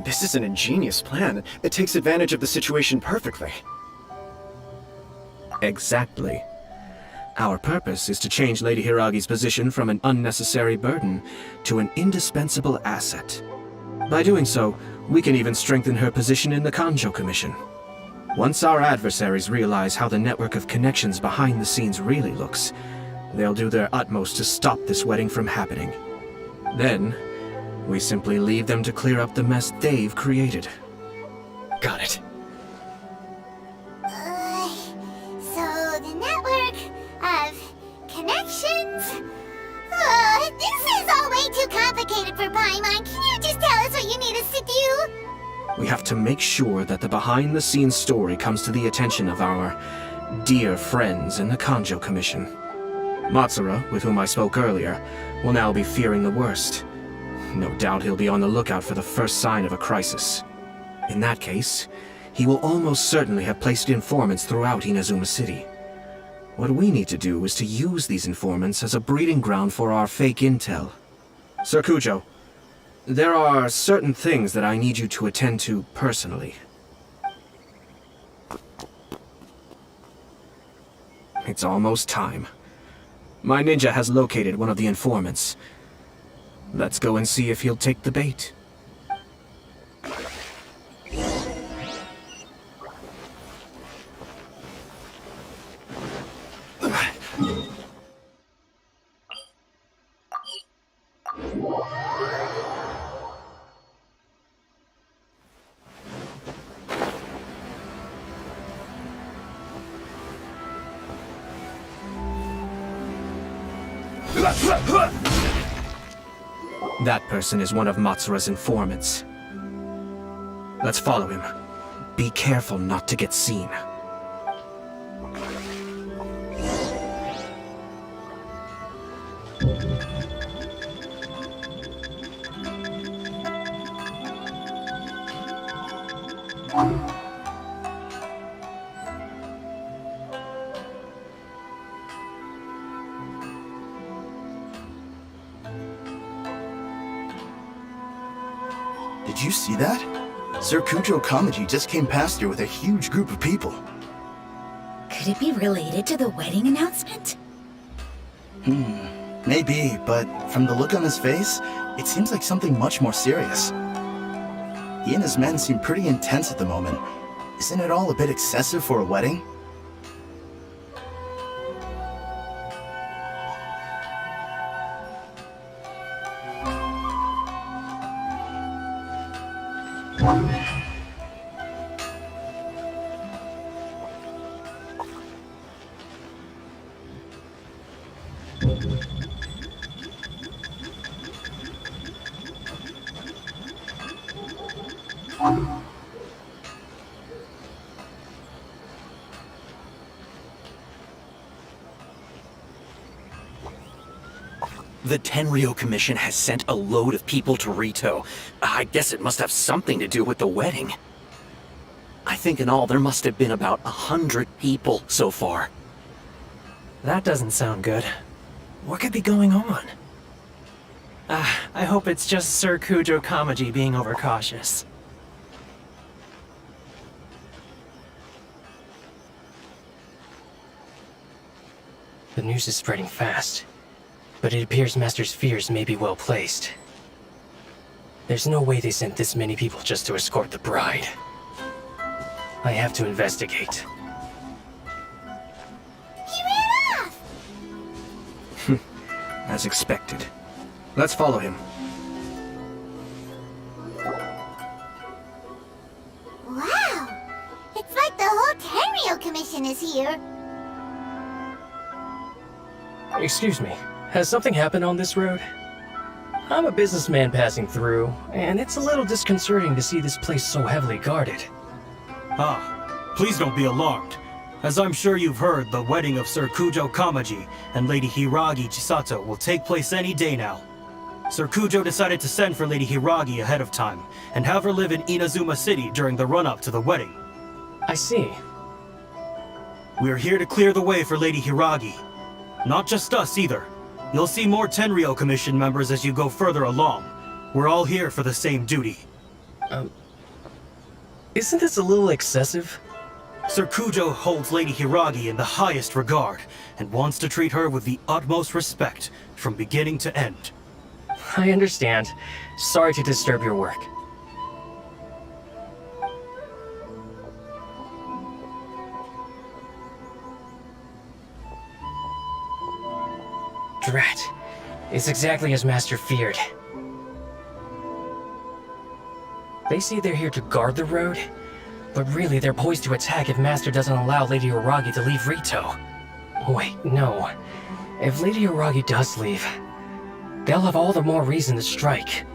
This is an ingenious plan. It takes advantage of the situation perfectly. Exactly. Our purpose is to change Lady Hiragi's position from an unnecessary burden to an indispensable asset. By doing so, we can even strengthen her position in the Kanjo Commission. Once our adversaries realize how the network of connections behind the scenes really looks, they'll do their utmost to stop this wedding from happening. Then, we simply leave them to clear up the mess they've created. Got it. So the network of connections? This is all way too complicated for Paimon. Can you just tell us what you need us to do? We have to make sure that the behind-the-scenes story comes to the attention of our dear friends in the Kanjo Commission. Matsura, with whom I spoke earlier, will now be fearing the worst. No doubt he'll be on the lookout for the first sign of a crisis. In that case, he will almost certainly have placed informants throughout Inazuma City. What we need to do is to use these informants as a breeding ground for our fake intel. Sir Kujo, there are certain things that I need you to attend to personally. It's almost time. My ninja has located one of the informants. Let's go and see if he'll take the bait. That person is one of Matsura's informants. Let's follow him. Be careful not to get seen. Did you see that? Sir Kujo Kamaji just came past here with a huge group of people. Could it be related to the wedding announcement? Maybe, but from the look on his face, it seems like something much more serious. He and his men seem pretty intense at the moment. Isn't it all a bit excessive for a wedding? The Tenryo Commission has sent a load of people to Rito. I guess it must have something to do with the wedding. I think in all there must have been about 100 people so far. That doesn't sound good. What could be going on? I hope it's just Sir Kujo Kamaji being overcautious. The news is spreading fast, but it appears Master's fears may be well placed. There's no way they sent this many people just to escort the bride. I have to investigate. He ran off! As expected. Let's follow him. Wow! It's like the whole Tenryo Commission is here. Excuse me, has something happened on this road? I'm a businessman passing through, and it's a little disconcerting to see this place so heavily guarded. Ah, please don't be alarmed. As I'm sure you've heard, the wedding of Sir Kujo Kamaji and Lady Hiragi Chisato will take place any day now. Sir Kujo decided to send for Lady Hiragi ahead of time, and have her live in Inazuma City during the run-up to the wedding. I see. We're here to clear the way for Lady Hiragi. Not just us either. You'll see more Tenryo Commission members as you go further along. We're all here for the same duty. Isn't this a little excessive? Sir Kujo holds Lady Hiragi in the highest regard, and wants to treat her with the utmost respect, from beginning to end. I understand. Sorry to disturb your work. Drat. It's exactly as Master feared. They say they're here to guard the road, but really they're poised to attack if Master doesn't allow Lady Hiragi to leave Rito. Wait, no. If Lady Hiragi does leave, they'll have all the more reason to strike.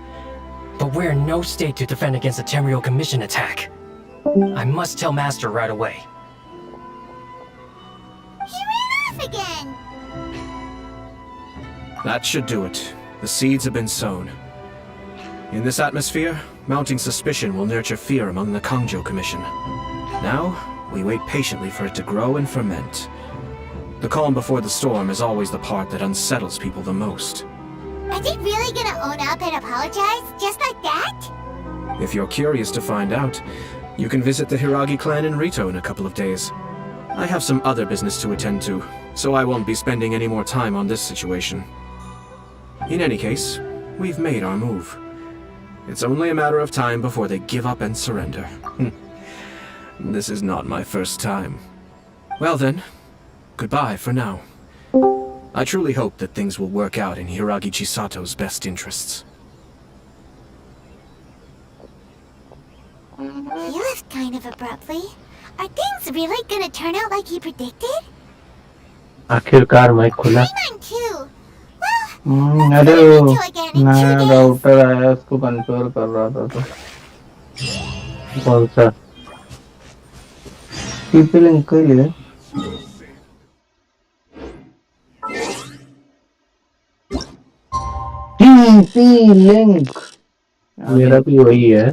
But we're in no state to defend against a Tenryo Commission attack. I must tell Master right away. He ran off again! That should do it. The seeds have been sown. In this atmosphere, mounting suspicion will nurture fear among the Kangjo Commission. Now, we wait patiently for it to grow and ferment. The calm before the storm is always the part that unsettles people the most. Are they really gonna own up and apologize, just like that? If you're curious to find out, you can visit the Hiragi clan in Rito in a couple of days. I have some other business to attend to, so I won't be spending any more time on this situation. In any case, we've made our move. It's only a matter of time before they give up and surrender. This is not my first time. Well then, goodbye for now. I truly hope that things will work out in Hiragi Chisato's best interests. He left kind of abruptly. Are things really gonna turn out like he predicted? आखिरकार mic खुला। Mine too. अरे वो नया router आया उसको control कर रहा था तो कौन सा टीपी लिंक के लिए टीपी लिंक मेरा भी वही है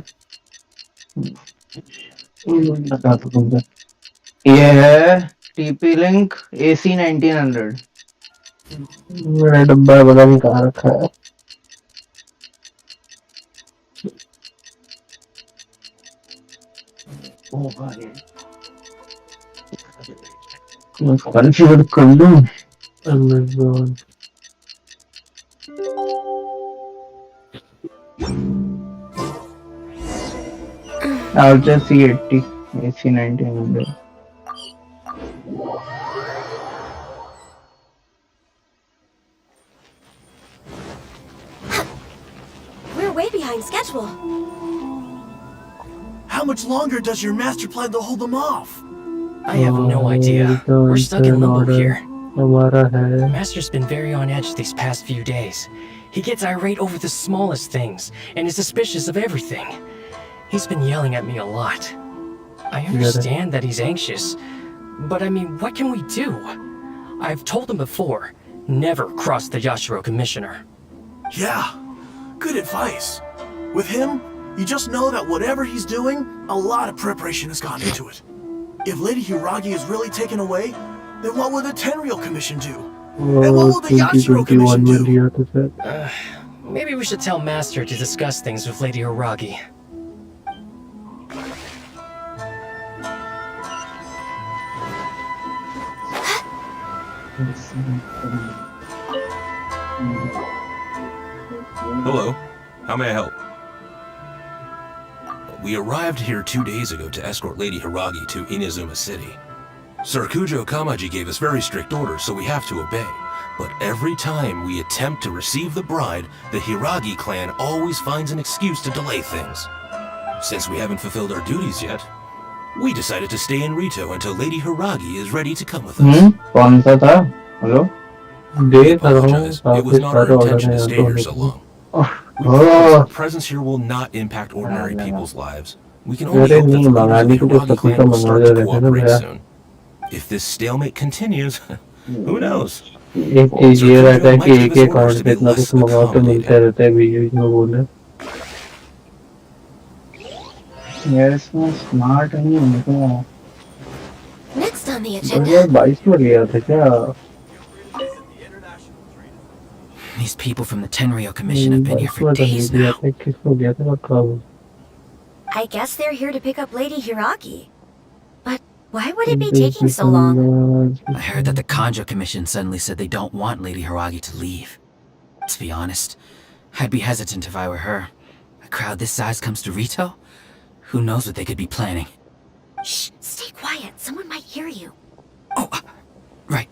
ये है टीपी लिंक AC 1900 मेरा डब्बा पता नहीं कहाँ रखा है कॉन्फ़िगर कर लूँ Amazon I'll just see 80 AC 1900 We're way behind schedule. How much longer does your master plan to hold them off? I have no idea. We're stuck in limbo here. Master's been very on edge these past few days. He gets irate over the smallest things, and is suspicious of everything. He's been yelling at me a lot. I understand that he's anxious, but I mean, what can we do? I've told him before, never cross the Yashiro Commissioner. Yeah, good advice. With him, you just know that whatever he's doing, a lot of preparation has gone into it. If Lady Hiragi is really taken away, then what will the Tenryou Commission do? And what will the Yashiro Commission do? Maybe we should tell Master to discuss things with Lady Hiragi. Hello. How may I help? We arrived here 2 days ago to escort Lady Hiragi to Inazuma City. Sir Kujo Kamaji gave us very strict orders, so we have to obey. But every time we attempt to receive the bride, the Hiragi clan always finds an excuse to delay things. Since we haven't fulfilled our duties yet, we decided to stay in Rito until Lady Hiragi is ready to come with us. कौन सा था? Hello? It was not our intention to stay here so long. We promise our presence here will not impact ordinary people's lives. We can only hope that the leaders of the Hiragi clan will start to cooperate soon. If this stalemate continues, who knows? एक चीज ये रहता है कि एक account पे इतना कुछ मंगाओ तो मिलते रहता है बीच बीच में बोले यार इसमें स्मार्ट नहीं है तो Next on the यार agenda. 22 में लिया था क्या These people from the Tenryou Commission have been here for days now. किसको लिया था कब I guess they're here to pick up Lady Hiragi. But why would it be taking so long? I heard that the Kanjo Commission suddenly said they don't want Lady Hiragi to leave. To be honest, I'd be hesitant if I were her. A crowd this size comes to Rito? Who knows what they could be planning? Shh, stay quiet. Someone might hear you. Right.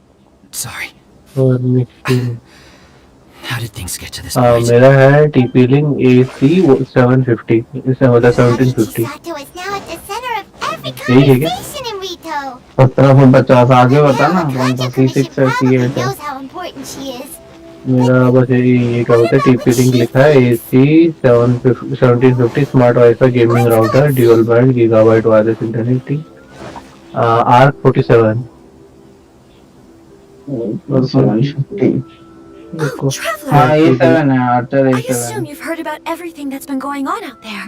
Sorry. और next How did things get to this point? मेरा है TP link AC 750 इससे होता 1750 Chisato is now at the center of every यही है क्या conversation in Rito. 1750 आगे बता ना कौन सा C6 है C8 है Knows how important she is. मेरा बस ये क्या बोलते हैं टीपी लिंक लिखा है AC 1750 smart wifi gaming router dual band gigabyte wireless internet ARC 47 Oh, Traveler! हाँ ये 7 है Archer I A7 assume you've heard about everything that's been going on out there.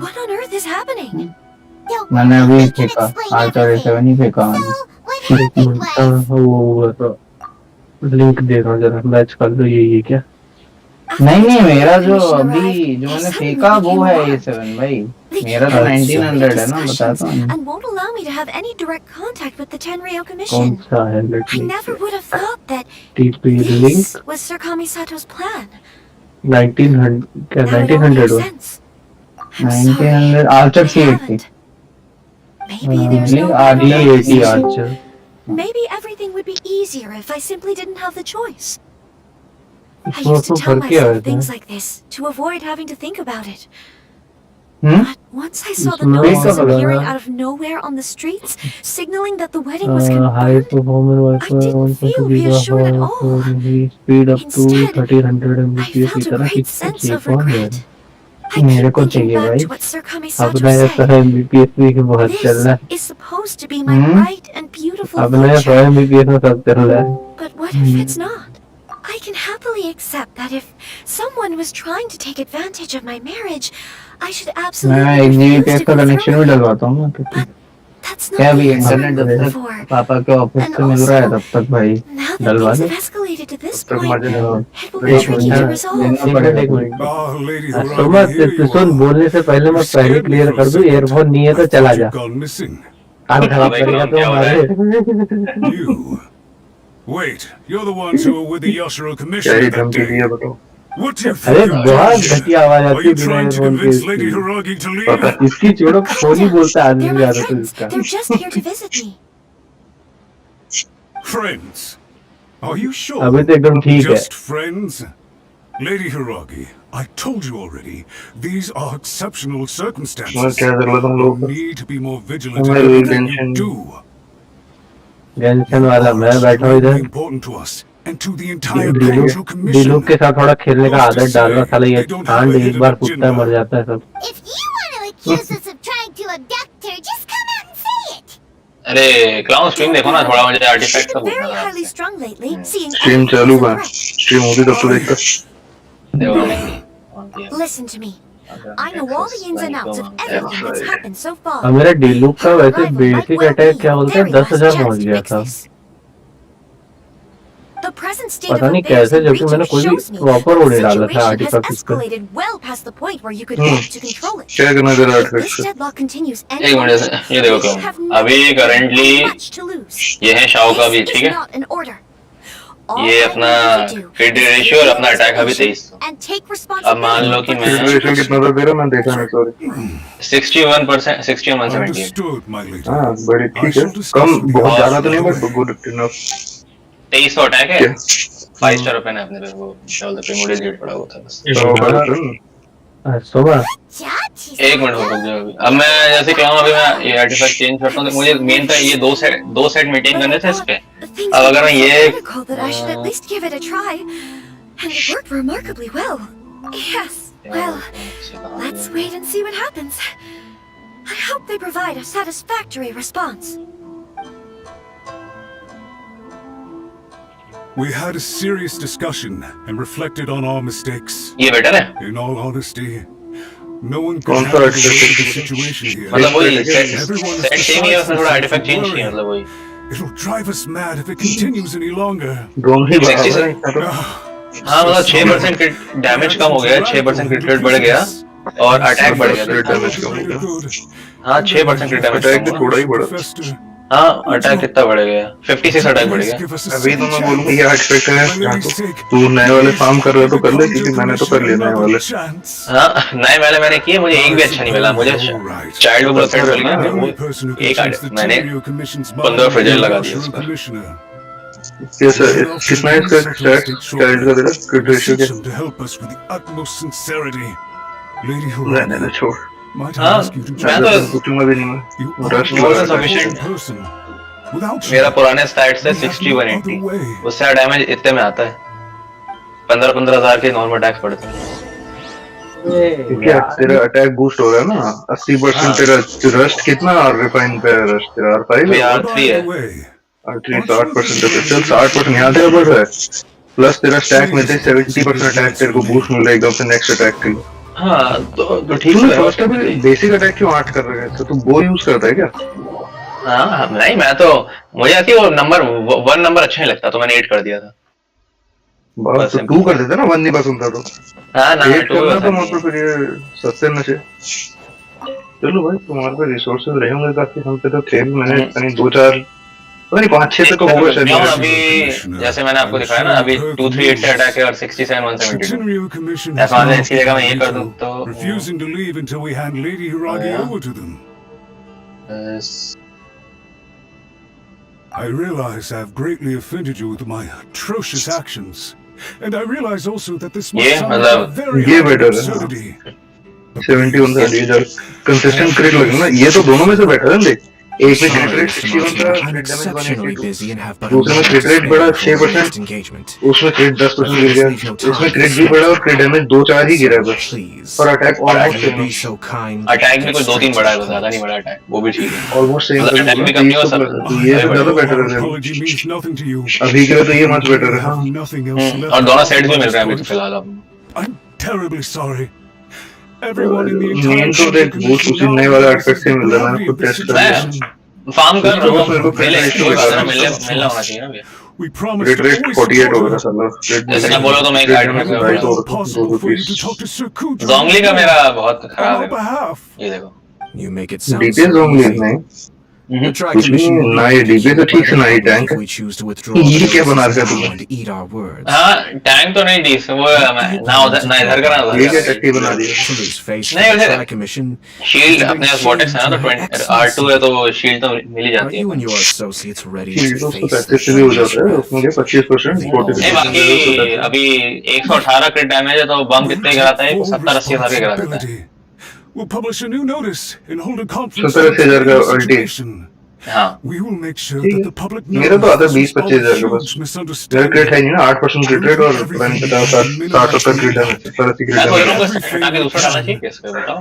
What on earth is happening? मैंने अभी फेंका Archer A7 ही फेंका वो तो link दे रहा हूँ जरा मैच कर लो ये क्या नहीं मेरा जो अभी जो मैंने फेंका वो है A7 भाई मेरा तो 1900 है ना बताता हूँ And won't allow me to have any direct contact with the Tenryou कौन Commission. सा है I never would have thought that TP link this was Sir Kamisato's plan. 1900 क्या Now it all 1900 makes हो sense. I'm sorry. 1900 Archer I C80 Maybe there's no RE80 Archer Maybe everything would be easier if I simply didn't have the choice. I इसमें used to तो tell फर्क क्या myself है things like this to avoid having to think about it. Hmm But once I saw the इसमें notices क्या appearing लगा out of nowhere on the streets, signaling that the wedding was confirmed, high performance wifi 1.2 gigahertz speed up to 1300 mbps की तरह great कुछ sense चाहिए of कौन है regret. मेरे को चाहिए Back भाई to what Sir Kamisato अपना ये said. 100 mbps भी बहुत चल रहा है This is supposed to be my bright and beautiful अपना ये 100 future. mbps में सब चल रहा है But what if it's not? I can happily accept that if someone was trying to take advantage of my marriage, I should मैं absolutely 1 refuse gbps to का go connection through भी with it. डलवाता हूँ मैं क्योंकि That's क्या not भी what I'm internet जब for. तक पापा के ऑफिस And से मिल रहा है also, तब तक भाई Now that डलवा things they have escalated to this तब तक point, मजे it will be tricky to resolve. एक मिनट Ah, Lady तो मैं Hiragi, here you soon are. बोलने से पहले मैं पहले क्लियर कर दूं ईयरफोन नहीं है तो चला जा Gone missing. कान खराब करेगा तो हमारे You. Wait, you're the ones who were with the Yashiro Commission that day. What do you अरे think you're बहुत doing? घटिया आवाज Are आती you है बिना trying to ईयरफोन के convince Lady Hiragi to leave? इसकी छोड़ो फोन ही बोलता है आदमी They're my ज्यादा तो friends. इसका They're just here to visit me. Friends? Are you sure? अभी तो एकदम ठीक है Just friends? Lady Hiragi, I told you already, these are exceptional मैं circumstances. क्या कर तुम लोग You need to be more vigilant in हमारी everything you tension do. Tension वाला मैं बैठा हूँ इधर Important to us and to the entire Kanjo Commission. दिलू के साथ थोड़ा खेलने का आदत डालना साला ये कांड एक बार फूटता है मर जाता है सब If you want to accuse us of trying to abduct her, just come out and say it. अरे क्लाउन स्ट्रीम देखो ना थोड़ा मुझे आर्टिफैक्ट का Very पूछना highly strung lately, seeing stream everything चालू as a का threat. स्ट्रीम होगी तब तो देखता Listen to me. I know all the ins and outs of everything that's happened so far. अब मेरा डीलूक का वैसे बेसिक अटैक क्या बोलते हैं 10,000 पहुंच गया था. The present state पता of नहीं affairs कैसे in जबकि मैंने Reach कोई भी shows me प्रॉपर the उड़े डाला था situation has आर्टिफैक्ट पे. escalated well past the point where you could hope to control it. क्या करना तेरा If आर्टिफैक्ट this से? deadlock continues एक any मिनट से ये देखो क्यों अभी करंटली ये है शाओ का भी, ठीक है, not in order. ये अपना फिट रेशियो और अपना अटैक अभी 23. And take अब मान लो कि मैं रेशियो कितना था तेरा? मैं देखा नहीं, सॉरी. 61%, 61 170. हाँ बड़ी ठीक है, कम बहुत ज्यादा तो नहीं बट गुड इनफ. 2300 अटैक है, 5 स्टार ओपन है अपने पे, वो केवल प्रीमोडियल रेट पड़ा हुआ था बस. सुबह एक मिनट रुक जाओ अभी. अब मैं जैसे कहूँ अभी मैं ये आर्टिफैक्ट चेंज करता हूँ, मुझे मेन तो ये दो सेट मेंटेन करने थे इस पे. अब अगर मैं ये that I should at least give it a try, and it worked remarkably well. Yes, well, let's wait and see what happens. I hope they provide a satisfactory response. We had a serious discussion and reflected on our mistakes. ये better है. In all honesty, no one could handle the situation here. मतलब वही set same ही है, उसमें थोड़ा artefact change किया, मतलब वही. It'll drive us mad if it continues any longer. दोनों ही बराबर हैं. हाँ मतलब 6% डैमेज कम हो गया, 6% क्रिट रेट बढ़ गया और अटैक बढ़ गया. डैमेज कम हो गया. हाँ 6% क्रिट डैमेज अटैक भी थोड़ा ही बढ़ा. हाँ अटैक कितना बढ़ गया, 56 अटैक बढ़ गया. अभी तो मैं बोलूँगा ये आर्टिफैक्ट है, तू नए वाले फार्म कर रहा है तो कर ले, क्योंकि मैंने तो कर लिया नए वाले. हाँ नए वाले मैंने किए, मुझे एक भी अच्छा नहीं मिला. मुझे चाइल्ड को पूरा सेट मिल गया, एक मैंने 15 फ्रेजाइल लगा दिया उसका. कैसा कितना है इसका स्टैट चाइल्ड का तेरा क्रिट रेशियो क्या? नहीं छोड़. हाँ मैं तो पूछूंगा भी नहीं मैं. मेरा पुराने स्टैट्स है 60 180, उससे डैमेज इतने में आता है. 15,000 के नॉर्मल अटैक्स पड़ते हैं. क्या तेरा अटैक बूस्ट हो रहा है ना 80%. तेरा रस्ट कितना रिफाइन पे है? रस्ट तेरा R5 है, R3 है. R3 तो 8% है, चल 60% यहाँ तेरा बढ़ रहा है. प्लस तेरा स्टैक में से 70% अटैक तेरे को बूस्ट मिल रहा है एकदम से नेक्स्ट अटैक के लिए. हाँ तो ठीक है. फर्स्ट टाइम बेसिक अटैक क्यों 8 कर रहा है? तो तू वो यूज करता है क्या? हाँ नहीं मैं तो मुझे आती वो नंबर 1 नंबर अच्छा नहीं लगता, तो मैंने 8 कर दिया था. बस तो 2 कर देता ना, 1 नहीं पसंद था तो. हाँ ना 8 करना तो मतलब फिर ये सस्ते नशे. चलो भाई तुम्हारे पे रिसोर्सेज रहे होंगे काफी, हम पे तो थे भी. मैंने कहीं 2-4 पता नहीं 5-6 तक तो होगा शायद. अभी जैसे मैंने आपको दिखाया ना, अभी 238 से अटैक है और 67 172. ऐसा है इसकी जगह मैं ये कर दूं तो refusing to leave until we hand Lady Hiragi over to them. I realize I have greatly offended you with my atrocious actions, and I realize also that this must sound like a very absurdity. 71 था diesel consistent क्रिट लगना, ये तो दोनों में से better है. देख एक में क्रिट रेट 61 था, दूसरे में क्रिट रेट बढ़ा 6%, उसमें क्रिट 10% गिर गया, इसमें क्रिट भी बढ़ा और क्रिट डैमेज 2-4 ही गिरा बस. और अटैक ऑलमोस्ट सेम. अटैक भी कोई 2-3 बढ़ा है, ज्यादा नहीं बढ़ा अटैक, वो भी ठीक है. Almost same. अटैक भी कम नहीं हो सकता, ये ज्यादा बेटर है अभी के लिए, तो ये मच बेटर है. और दोनों सेट्स भी मिल रहे हैं अभी तो फिलहाल. अब I'm terribly sorry. Everyone in the entire main तो देख बूस्ट उसी नए वाला आर्टिफैक्ट से मिल रहा है. मैंने खुद टेस्ट कर लिया. फार्म कर रहा हूं, मिलना होना चाहिए ना भैया. क्रिट रेट 48 हो गया साला. जैसे मैं बोला तो मैं एक आइटम ज़ोंगली का मेरा बहुत खराब है. ये देखो डीपीएस ज़ोंगली नहीं कुछ नहीं ना. ये डीपीएस तो ठीक से ना ही टैंक. ये क्या बना रखा है तुमने? हाँ टैंक तो नहीं दी वो ना उधर ना इधर का ना उधर. ये क्या टट्टी बना दी है? नहीं वैसे शील्ड अपने पास वॉटेक्स है ना, तो R2 है तो शील्ड तो मिल ही जाती है. शील्ड तो 35 से भी हो जाता है, उसमें क्या 25% 40%. नहीं बाकी अभी 118 क्रिट डैमेज है, तो बम कितने गिराता है? 70-80 हजार के गिरा देता है. We'll publish a new notice and hold a 70,000 का अल्टी. हाँ We will make sure that the public मेरा तो आता 20-25,000 का बस. मेरा क्रिट है नहीं ना, 8% क्रिट रेट और 60-70 क्रिट है. 80 क्रिट है. दूसरा डालना चाहिए कैसे बताओ.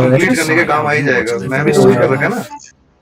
कंप्लीट करने के काम आ ही जाएगा। मैं भी सोच कर रखा ना।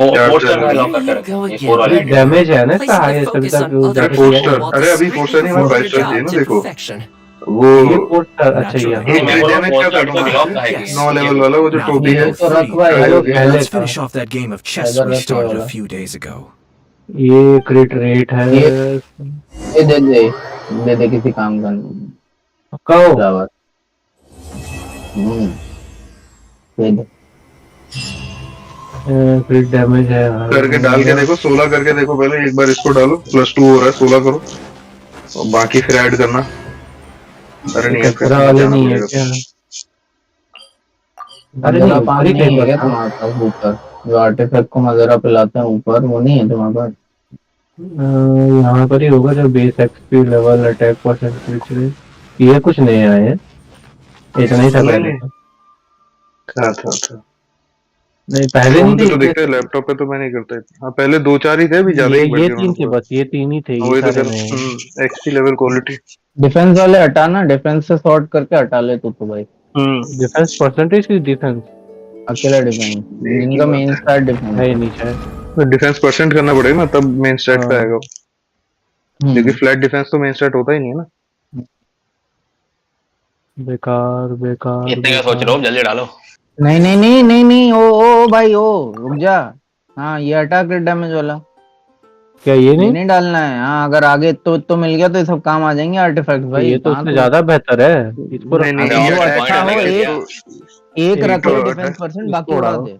पोस्टर में लॉक करके रखो ये 4 वाले डैमेज है ना इसका हाईएस्ट अभी तक पोस्टर, अरे अभी पोस्टर नहीं, मैं 5 स्टार चाहिए ना देखो। वो ये पोस्टर अच्छा ये एक डैमेज क्या था तुम्हारा 9 लेवल वाला वो जो टोपी है तो रखवा है जो पहले Let's था finish off that game of chess अगर we रखवा started वाला a few days ago. ये क्रिट रेट है ये दे दे किसी काम का कहो बराबर दे दे क्रिट डैमेज है करके डाल के देखो 16 करके देखो पहले एक बार इसको डालो +2 हो रहा है 16 करो और बाकी फिर ऐड करना। अरे नहीं कचरा वाले नहीं है क्या अरे नहीं पानी नहीं है क्या तुम्हारे पास ऊपर जो आर्टिफैक्ट को मजेरा पिलाते हैं ऊपर वो नहीं है तुम्हारे पास यहाँ पर ही होगा जो base XP level attack percentage ये कुछ नए आए हैं इतना ही था पहले था नहीं पहले नहीं थे तो देखते हैं लैपटॉप पे तो मैं नहीं करता हाँ पहले 2-4 ही थे भी ज्यादा ही ये 3 थे बस ये 3 ही थे ये सारे नए एक्सपी लेवल क्वालिटी डिफेंस वाले हटाना डिफेंस से सॉर्ट करके हटा ले तू तो भाई डिफेंस परसेंटेज की डिफेंस अकेला डिफेंस इनका मेन स्टार्ट डिफेंस है नीचे तो डिफेंस परसेंट करना पड़ेगा ना तब मेन स्टैट पे आएगा क्योंकि फ्लैट डिफेंस तो मेन स्टैट होता ही नहीं है ना बेकार इतने का सोच रहे हो जल्दी डालो नहीं ओ भाई ओ रुक जा हाँ ये हटा क्रिट डैमेज वाला क्या ये नहीं डालना है हाँ अगर आगे तो मिल गया तो ये सब काम आ जाएंगे आर्टिफैक्ट भाई ये तो उससे ज्यादा बेहतर है इसको एक रख लो डिफेंस परसेंट बाकी उड़ा दे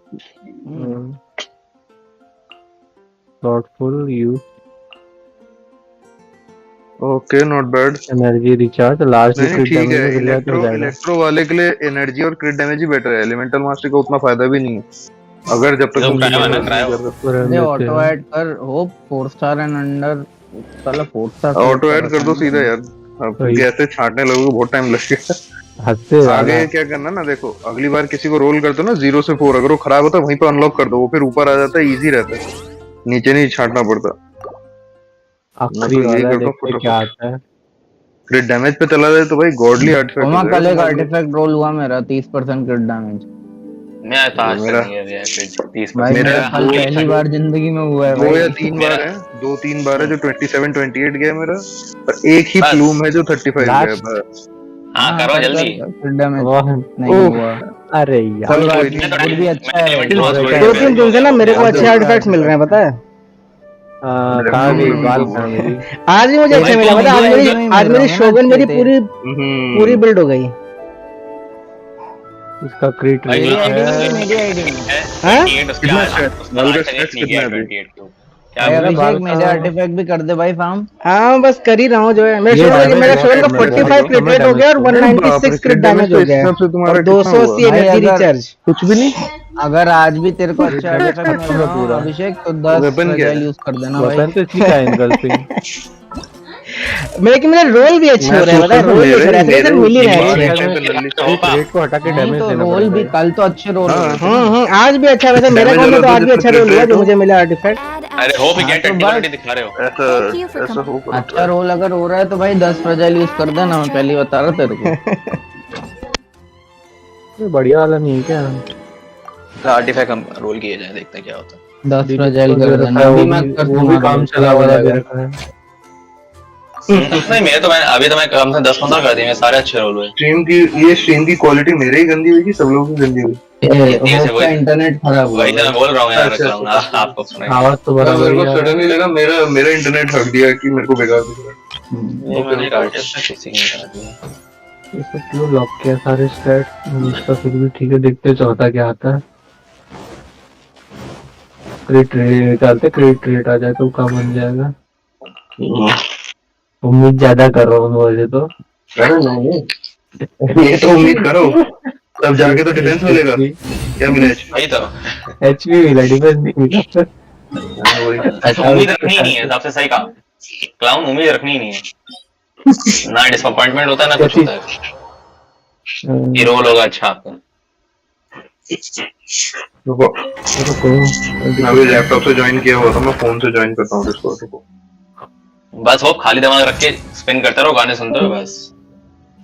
thoughtful use okay not bad energy recharge large ठीक है इलेक्ट्रो वाले के लिए एनर्जी और क्रिट डैमेज ही बेटर है एलिमेंटल मास्टर का उतना फायदा भी नहीं है अगर जब तक तुम ऑटो ऐड कर होप 4 स्टार एंड अंडर साला 4 स्टार ऑटो ऐड कर दो सीधा यार अब कैसे छांटने लगोगे बहुत टाइम लगेगा हद से आगे क्या करना ना देखो अगली बार किसी को रोल कर दो ना 0 से 4 अगर वो खराब होता है वहीं पे अनलॉक कर दो वो फिर ऊपर आ जाता है इजी रहता है नीचे नहीं छांटना पड़ता आखिरी वाला देखते क्या आता है क्रिट डैमेज पे चला जाए तो भाई गॉडली आर्टिफैक्ट ओमा कल एक आर्टिफैक्ट रोल हुआ मेरा 30% क्रिट डैमेज मैं पास नहीं है 30% मेरा पहली बार जिंदगी में हुआ है भाई 2 या 3 बार है 2-3 बार है जो 27 28 गया मेरा और एक ही प्लूम है जो 35 गया बस हां करो जल्दी क्रिट डैमेज नहीं हुआ अरे यार वो भी अच्छा है 2-3 दिन से ना मेरे को अच्छे आर्टिफैक्ट्स मिल रहे हैं पता है आज भी मुझे अच्छा मिला मतलब आज मेरी शोगन मेरी पूरी बिल्ड हो गई इसका क्रिट मेरी आईडी मेरे आर्टिफैक्ट भी कर दे भाई फार्म हाँ बस कर ही रहा हूँ जो है मेरा शोगन का 45 क्रिट रेट हो गया और 196 क्रिट डैमेज हो गया और 280 एनर्जी रिचार्ज कुछ भी नहीं अगर आज भी तेरे को अच्छा आर्टिफैक्ट मिल रहा है अभिषेक तो 10 फ्रेजाइल यूज कर देना भाई वेपन तो इसी का एनगल्फिंग मेरे रोल भी अच्छे हो रहे हैं मतलब रोल भी अच्छे रहे हैं मिल ही रहे हैं रेट को हटा के डैमेज तो रोल भी कल तो अच्छे रोल आज भी अच्छा वैसे मेरे काम में तो आज भी अच्छा रोल हुआ जो मुझे मिला आर्टिफैक्ट अरे होप गेट टेक्निकलिटी दिखा रहे हो ऐसा हो अच्छा रोल अगर हो रहा है तो भाई 10 फ्रेजाइल यूज कर देना मैं पहले बता रहा तेरे को बढ़िया वाला नहीं है क्या आर्टिफैक्ट हम रोल किए जाए देखते हैं क्या होता है 10 फ्रेजाइल कर देना अभी मैं कर दूंगा काम चला हुआ है नहीं मैं अभी तो मैं कम से 10-15 कर दिए सारे अच्छे रोल हुए स्ट्रीम की क्वालिटी मेरे ही गंदी हुई कि सब लोगों की गंदी हुई इंटरनेट खराब हुआ वही तो मैं बोल रहा हूँ यार आपको सुनाई आवाज तो बराबर मेरे को सडनली लगा मेरा इंटरनेट हक दिया कि मेरे को बेकार दिख रहा है मैंने आर्टिस्ट किसी ने करा दिया ये सब क्यों लॉक किया सारे स्टैट इसका फिर भी ठीक है देखते चौथा क्या आता है क्रिट रेट डालते क्रिट रेट आ जाए तो काम बन जाएगा उम्मीद ज्यादा कर रहा हूँ वैसे तो ये तो उम्मीद करो तब जाके तो डिफेंस मिलेगा क्या मिला वही तो एचपी मिला डिफेंस नहीं मिला उम्मीद रखनी नहीं है सबसे सही काम क्लाउन उम्मीद रखनी नहीं है ना डिसअपॉइंटमेंट होता है ना कुछ होता है ये रोल होगा अच्छा आपका रुको अभी लैपटॉप से ज्वाइन किया हुआ था मैं फोन से ज्वाइन करता हूँ डिस्कॉर्ड को बस वो खाली दिमाग रख के स्पिन करते रहो गाने सुनते रहो बस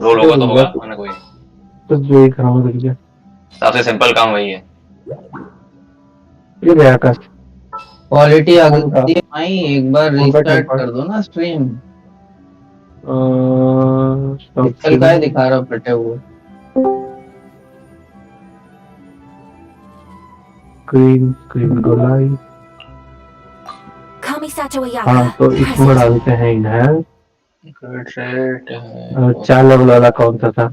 रोल होगा तो होगा वरना कोई तो जो ही कराऊं लग गया सबसे सिंपल काम वही है ये गया का क्वालिटी आ गई भाई एक बार रीस्टार्ट कर दो ना स्ट्रीम पिक्सल का दिखा रहा फटे हुए स्क्रीन गोलाई। Kamisato हाँ Ayaka. तो इसमें डालते हैं इनहेंस। Great. 4 लेवल वाला कौन सा था?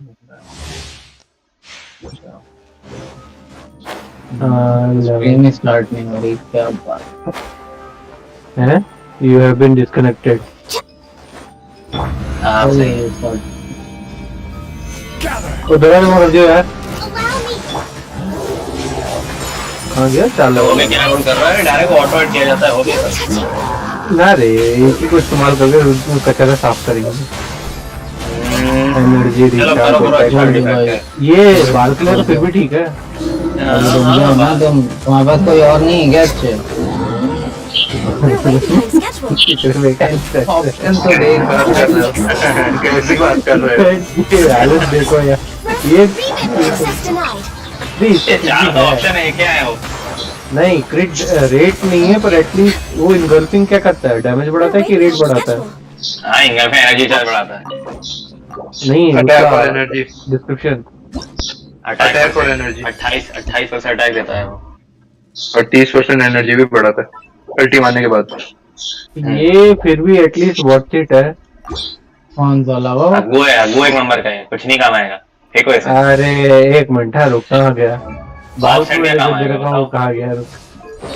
स्क्रीन स्टार्ट नहीं हो रही, क्या बात है? You have been disconnected. उधर मर जो यार। कहाँ गया? चलो। हो गया क्या रोल कर रहा है? डायरेक्ट ऑटो किया जाता है, हो गया। ना रे, इसी को इस्तेमाल करके उसमें कचरा साफ करेंगे। Energy recharge. ये बाल कलर फिर भी ठीक है। तुम्हारे पास कोई और नहीं है क्या? अच्छे ऑप्शन तो कैसी बात कर रहे हो? देखो यार, ये चार ऑप्शन है, क्या है वो? नहीं, क्रिट रेट नहीं है, पर एटलीस्ट वो इनगल्फिंग क्या करता है? डैमेज बढ़ाता है कि रेट बढ़ाता है? हाँ, इनगल्फिंग एनर्जी चार्ज बढ़ाता है। नहीं, अटैक और एनर्जी डिस्क्रिप्शन अटैक और एनर्जी 28% अटैक देता है वो, और 30% एनर्जी भी बढ़ाता है अल्टी मारने के बाद। ये फिर भी एटलीस्ट वर्थ इट है। कौन सा लगा? अगुआ है, अगुआ एक नंबर का है, कुछ नहीं काम आएगा। फेंको ऐसे। अरे एक मिनट, रुक, कहाँ गया? बाल सेट क्या काम आएगा? कहाँ गया? रुक,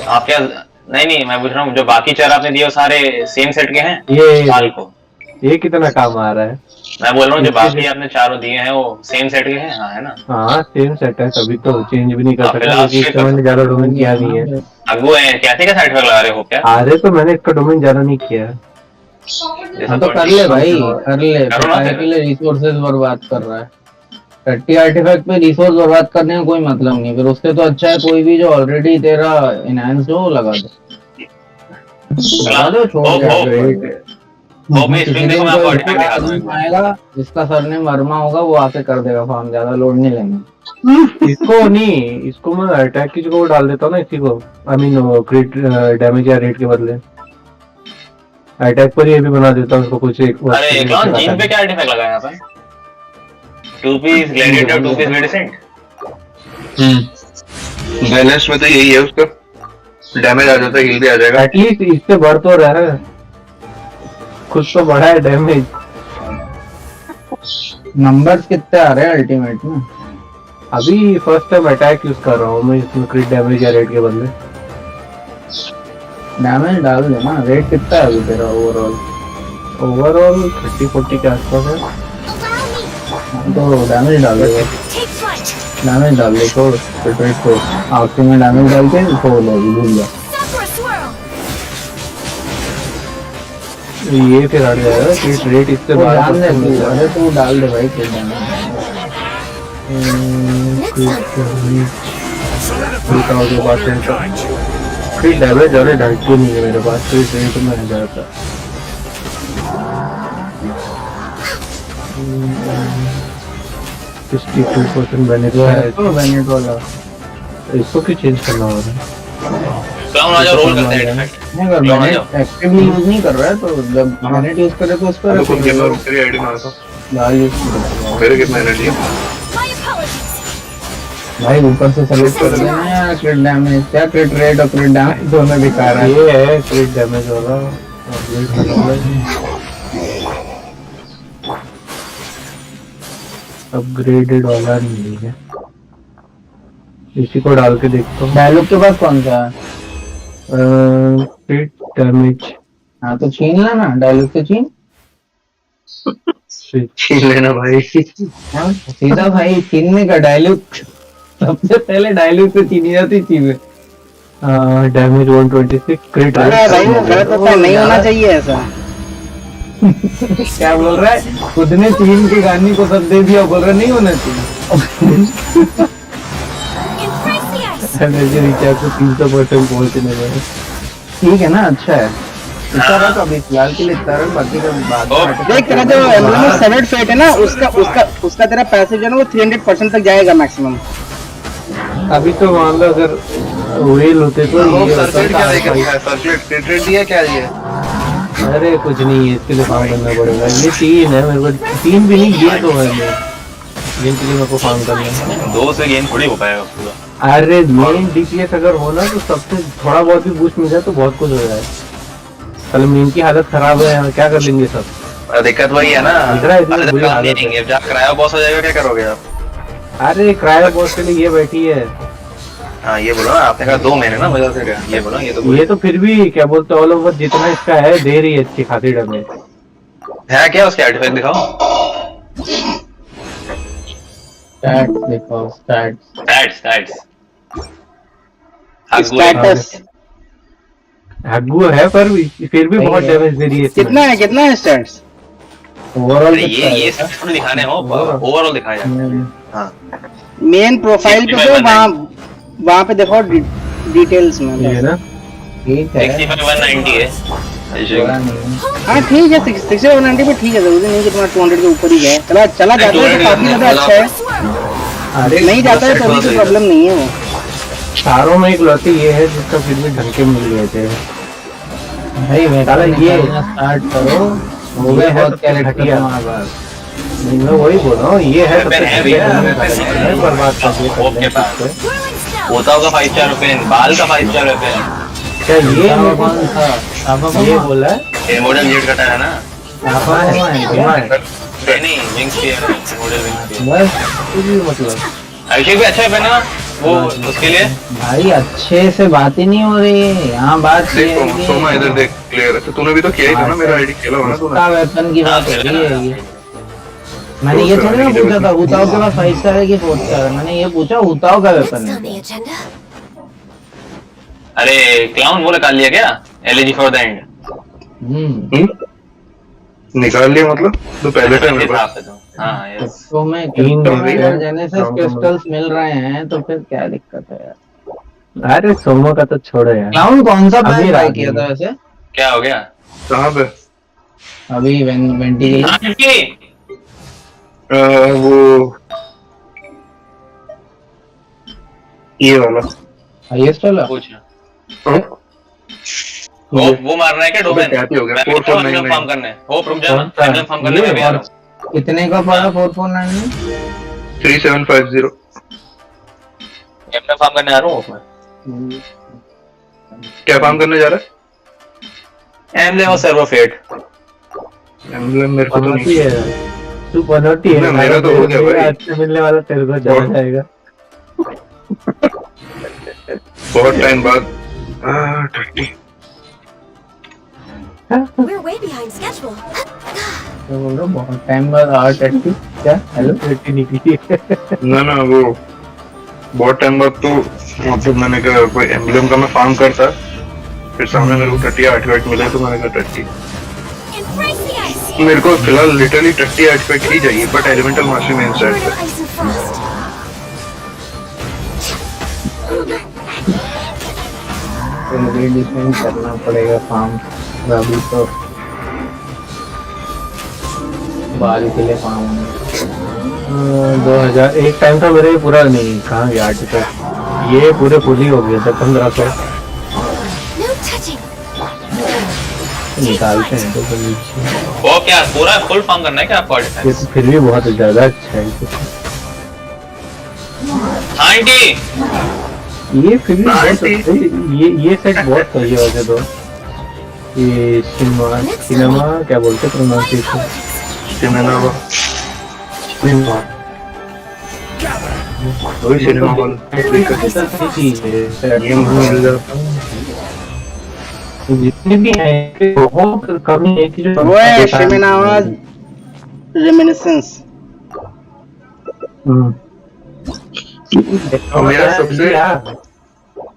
आप क्या? नहीं, मैं पूछ रहा हूँ, जो बाकी चार आपने दिए वो सारे सेम सेट के हैं? ये बाल को ये कितना काम आ रहा है? मैं बोल रहा हूँ, जो बाकी आपने चारों दिए हैं वो सेम सेट के हैं? हाँ, है ना? हाँ, सेम सेट है, तभी तो चेंज भी नहीं कर सकता क्योंकि इसका मैंने ज्यादा डोमेन किया नहीं है। अगुआ है, क्या थे? क्या साइड पर लगा रहे हो क्या? अरे तो मैंने इसका डोमेन ज्यादा नहीं किया। हाँ तो कर ले भाई, कर ले। के लिए रिसोर्सेज बर्बाद कर रहा है। 30 आर्टिफैक्ट पे रिसोर्स बर्बाद करने का कोई मतलब नहीं, फिर उससे तो अच्छा है कोई भी जो ऑलरेडी तेरा इनहैंस हो लगा दो। छोड़ दे। आएगा जिसका सरनेम वर्मा होगा वो आके कर देगा फार्म, ज्यादा लोड नहीं लेंगे। इसको नहीं, इसको मैं अटैक की जगह डाल देता हूँ ना, इसी को। आई मीन क्रिट डैमेज या रेट के बदले अटैक पर ये भी बना देता हूँ उसको कुछ एक। अरे क्लॉन जीन पे क्या आर्टिफैक्ट लगा है यहाँ पे? 2 piece gladiator, 2 piece medicine. Balance में तो यही है उसका, डैमेज आ जाता है, हील भी आ जाएगा। एटलीस्ट इससे बढ़ तो रहा है, कुछ तो बढ़ा है डैमेज। नंबर्स कितने आ रहे हैं अल्टीमेट में? अभी फर्स्ट टाइम अटैक यूज कर रहा हूँ मैं इसमें, क्रिट डैमेज या रेट के बदले। डैमेज डाल दे ना। रेट कितना है अभी तेरा ओवरऑल? 30-40 के आसपास है। तो डैमेज डाल दे, डैमेज डाल दे, छोड़ ट्रेड को आखिरी में डैमेज डाल के छोड़ दो, भूल जा। ये फिर हट जाएगा कि रेट इससे बाहर। अरे तू डाल दे भाई, क्रिट डैमेज। क्रिट डैमेज और ढाई नहीं है मेरे पास, तो इस रेट में आ जाता। बेनेट वाला इसको क्यों चेंज करना हो रहा है? क्लाउन आ जाओ, रोल करते हैं इनफैक्ट। नहीं, अगर बेनेट एक्टिवली यूज नहीं कर रहा है तो जब बेनेट यूज करे तो उस पर तो कुछ गेम तेरी आईडी मारता हूं, लाल यूज कर। मेरे कितना एनर्जी है भाई? ऊपर से सेलेक्ट कर देना है क्रिट डैमेज, क्या क्रिट रेट और क्रिट डैमेज दोनों दिखा रहा है। ये है क्रिट डैमेज होगा, अपग्रेडेड वाला नहीं है। इसी को डाल के देखता हूँ। डायलॉग के पास कौन सा है? क्रिट डैमेज। हाँ तो छीन लेना, डायलॉग से छीन लेना भाई। सीधा भाई छीनने का। डायलॉग सबसे पहले डायलॉग से छीनी जाती चीजें। डैमेज 126 क्रिट। नहीं होना चाहिए ऐसा। क्या बोल रहा है? खुद ने छीन के गानी को सब दे दिया, बोल रहा नहीं होना चाहिए। एनर्जी रिचार्ज को 300% पहुंचने में। ठीक है ना, अच्छा है। इतना रख अभी फिलहाल के लिए इतना रख, बाकी का बाद। देख तेरा जो एम्ब्लेम में सेवेड फेट है ना, उसका तेरा पैसेज जो है ना वो 300% तक जाएगा मैक्सिमम। अभी तो मान लो अगर व्हील होते तो ये सर्किट क्या देगा? सर्किट क्रिट दिया क्या दिया? अरे कुछ नहीं है, इसके लिए फार्म करना पड़ेगा। ये 3 है मेरे को, 3 भी नहीं, ये 2 है जिनके लिए मेरे को फार्म करना है। 2 से गेम थोड़ी हो पाएगा पूरा। अरे मेन डीपीएस अगर हो ना तो सबसे थोड़ा बहुत भी बूस्ट मिल जाए तो बहुत कुछ हो जाए। कल मेन की हालत खराब है, क्या कर लेंगे सब। दिक्कत वही है ना, इतनी बुरी हालत है। जब क्रायो बॉस हो जाएगा क्या करोगे आप? अरे क्रायो बॉस के लिए ये बैठी है। हाँ ये बोलो ना, आपने कहा 2 महीने ना मजा से क्या ये बोलो, ये तो फिर भी क्या बोलते ऑल ओवर जितना इसका है दे रही है अच्छी खासी डैमेज है। क्या उसके आर्टिफैक्ट दिखाओ, स्टैट्स दिखाओ, स्टैट्स हग्गू है पर फिर भी बहुत डैमेज दे रही है। कितना है स्टैट्स ओवरऑल? ये सब दिखाने हो, ओवरऑल दिखाया जाए। हाँ मेन प्रोफाइल पे तो वहाँ पे देखो डिटेल्स में ये ना ठीक है, 65-190 है। हाँ ठीक है, 60-190 पे ठीक है, जरूरी नहीं कि तुम्हारा 200 के ऊपर ही जाए। चला जाता है तो काफी ज्यादा अच्छा है। अरे नहीं जाता है तो अभी कोई प्रॉब्लम नहीं है। वो चारों में इकलौती ये है जिसका फिर भी ढंग के मिल गए थे भाई। मैं ये स्टार्ट करो, हो गए बहुत घटिया। मैं वही बोल रहा हूँ, ये है बर्बाद कर होता होगा 5 स्टार पेन, बाल का 5 स्टार पेन। क्या ये बोला है? मॉडल जेट कटा है ना? नहीं विंग्स पे है, मॉडल विंग्स पे। बस कुछ भी मतलब अभिषेक भी अच्छा है पहना वो, उसके लिए भाई अच्छे से बात ही नहीं हो रही है यहाँ। बात ये है कि सोमा इधर देख, क्लियर है। तो तूने भी तो किया ही था ना, मेरा आईडी खेला हो ना तूने। वेपन की बात हो रही है ये। मैंने ये थोड़ी ना पूछा था हुताओ के पास 5 स्टार है कि 4 स्टार है। मैंने ये पूछा हुताओ का वेपन है। अरे क्लाउन वो निकाल लिया क्या, एलजी फॉर द एंड? निकाल लिया मतलब तो पहले टाइम मेरे पास। हाँ यस। तो मैं जेनेसिस क्रिस्टल्स मिल रहे हैं तो फिर क्या दिक्कत है यार? अरे सोमो का तो छोड़ो यार। क्लाउन कौन सा बैग ट्राई किया था वैसे? क्या हो गया? कहाँ पे? अभी वेंटिलेशन वो ये वाला हाईएस्ट वाला पूछ। वो मारना है क्या डोमेन? क्या हो गया? 449 फार्म करने होप रुक जा, एम्ब्लेम फार्म करने में भी आ रहा हूं। कितने का पड़ा 449 में? 3750। एम्ब्लेम फार्म करने आ रहा हूं मैं। क्या फार्म करने जा रहा है? एम्ब्लेम और सर्वो फेट। एम्ब्लेम मेरे को तो नहीं है, तू पनौटी है। मेरा तो हो गया भाई। अच्छा मिलने वाला तेरे को ज्यादा जाएगा बहुत टाइम बाद। 30 We're way behind schedule. तो बोल रहा बहुत टाइम बाद R30 क्या? हेलो 30 निकली ना वो बहुत टाइम बाद तो मतलब मैंने कहा कोई एम्ब्लेम का मैं फार्म करता, फिर सामने मेरे को 30 आर्टिफैक्ट मिले तो मैंने कहा 30 मेरे को फिलहाल लिटरली 30 आर्टिफैक्ट ही चाहिए, बट एलिमेंटल मास्टरी में इंसर्ट है। डिफेंड करना पड़ेगा फार्म। अभी तो बाल के लिए फार्म 2000 एक टाइम था मेरे पूरा नहीं, कहाँ गया आर्टिफैक्ट? ये पूरे फुल ही हो गए थे 1500 निकालते हैं तो वो क्या पूरा फुल फार्म करना है क्या आपको? ये तो फिर भी बहुत ज्यादा अच्छा है। आंटी ये फिर भी बहुत ये सेट बहुत सही है वैसे तो। ये सिनेमा क्या बोलते प्रोनाउंसिएशन? सिनेमा वही सिनेमा हॉल जितने भी हैं बहुत कमी है कि जो वो है शिमिनावा रेमिनिसेंस। मेरा सबसे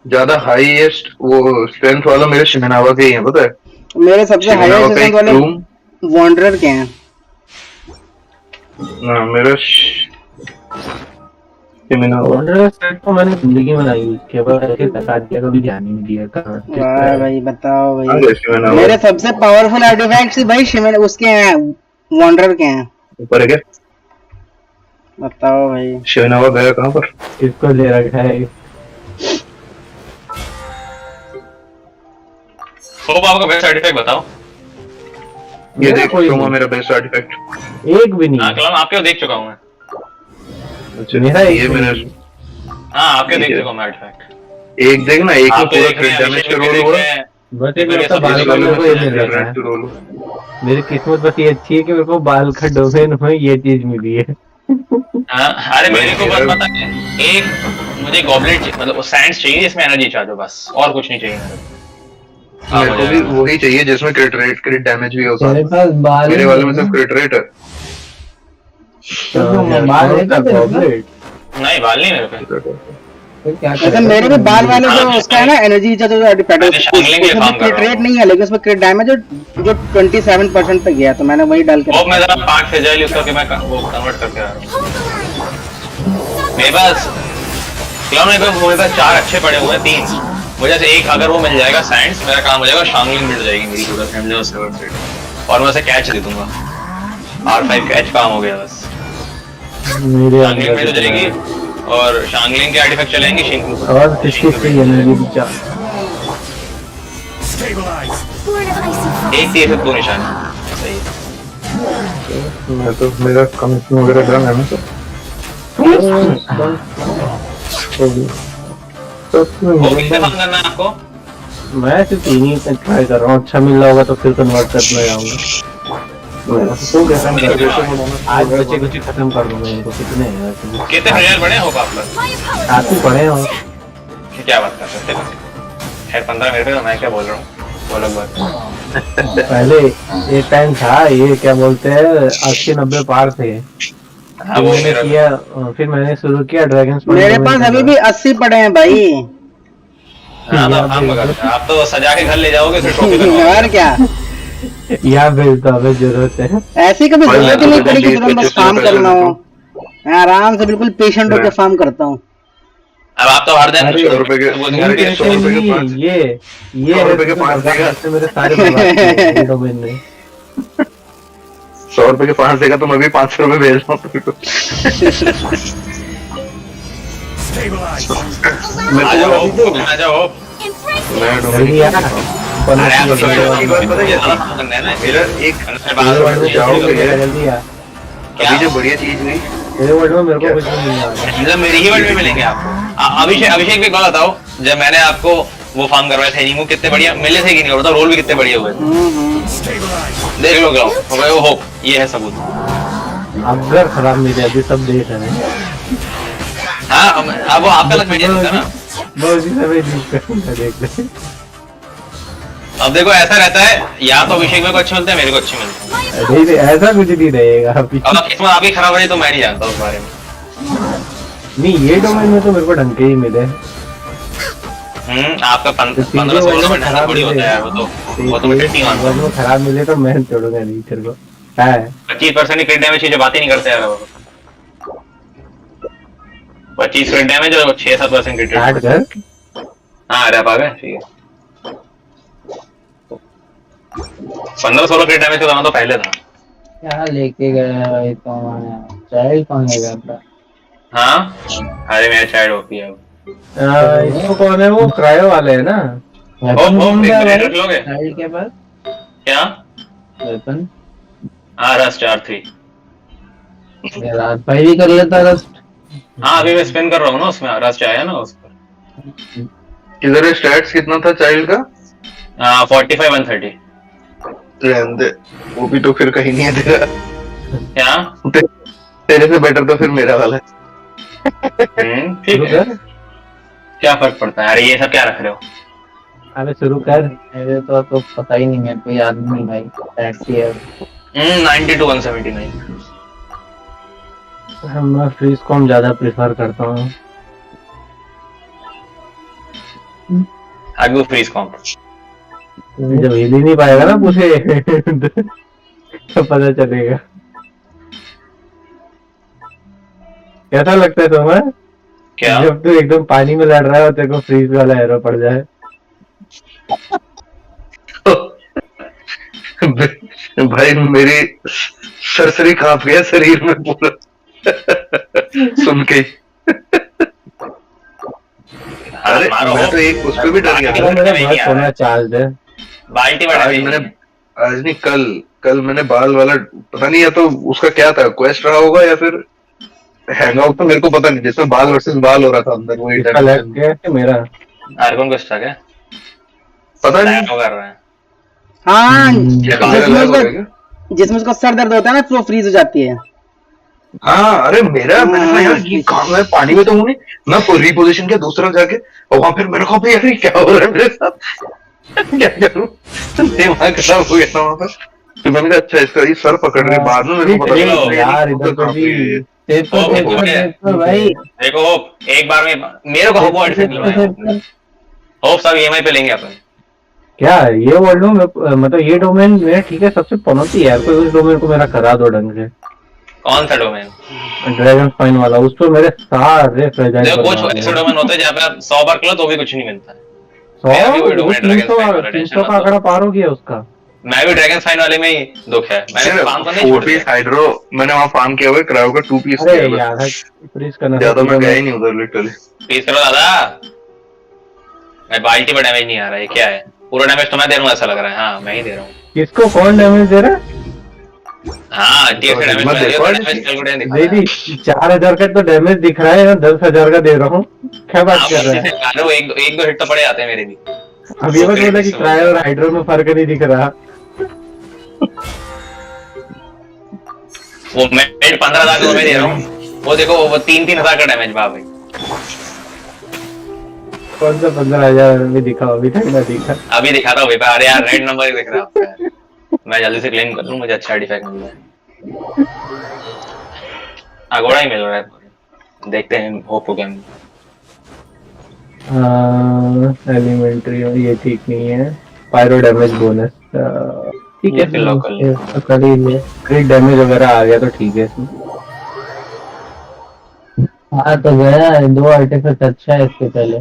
ज्यादा हाईएस्ट वो स्ट्रेंथ वाला मेरे शिमिनावा के ही है, पता है? मेरे सबसे हाईएस्ट स्ट्रेंथ वाले वॉन्डरर के हैं। ना मेरा वॉन्डरर सेट तो मैंने जिंदगी में नहीं यूज किया, पर ऐसे तका दिया कभी ध्यान ही नहीं दिया कहां। वाह भाई बताओ भाई, मेरे सबसे पावरफुल आर्टिफैक्ट्स भाई शिमिन उसके हैं, वॉन्डरर के हैं। ऊपर है क्या? बताओ भाई शिमिनावा गया कहां पर? इसको ले रखा है। होप आपका बेस्ट आर्टिफैक्ट बताओ। ये देख सोमा मेरा बेस्ट आर्टिफैक्ट। एक भी नहीं। हाँ क्लाउन आपके देख चुका हूँ मैं। अच्छा मेरा ये एक मेरा हाँ आपके देख चुका हूँ मैं आर्टिफैक्ट। एक देख ना, एक में आपके पूरा देखे क्रिट हैं, डैमेज अभिषेक का के रोल देखे हुआ। हैं। बस एक मेरे मेरे सब बाल इस का वाले मेरे में को ये से मिल हैं, रहा है। Red roll. मेरी किस्मत बस ये अच्छी है कि मेरे को बाल का डोमेन में ये चीज मिली है। हाँ अरे मेरे को बस पता है एक मुझे गॉबलेट मतलब सैंड्स चाहिए जिसमें एनर्जी चार्ज हो, बस और कुछ नहीं चाहिए मेरे को भी वही चाहिए जिसमें क्रिट रेट क्रिट डैमेज भी हो तेरे सकता पास बाल मेरे ही वाले नहीं में सिर्फ क्रिट रेट है। बाल है क्या तेरे पास? नहीं बाल नहीं मेरे पे। अच्छा मेरे भी बाल वाले जो उसका है ना एनर्जी जो शांगलिंग के लिए काम उसमें कर क्रिट रहा रेट नहीं है, लेकिन उसमें क्रिट डैमेज जो 27% पे गया, तो मैंने वही डाल के वो मैं जरा पार्ट से जाइए उसका कि मैं वो कन्वर्ट करके आ रहा हूँ। मेरे पास क्लाउन मेरे पास 4 अच्छे पड़े हुए हैं, 3 मुझे से एक अगर वो मिल जाएगा साइंस मेरा काम हो जाएगा, शांगलिंग मिल जाएगी मेरी पूरा फैमिली से और मैं उसे कैच दे दूंगा। R5 कैच काम हो गया बस। शांगलिंग मिल जाएगी और शांगलिंग के आर्टिफैक्ट चलेंगे शिंकू और किसकी फ्री एनर्जी भी चार। एक तीर से 2 निशान सही है। मैं तो मेरा कमिश्न वगैरह डन है ना वो कितने काम करना है आपको? मैं सिर्फ 3 ही ट्राई कर रहा हूँ, अच्छा मिल रहा होगा तो फिर कन्वर्ट करना जाऊंगा। आज बच्चे कुछ खत्म कर दूंगा इनको। कितने हैं कितने प्लेयर बने हो आप लोग? आप ही पढ़े हो? क्या बात कर सकते हैं? खैर 15 मेरे पे, मैं क्या बोल रहा हूँ वो लोग बात। पहले एक टाइम था ये क्या बोलते हैं 80-90 पार थे। हाँ, वो मैंने किया, फिर मैंने शुरू किया ड्रैगन्स। मेरे पास अभी भी 80 पड़े हैं भाई। हाँ, आप तो सजा के घर ले जाओगे फिर ट्रॉफी और क्या यहाँ भेजता हमें जरूरत है। ऐसी कभी जरूरत ही नहीं पड़ी कि तुरंत बस काम करना हो। मैं आराम से बिल्कुल पेशेंट होकर काम करता हूँ। अब आप तो हर दिन ये ये 100 रुपए के 5 देगा मेरे सारे डोमेन में 100 रुपए के 5 देगा तो मैं भी 500 रुपए भेज रहा हूँ तुमको। जल्दी आ। मेरा एक जल्दी आ। अभी जो बढ़िया चीज हुई मेरे वर्ल्ड में मेरे को कुछ नहीं मिल रहा। मतलब मेरी ही वर्ल्ड में मिलेंगे आपको। अभिषेक एक बात बताओ, जब मैंने आपको वो फार्म करवाया था एनिमो कितने बढ़िया मिले थे कि नहीं, बताओ रोल भी कितने बढ़िया हुए देख लो क्लाउन वो होप ये है सबूत। अगर खराब मिले अभी सब देख रहे हैं। हाँ अब वो आपका लग मीडिया था ना, बहुत ही समय देख ले। अब देखो ऐसा रहता है या तो अभिषेक मेरे को अच्छे मिलते हैं मेरे को अच्छे मिलते हैं। नहीं ऐसा कुछ नहीं रहेगा अभी। अब किस्मत आपकी खराब रही तो मैं नहीं जानता उस बारे में। नहीं ये डोमेन में तो मेरे को ढंग के ही मिले। आपका 15-16 में ढंग थोड़ी होता है वो तो मैं नहीं मानता। वो खराब मिले तो मैं छोड़ूंगा नहीं तेरे को। है 25% क्रिट डैमेज की जो बात ही नहीं करते यार। 25 क्रिट डैमेज और 6-7% क्रिट डैमेज। हाँ रैप आ गए ठीक है। 15-16 क्रिट डैमेज का तो पहले था। क्या लेके गया भाई तो चाइल्ड कौन ले गया था? हाँ अरे मेरा चाइल्ड ओपी है। इसको कौन है वो क्रायो वाले है ना? चाइल्ड के पास क्या वेपन? हाँ रस्ट R3 रात भाई भी कर लेता रस्ट। हाँ अभी मैं स्पिन कर रहा हूँ ना उसमें रस्ट आया ना उस पर। किधर है स्टैट्स कितना था चाइल्ड का? 45-130। वो भी तो फिर कहीं नहीं है तेरा। क्या तेरे से बेटर तो फिर मेरा वाला ठीक है। क्या फर्क पड़ता है? अरे ये सब क्या रख रहे हो? अबे शुरू कर। मेरे तो पता ही नहीं, मेरे को याद नहीं भाई। टैक्सी है 90-179। मैं फ्रीज कॉम ज्यादा प्रेफर करता हूँ। आगे फ्रीज कॉम जब हिल ही नहीं पाएगा ना पूछे तो पता चलेगा। कैसा लगता है तुम्हें? क्या जब तू एकदम पानी में लड़ रहा है और तेरे को फ्रीज वाला एरो पड़ जाए? भाई मेरी सरसरी कांप गया शरीर में पूरा सुन के। अरे मैं तो एक उस पे भी डर गया था। मेरा बहुत सोना चार्ज है। बाल्टी आज मैंने आज नहीं, कल मैंने बाल वाला, पता नहीं, या तो उसका क्या था, क्वेस्ट रहा होगा या फिर हैंगआउट, तो मेरे को पता नहीं, जिसमें बाल वर्सेस बाल हो रहा था अंदर, वही मेरा आर्गन को था क्या? पता नहीं कर रहा है। हाँ, जिसमें जिसमें उसका सर दर्द होता है ना, तो वो फ्रीज हो जाती है। हाँ, अरे मैंने कहा यार ये काम है, पानी में तो हूँ नहीं, मैं रिपोजिशन किया दूसरा जाके, और वहां फिर मेरे को यार ये क्या हो रहा है मेरे साथ, क्या करूं, दिमाग खराब हो गया था वहां पर। तो मैंने कहा अच्छा इसका ये सर पकड़ रहे, बाद में मेरे को पता चला यार इधर तो भी देखो भाई, देखो होप एक बार में मेरे को होप एडमिट मिलवाया, होप सब ईएमआई पे लेंगे अपन। क्या ये बोल रहा हूँ, मतलब ये डोमेन मेरा ठीक है, सबसे पनौती है यार, कोई उस डोमेन को मेरा करा दो ढंग से। कौन सा डोमेन? ड्रैगन स्पाइन वाला, उस पर मेरे सारे फ्रेजाइल देखो कुछ ऐसे डोमेन होते हैं जहाँ पे आप 100 बार करो तो भी कुछ नहीं मिलता है। 300 का आंकड़ा पार हो गया उसका। मैं भी ड्रैगन स्पाइन वाले में ही दुख है, मैंने फार्म तो नहीं 4 पीस हाइड्रो मैंने वहां फार्म किया हुआ है, क्रायो का 2 पीस अरे यार फ्रीज करना, ज्यादा मैं गया ही नहीं उधर लिटरली। प्लीज करो दादा, मैं बाल्टी पर डैमेज नहीं आ रहा है, क्या है? पूरा डैमेज तो मैं दे रहा हूँ ऐसा लग रहा है। हाँ मैं ही दे रहा हूँ। किसको कौन डैमेज दे रहा है? हाँ टीएफ से डैमेज दे दी 4000 का तो डैमेज दिख रहा है, 10,000 का दे रहा हूँ, क्या बात कर रहा है? एक दो हिट तो पड़े आते हैं मेरे भी। अब ये बात बोला कि क्रायो और हाइड्रो में फर्क नहीं दिख रहा। वो मैं 15,000 का मैं दे रहा हूँ, वो देखो वो 3,000 का डैमेज भाई। कौन सा 15,000 में दिखा? अभी तक ना दिखा। अभी दिखाता हूँ भाई। अरे यार रेड नंबर दिख रहा है आपका, मैं जल्दी से क्लेम कर लूँ, मुझे अच्छा डिफेक्ट मिल जाए। अगोड़ा ही मिल रहा है, देखते हैं होप को क्या मिलता है। एलिमेंट्री ये ठीक नहीं है। पायरो डैमेज बोनस ठीक है, क्रिट डैमेज वगैरह आ गया तो ठीक है इसमें। हाँ तो गया 2 आर्टिफैक्ट अच्छा है इसके पहले।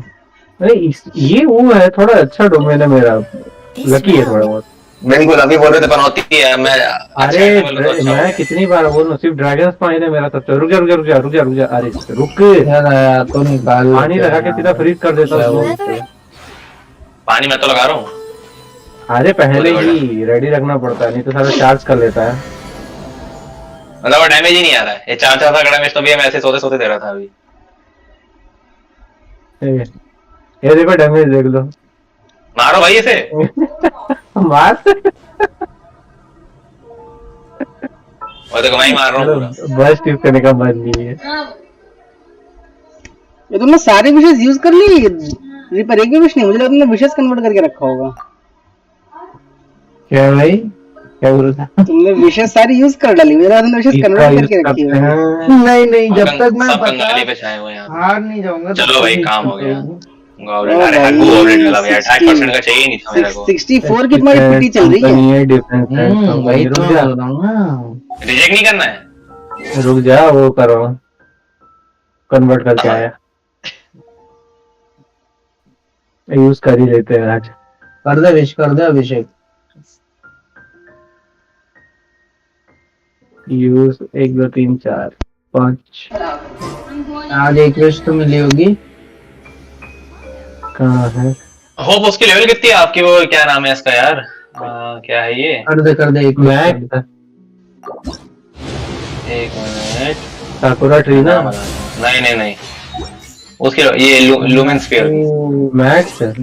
अरे ये वो है, थोड़ा अच्छा डोमेन है मेरा, लकी है थोड़ा बहुत। बिल्कुल अभी बोल रहे थे पनौती है मैं। अरे मैं कितनी बार बोल रहा हूँ, सिर्फ ड्रैगन स्पाइन है मेरा सबसे। रुक जा रुक जा रुक जा रुक जा रुक जा, अरे रुक तो निकाल, पानी लगा के सीधा फ्रीज कर देता हूँ। पानी मैं तो लगा रहा हूँ। अरे पहले ही रेडी रखना पड़ता है, नहीं तो सारा चार्ज कर लेता है। मतलब डैमेज ही नहीं आ रहा है, ये 4,000 का डैमेज तो भी मैं ऐसे सोते सोते दे रहा था अभी। ये देखो डैमेज देख लो, मारो भाई इसे। मार। और देखो मैं ही मार रहा हूँ। बस टिप करने का मन नहीं है। ये तुमने सारे विशेष यूज कर ली, रिपर एक भी विश नहीं। मुझे लगा तुमने विशेष कन्वर्ट करके रखा होगा। क्या भाई क्या बोल रहा था? तुमने विशेष सारी यूज कर डाली, मुझे लगा तुमने विशेष कन्वर्ट करके रखी है। नहीं नहीं, जब तक मैं बंगाली पे छाए हुए हैं हार नहीं जाऊंगा। चलो भाई काम हो गया। अरे हगू ऑलरेडी वाला यार, 60% का चाहिए नहीं था मेरे को। 64 की तुम्हारी पिटी चल रही है। भाई रुक जा, रिजेक्ट नहीं करना है। रुक जा, वो करो कन्वर्ट करके आया, यूज कर ही लेते हैं आज। कर दे विश, कर दे अभिषेक। यूज 1 2 3 4 5। आज एक विश तो मिली होगी। कहाँ है होप? उसकी लेवल कितनी है आपकी? वो क्या नाम है इसका यार, क्या है ये? कर दे एक मिनट। साकुरा ट्री ना? नहीं नहीं नहीं, उसके ये लूमेन स्फीयर मैक्स है।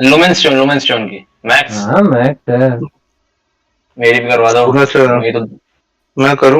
लूमेन स्टोन की मैक्स। हाँ मैक्स है। मेरी भी करवा दो। मैं करूँ